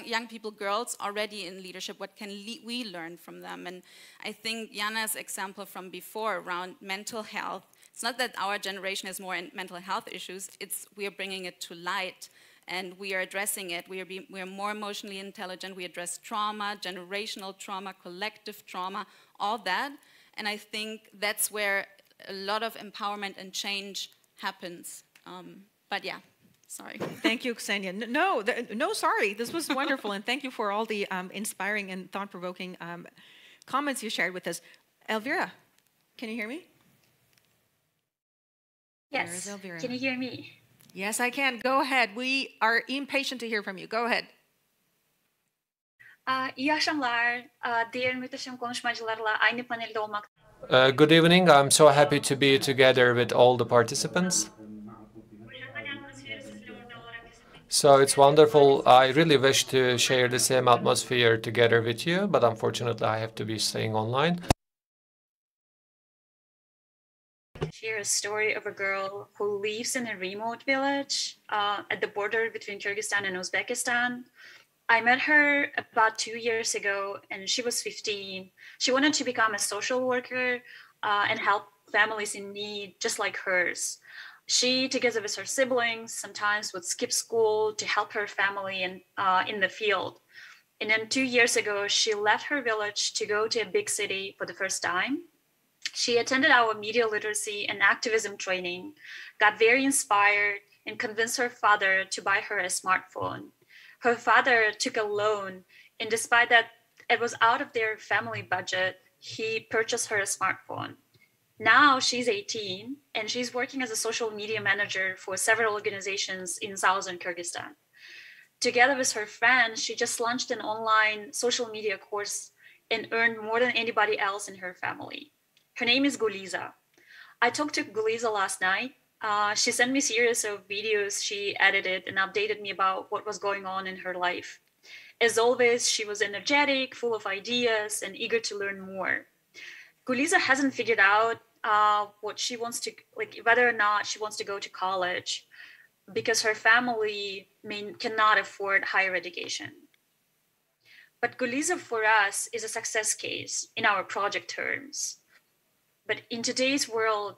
Speaker 11: young people, girls already in leadership? What can we learn from them? And I think Jana's example from before around mental health, it's not that our generation has more mental health issues, we are bringing it to light and we are addressing it. We are more emotionally intelligent. We address trauma, generational trauma, collective trauma, all that. And I think that's where a lot of empowerment and change happens. But yeah, sorry.
Speaker 12: Thank you, Ksenia. No, sorry. This was wonderful, and thank you for all the inspiring and thought-provoking comments you shared with us. Elvira, can you hear me?
Speaker 13: Yes. Can you hear me?
Speaker 12: Yes, I can. Go ahead. We are impatient to hear from you. Go ahead.
Speaker 13: İyi akşamlar. Diğer muhteşem konuşmacılarla aynı panelde olmak.
Speaker 14: Good evening. I'm so happy to be together with all the participants. So it's wonderful. I really wish to share the same atmosphere together with you, but unfortunately I have to be staying online.
Speaker 13: Share a story of a girl who lives in a remote village at the border between Kyrgyzstan and Uzbekistan. I met her about 2 years ago, and she was 15. She wanted to become a social worker and help families in need, just like hers. She, together with her siblings, sometimes would skip school to help her family in the field. And then 2 years ago, she left her village to go to a big city for the first time. She attended our media literacy and activism training, got very inspired, and convinced her father to buy her a smartphone. Her father took a loan, and despite that it was out of their family budget, he purchased her a smartphone. Now she's 18, and she's working as a social media manager for several organizations in southern Kyrgyzstan. Together with her friends, she just launched an online social media course and earned more than anybody else in her family. Her name is Guliza. I talked to Guliza last night. She sent me a series of videos she edited and updated me about what was going on in her life. As always, she was energetic, full of ideas, and eager to learn more. Guliza hasn't figured out what she wants to, whether or not she wants to go to college, because her family cannot afford higher education. But Guliza for us is a success case in our project terms. But in today's world,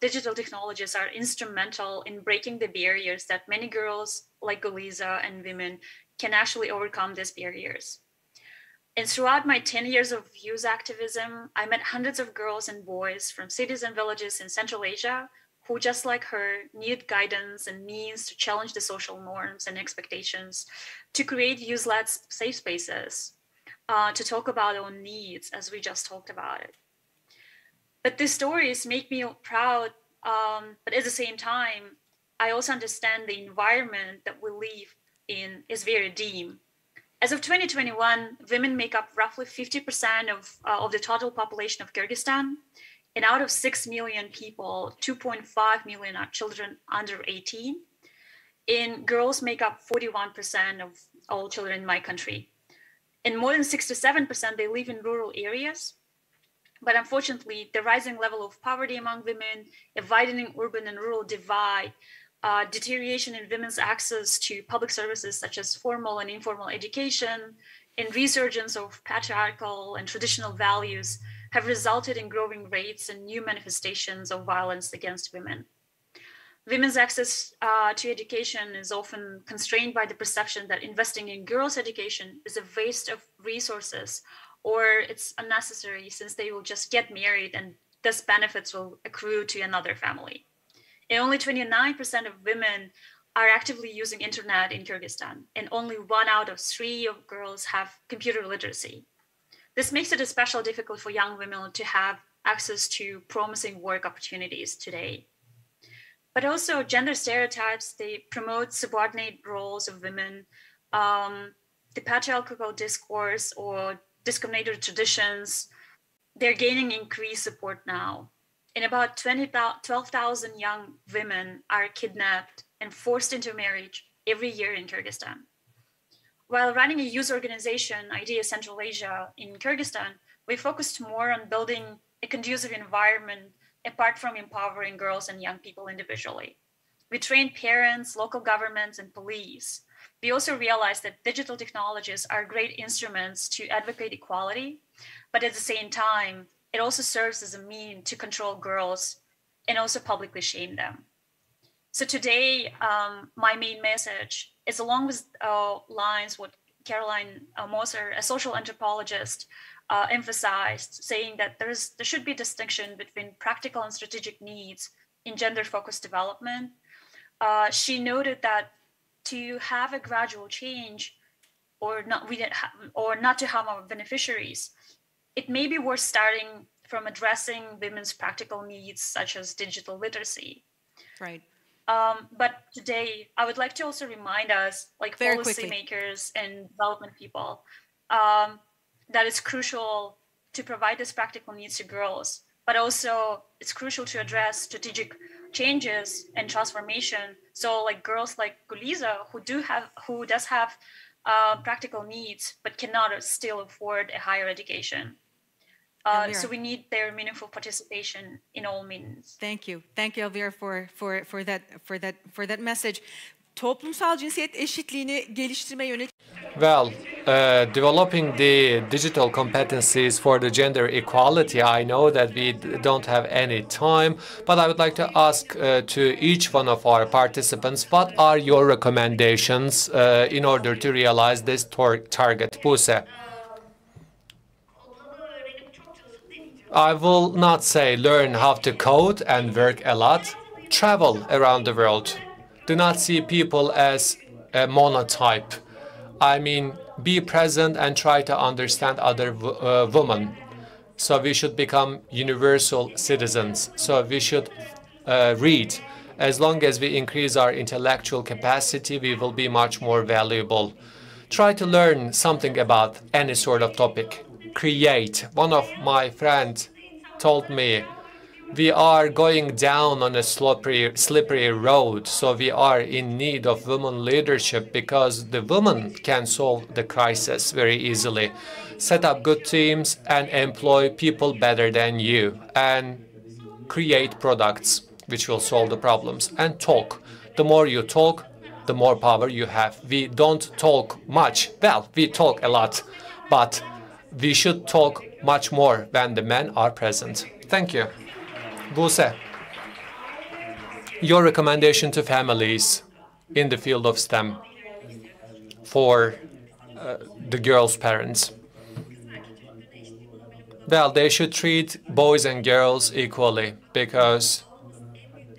Speaker 13: digital technologies are instrumental in breaking the barriers that many girls like Guliza and women can actually overcome these barriers. And throughout my 10 years of youth activism, I met hundreds of girls and boys from cities and villages in Central Asia who, just like her, needed guidance and means to challenge the social norms and expectations, to create youth-led safe spaces, to talk about our needs as we just talked about it. But these stories make me proud, but at the same time, I also understand the environment that we live in is very dim. As of 2021, women make up roughly 50% of the total population of Kyrgyzstan. And out of 6 million people, 2.5 million are children under 18. And girls make up 41% of all children in my country. And more than 67%, they live in rural areas. But unfortunately, the rising level of poverty among women, a widening urban and rural divide, deterioration in women's access to public services such as formal and informal education, and resurgence of patriarchal and traditional values have resulted in growing rates and new manifestations of violence against women. Women's access to education is often constrained by the perception that investing in girls' education is a waste of resources, or it's unnecessary since they will just get married and thus benefits will accrue to another family. And only 29% of women are actively using internet in Kyrgyzstan, and only 1 out of 3 of girls have computer literacy. This makes it especially difficult for young women to have access to promising work opportunities today. But also gender stereotypes, they promote subordinate roles of women, the patriarchal discourse or discriminatory traditions, they're gaining increased support now. And about 12,000 young women are kidnapped and forced into marriage every year in Kyrgyzstan. While running a youth organization, IDEA Central Asia in Kyrgyzstan, we focused more on building a conducive environment apart from empowering girls and young people individually. We trained parents, local governments, and police. We also realized that digital technologies are great instruments to advocate equality, but at the same time, it also serves as a means to control girls and also publicly shame them. So today, my main message is along with lines what Caroline Moser, a social anthropologist, emphasized, saying that there should be a distinction between practical and strategic needs in gender-focused development. She noted that to have a gradual change or not to harm our beneficiaries, it may be worth starting from addressing women's practical needs such as digital literacy.
Speaker 12: Right.
Speaker 13: But today, I would like to also remind us, like policymakers and development people, that it's crucial to provide these practical needs to girls, but also it's crucial to address strategic changes and transformation. So like girls like Guliza, who does have practical needs, but cannot still afford a higher education. So we need their meaningful participation in all means.
Speaker 12: Thank you, Elvira, for that message. Toplumsal cinsiyet eşitliğini geliştirme yönelik.
Speaker 14: Well, developing the digital competencies for the gender equality, I know that we don't have any time, but I would like to ask to each one of our participants, what are your recommendations in order to realize this target? Buse. I will not say learn how to code and work a lot. Travel around the world. Do not see people as a monotype. I mean, be present and try to understand other women. So we should become universal citizens. So we should read. As long as we increase our intellectual capacity, we will be much more valuable. Try to learn something about any sort of topic. Create. One of my friends told me, we are going down on a slippery road, so we are in need of women leadership because the women can solve the crisis very easily. Set up good teams and employ people better than you and create products which will solve the problems. And talk. The more you talk, the more power you have. We don't talk much. Well, we talk a lot, but we should talk much more when the men are present. Thank you. Buse, your recommendation to families in the field of STEM for the girls' parents. Well, they should treat boys and girls equally because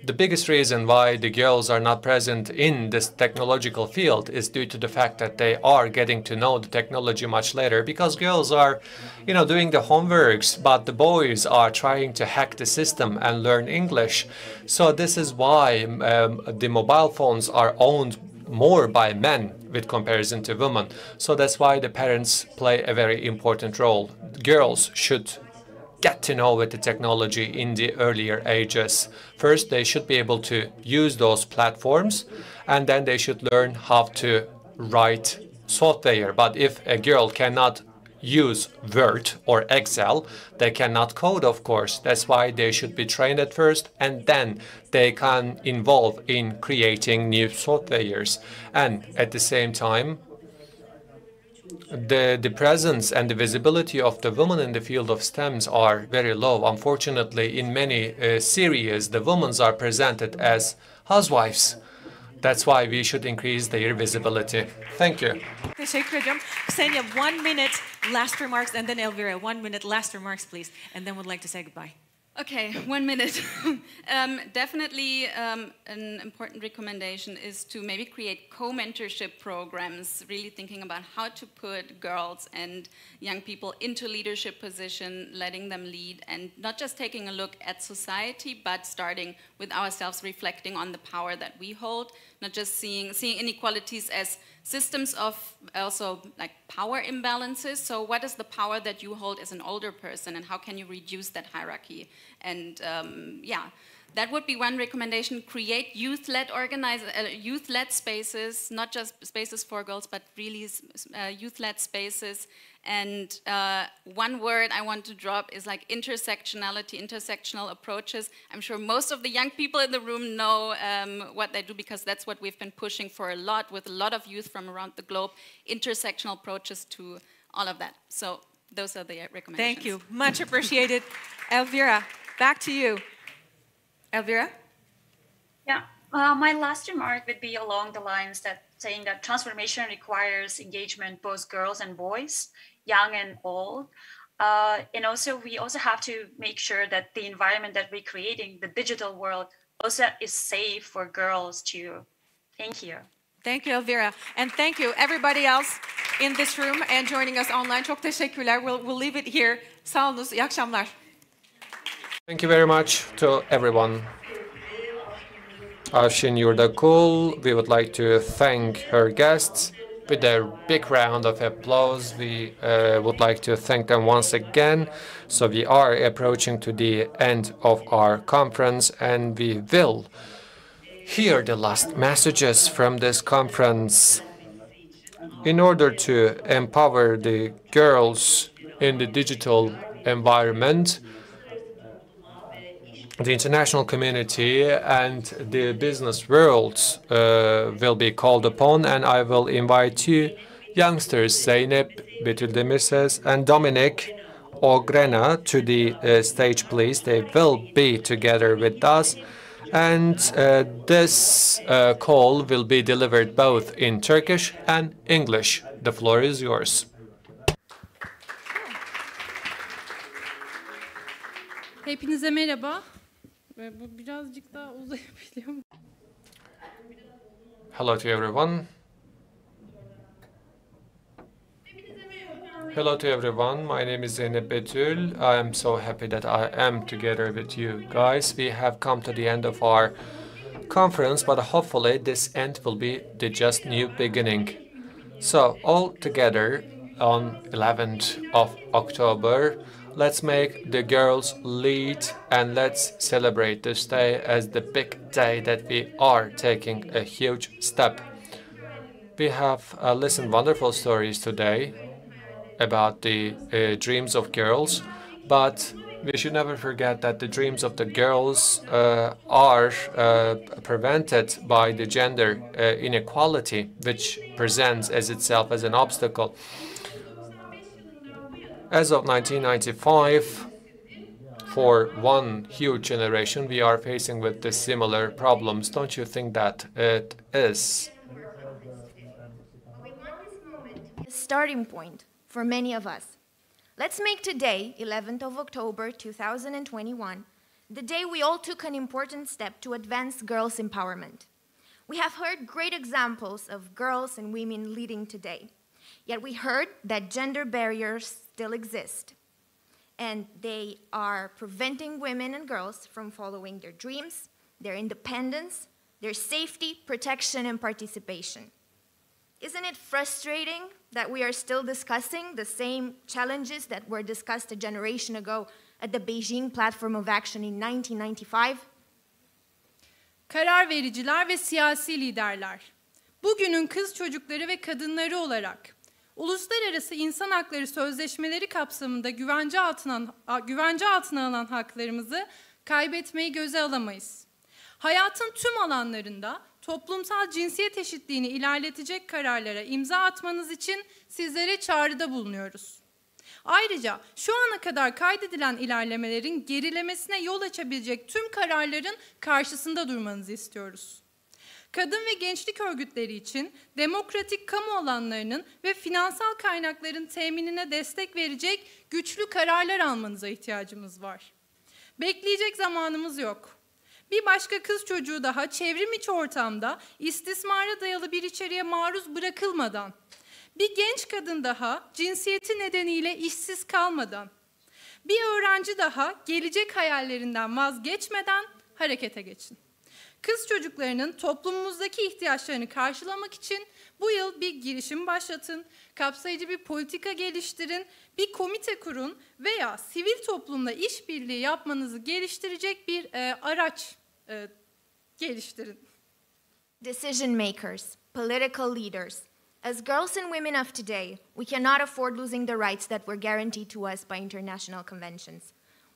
Speaker 14: the biggest reason why the girls are not present in this technological field is due to the fact that they are getting to know the technology much later, because girls are, doing the homeworks, but the boys are trying to hack the system and learn English. So this is why the mobile phones are owned more by men with comparison to women. So that's why the parents play a very important role. Girls should get to know with the technology in the earlier ages. First, they should be able to use those platforms, and then they should learn how to write software. But if a girl cannot use Word or Excel, they cannot code, of course. That's why they should be trained at first, and then they can involve in creating new softwares. And at the same time, the presence and the visibility of the women in the field of STEMs are very low. Unfortunately, in many series, the women are presented as housewives. That's why we should increase their visibility. Thank you.
Speaker 12: Teşekkür ediyorum. Ksenia, 1 minute last remarks, and then Elvira, 1 minute last remarks, please. And then we'd like to say goodbye.
Speaker 11: Okay, 1 minute. Definitely an important recommendation is to maybe create co-mentorship programs, really thinking about how to put girls and young people into leadership position, letting them lead, and not just taking a look at society, but starting with ourselves, reflecting on the power that we hold, not just seeing inequalities as systems of also like power imbalances. So what is the power that you hold as an older person, and how can you reduce that hierarchy? And yeah, that would be one recommendation. Create youth-led spaces, not just spaces for girls, but really youth-led spaces. And one word I want to drop is like intersectionality, intersectional approaches. I'm sure most of the young people in the room know what they do, because that's what we've been pushing for a lot with a lot of youth from around the globe, intersectional approaches to all of that. So those are the recommendations.
Speaker 12: Thank you. Much appreciated. Elvira, back to you. Elvira?
Speaker 13: Yeah, my last remark would be along the lines that saying that transformation requires engagement, both girls and boys, young and old. And also, we also have to make sure that the environment that we're creating, the digital world, also is safe for girls too. Thank you.
Speaker 12: Thank you, Elvira. And thank you, everybody else in this room and joining us online. Çok teşekkürler. We'll leave it here. Sağ olun. İyi akşamlar.
Speaker 14: Thank you very much to everyone. Avşin Yurdakul, we would like to thank her guests with a big round of applause. We would like to thank them once again. So we are approaching to the end of our conference, and we will hear the last messages from this conference. In order to empower the girls in the digital environment, the international community and the business world will be called upon, and I will invite two youngsters, Zeynep Betül Demirses and Dominic Ogrena, to the stage, please. They will be together with us, and this call will be delivered both in Turkish and English. The floor is yours.
Speaker 15: Hepinize merhaba. Bu birazcık daha uzayabiliyor mu?
Speaker 14: Hello to everyone. Hello to everyone. My name is Zeynep Betül. I am so happy that I am together with you guys. We have come to the end of our conference, but hopefully this end will be the just new beginning. So all together on 11th of October, let's make the girls lead, and let's celebrate this day as the big day that we are taking a huge step. We have listened wonderful stories today about the dreams of girls, but we should never forget that the dreams of the girls are prevented by the gender inequality, which presents as itself as an obstacle. As of 1995, for one huge generation, we are facing with the similar problems. Don't you think that it is?
Speaker 16: A starting point for many of us. Let's make today, 11th of October 2021, the day we all took an important step to advance girls' empowerment. We have heard great examples of girls and women leading today. Yet we heard that gender barriers still exist, and they are preventing women and girls from following their dreams, their independence, their safety, protection, and participation. Isn't it frustrating that we are still discussing the same challenges that were discussed a generation ago at the Beijing Platform of Action in 1995?
Speaker 15: Karar vericiler ve siyasi liderler, bugünün kız çocukları ve kadınları olarak Uluslararası İnsan Hakları Sözleşmeleri kapsamında güvence altına alan haklarımızı kaybetmeyi göze alamayız. Hayatın tüm alanlarında toplumsal cinsiyet eşitliğini ilerletecek kararlara imza atmanız için sizlere çağrıda bulunuyoruz. Ayrıca şu ana kadar kaydedilen ilerlemelerin gerilemesine yol açabilecek tüm kararların karşısında durmanızı istiyoruz. Kadın ve gençlik örgütleri için demokratik kamu alanlarının ve finansal kaynakların teminine destek verecek güçlü kararlar almanıza ihtiyacımız var. Bekleyecek zamanımız yok. Bir başka kız çocuğu daha çevrim içi ortamda istismara dayalı bir içeriğe maruz bırakılmadan, bir genç kadın daha cinsiyeti nedeniyle işsiz kalmadan, bir öğrenci daha gelecek hayallerinden vazgeçmeden harekete geçin. Kız çocuklarının toplumumuzdaki ihtiyaçlarını karşılamak için bu yıl bir girişim başlatın, kapsayıcı bir politika geliştirin, bir komite kurun veya sivil toplumla işbirliği yapmanızı geliştirecek bir araç geliştirin.
Speaker 16: Decision makers, political leaders. As girls and women of today, we cannot afford losing the rights that were guaranteed to us by international conventions.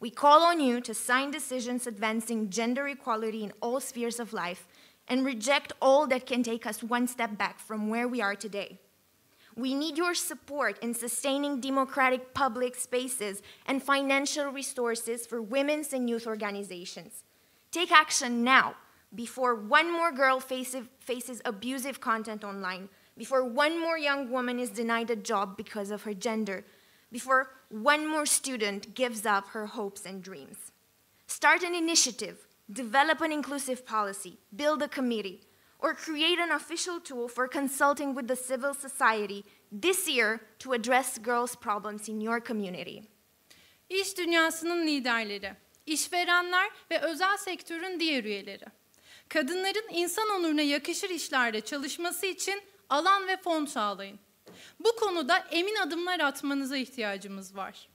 Speaker 16: We call on you to sign decisions advancing gender equality in all spheres of life and reject all that can take us one step back from where we are today. We need your support in sustaining democratic public spaces and financial resources for women's and youth organizations. Take action now, before one more girl faces abusive content online, before one more young woman is denied a job because of her gender, before one more student gives up her hopes and dreams. Start an initiative, develop an inclusive policy, build a committee, or create an official tool for consulting with the civil society this year to address girls' problems in your community.
Speaker 15: İş dünyasının liderleri, işverenler ve özel sektörün diğer üyeleri. Kadınların insan onuruna yakışır işlerde çalışması için alan ve fon sağlayın. Bu konuda emin adımlar atmanıza ihtiyacımız var.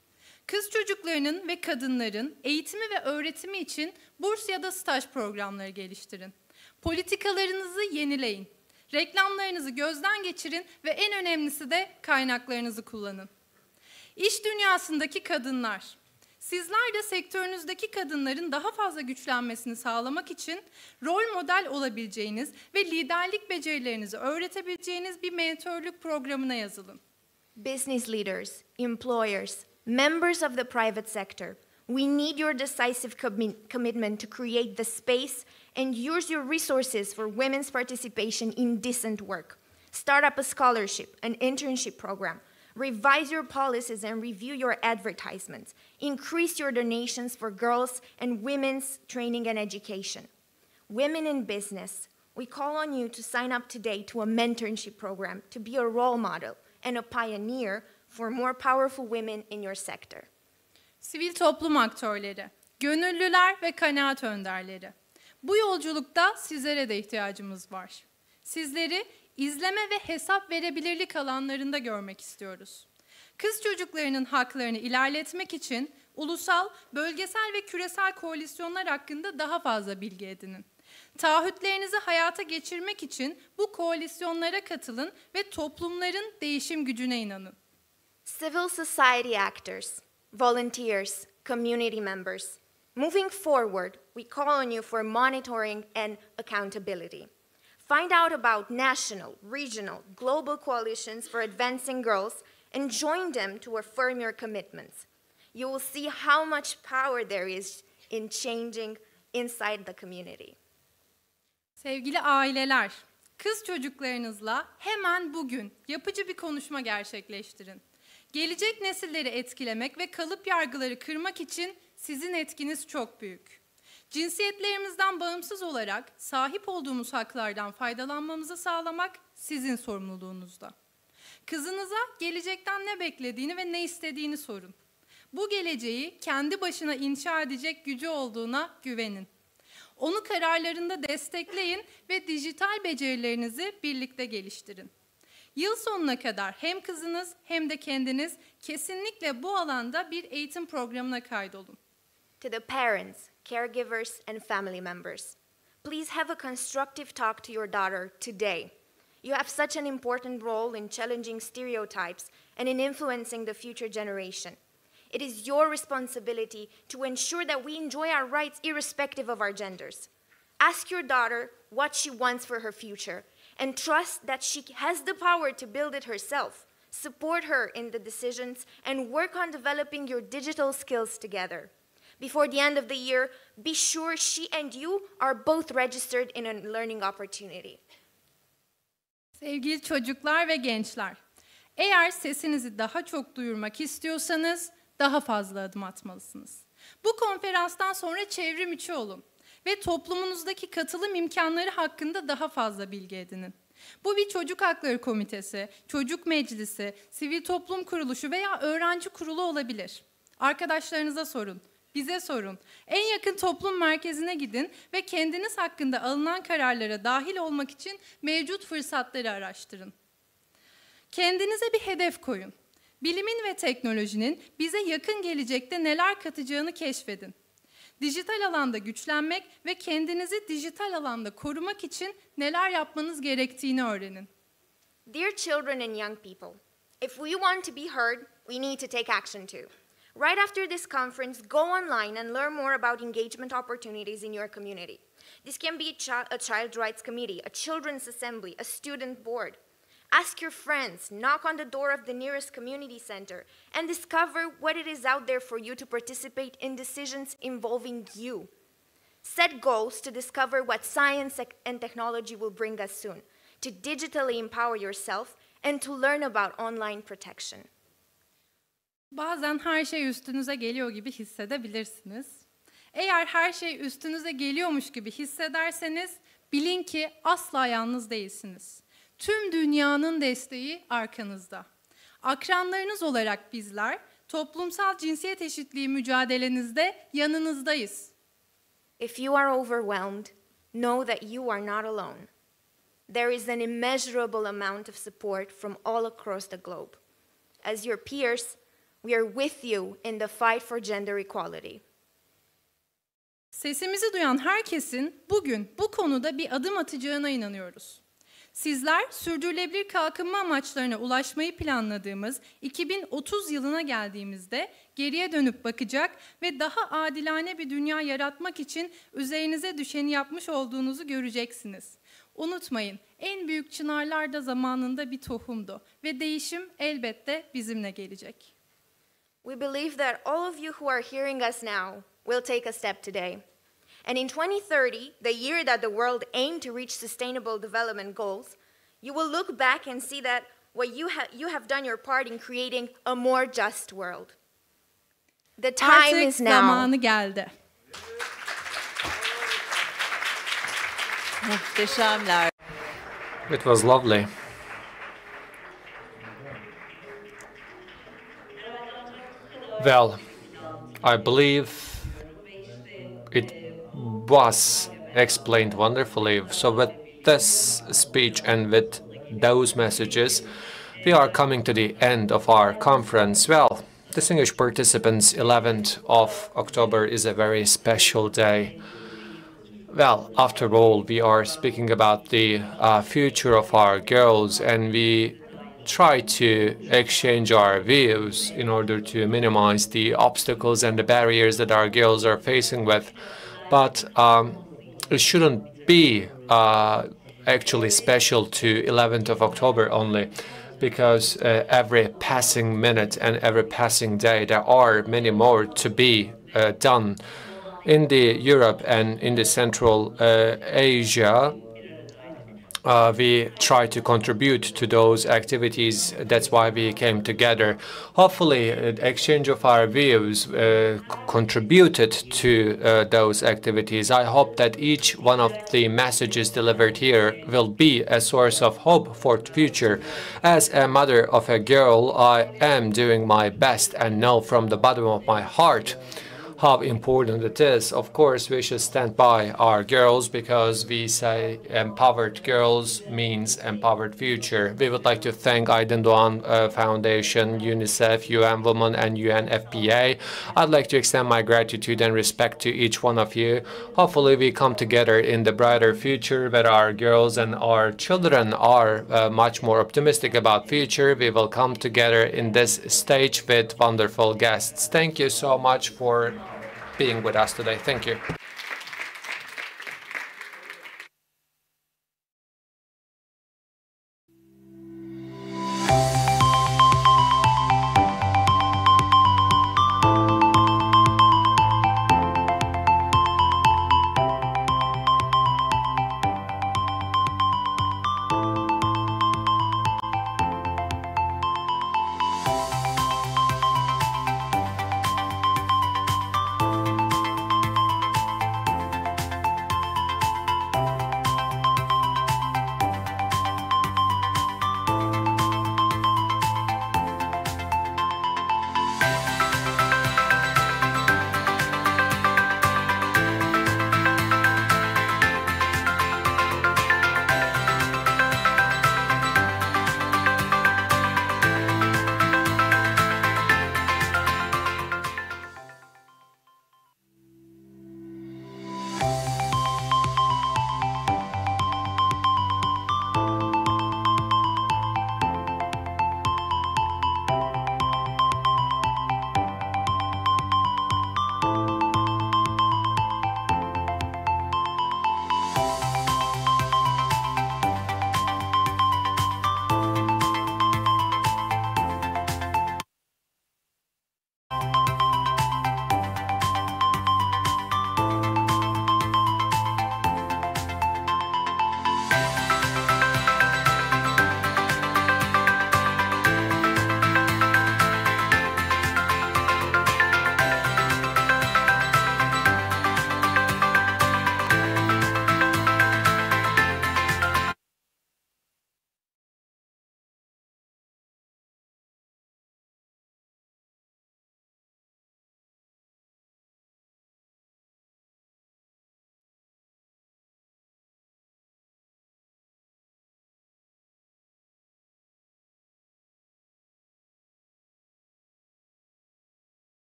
Speaker 15: Kız çocuklarının ve kadınların eğitimi ve öğretimi için burs ya da staj programları geliştirin. Politikalarınızı yenileyin. Reklamlarınızı gözden geçirin ve en önemlisi de kaynaklarınızı kullanın. İş dünyasındaki kadınlar. Sizler de sektörünüzdeki kadınların daha fazla güçlenmesini sağlamak için rol model olabileceğiniz ve liderlik becerilerinizi öğretebileceğiniz bir mentörlük programına yazılın.
Speaker 16: Business leaders, employers, members of the private sector, we need your decisive commitment to create the space and use your resources for women's participation in decent work. Start up a scholarship, an internship program. Revise your policies and review your advertisements. Increase your donations for girls and women's training and education. Women in business, we call on you to sign up today to a mentorship program to be a role model and a pioneer for more powerful women in your sector.
Speaker 15: Sivil toplum aktörleri, gönüllüler ve kanaat önderleri. Bu yolculukta sizlere de ihtiyacımız var. Sizleri izleme ve hesap verebilirlik alanlarında görmek istiyoruz. Kız çocuklarının haklarını ilerletmek için ulusal, bölgesel ve küresel koalisyonlar hakkında daha fazla bilgi edinin. Taahhütlerinizi hayata geçirmek için bu koalisyonlara katılın ve toplumların değişim gücüne inanın.
Speaker 16: Civil society actors, volunteers, community members. Moving forward, we call on you for monitoring and accountability. Find out about national, regional, global coalitions for advancing girls and join them to affirm your commitments. You will see how much power there is in changing inside the community.
Speaker 15: Sevgili aileler, kız çocuklarınızla hemen bugün yapıcı bir konuşma gerçekleştirin. Gelecek nesilleri etkilemek ve kalıp yargıları kırmak için sizin etkiniz çok büyük. Cinsiyetlerimizden bağımsız olarak sahip olduğumuz haklardan faydalanmamızı sağlamak sizin sorumluluğunuzda. Kızınıza gelecekten ne beklediğini ve ne istediğini sorun. Bu geleceği kendi başına inşa edecek gücü olduğuna güvenin. Onu kararlarında destekleyin ve dijital becerilerinizi birlikte geliştirin. Yıl sonuna kadar hem kızınız hem de kendiniz kesinlikle bu alanda bir eğitim programına kaydolun.
Speaker 16: To the parents, caregivers, and family members, please have a constructive talk to your daughter today. You have such an important role in challenging stereotypes and in influencing the future generation. It is your responsibility to ensure that we enjoy our rights irrespective of our genders. Ask your daughter what she wants for her future and trust that she has the power to build it herself. support her in the decisions, and work on developing your digital skills together. Before the end of the year, be sure she and you are both registered in a learning opportunity.
Speaker 15: Sevgili çocuklar ve gençler, eğer sesinizi daha çok duyurmak istiyorsanız daha fazla adım atmalısınız. Bu konferanstan sonra çevrim içi olun ve toplumunuzdaki katılım imkanları hakkında daha fazla bilgi edinin. Bu bir çocuk hakları komitesi, çocuk meclisi, sivil toplum kuruluşu veya öğrenci kurulu olabilir. Arkadaşlarınıza sorun, bize sorun. En yakın toplum merkezine gidin ve kendiniz hakkında alınan kararlara dahil olmak için mevcut fırsatları araştırın. Kendinize bir hedef koyun. Bilimin ve teknolojinin bize yakın gelecekte neler katacağını keşfedin. Dijital alanda güçlenmek ve kendinizi dijital alanda korumak için neler yapmanız gerektiğini öğrenin.
Speaker 16: Dear children and young people, if we want to be heard, we need to take action too. Right after this conference, go online and learn more about engagement opportunities in your community. This can be a child rights committee, a children's assembly, a student board. Ask your friends, knock on the door of the nearest community center, and discover what it is out there for you to participate in decisions involving you. Set goals to discover what science and technology will bring us soon, to digitally empower yourself, and to learn about online protection.
Speaker 15: Bazen her şey üstünüze geliyor gibi hissedebilirsiniz. Eğer her şey üstünüze geliyormuş gibi hissederseniz bilin ki asla yalnız değilsiniz. Tüm dünyanın desteği arkanızda. Akranlarınız olarak bizler toplumsal cinsiyet eşitliği mücadelenizde yanınızdayız.
Speaker 16: If you are overwhelmed, know that you are not alone. There is an immeasurable amount of support from all across the globe. As your peers, we are with you in the fight for gender equality.
Speaker 15: Sesimizi duyan herkesin bugün bu konuda bir adım atacağına inanıyoruz. Sizler sürdürülebilir kalkınma amaçlarına ulaşmayı planladığımız 2030 yılına geldiğimizde geriye dönüp bakacak ve daha adilane bir dünya yaratmak için üzerinize düşeni yapmış olduğunuzu göreceksiniz. Unutmayın, en büyük çınarlar da zamanında bir tohumdu ve değişim elbette bizimle gelecek.
Speaker 16: We believe that all of you who are hearing us now will take a step today. And in 2030, the year that the world aimed to reach sustainable development goals, you will look back and see that you have done your part in creating a more just world. The time is now.
Speaker 15: Zamanı geldi.
Speaker 7: Muhteşemler.
Speaker 14: It was lovely. Well, I believe it was explained wonderfully. So with this speech and with those messages, we are coming to the end of our conference. Well, distinguished participants, 11th of October is a very special day. Well, after all, we are speaking about the future of our girls, and we try to exchange our views in order to minimize the obstacles and the barriers that our girls are facing with. But it shouldn't be actually special to 11th of October only, because every passing minute and every passing day there are many more to be done. In the Europe and in the Central Asia, we try to contribute to those activities. That's why we came together. Hopefully, the exchange of our views contributed to those activities. I hope that each one of the messages delivered here will be a source of hope for the future. As a mother of a girl, I am doing my best and know from the bottom of my heart how important it is. Of course, we should stand by our girls, because we say empowered girls means empowered future. We would like to thank Aydın Doğan Foundation, UNICEF, UN Women, and UNFPA. I'd like to extend my gratitude and respect to each one of you. Hopefully, we come together in the brighter future where our girls and our children are much more optimistic about future. We will come together in this stage with wonderful guests. Thank you so much for being with us today. Thank you.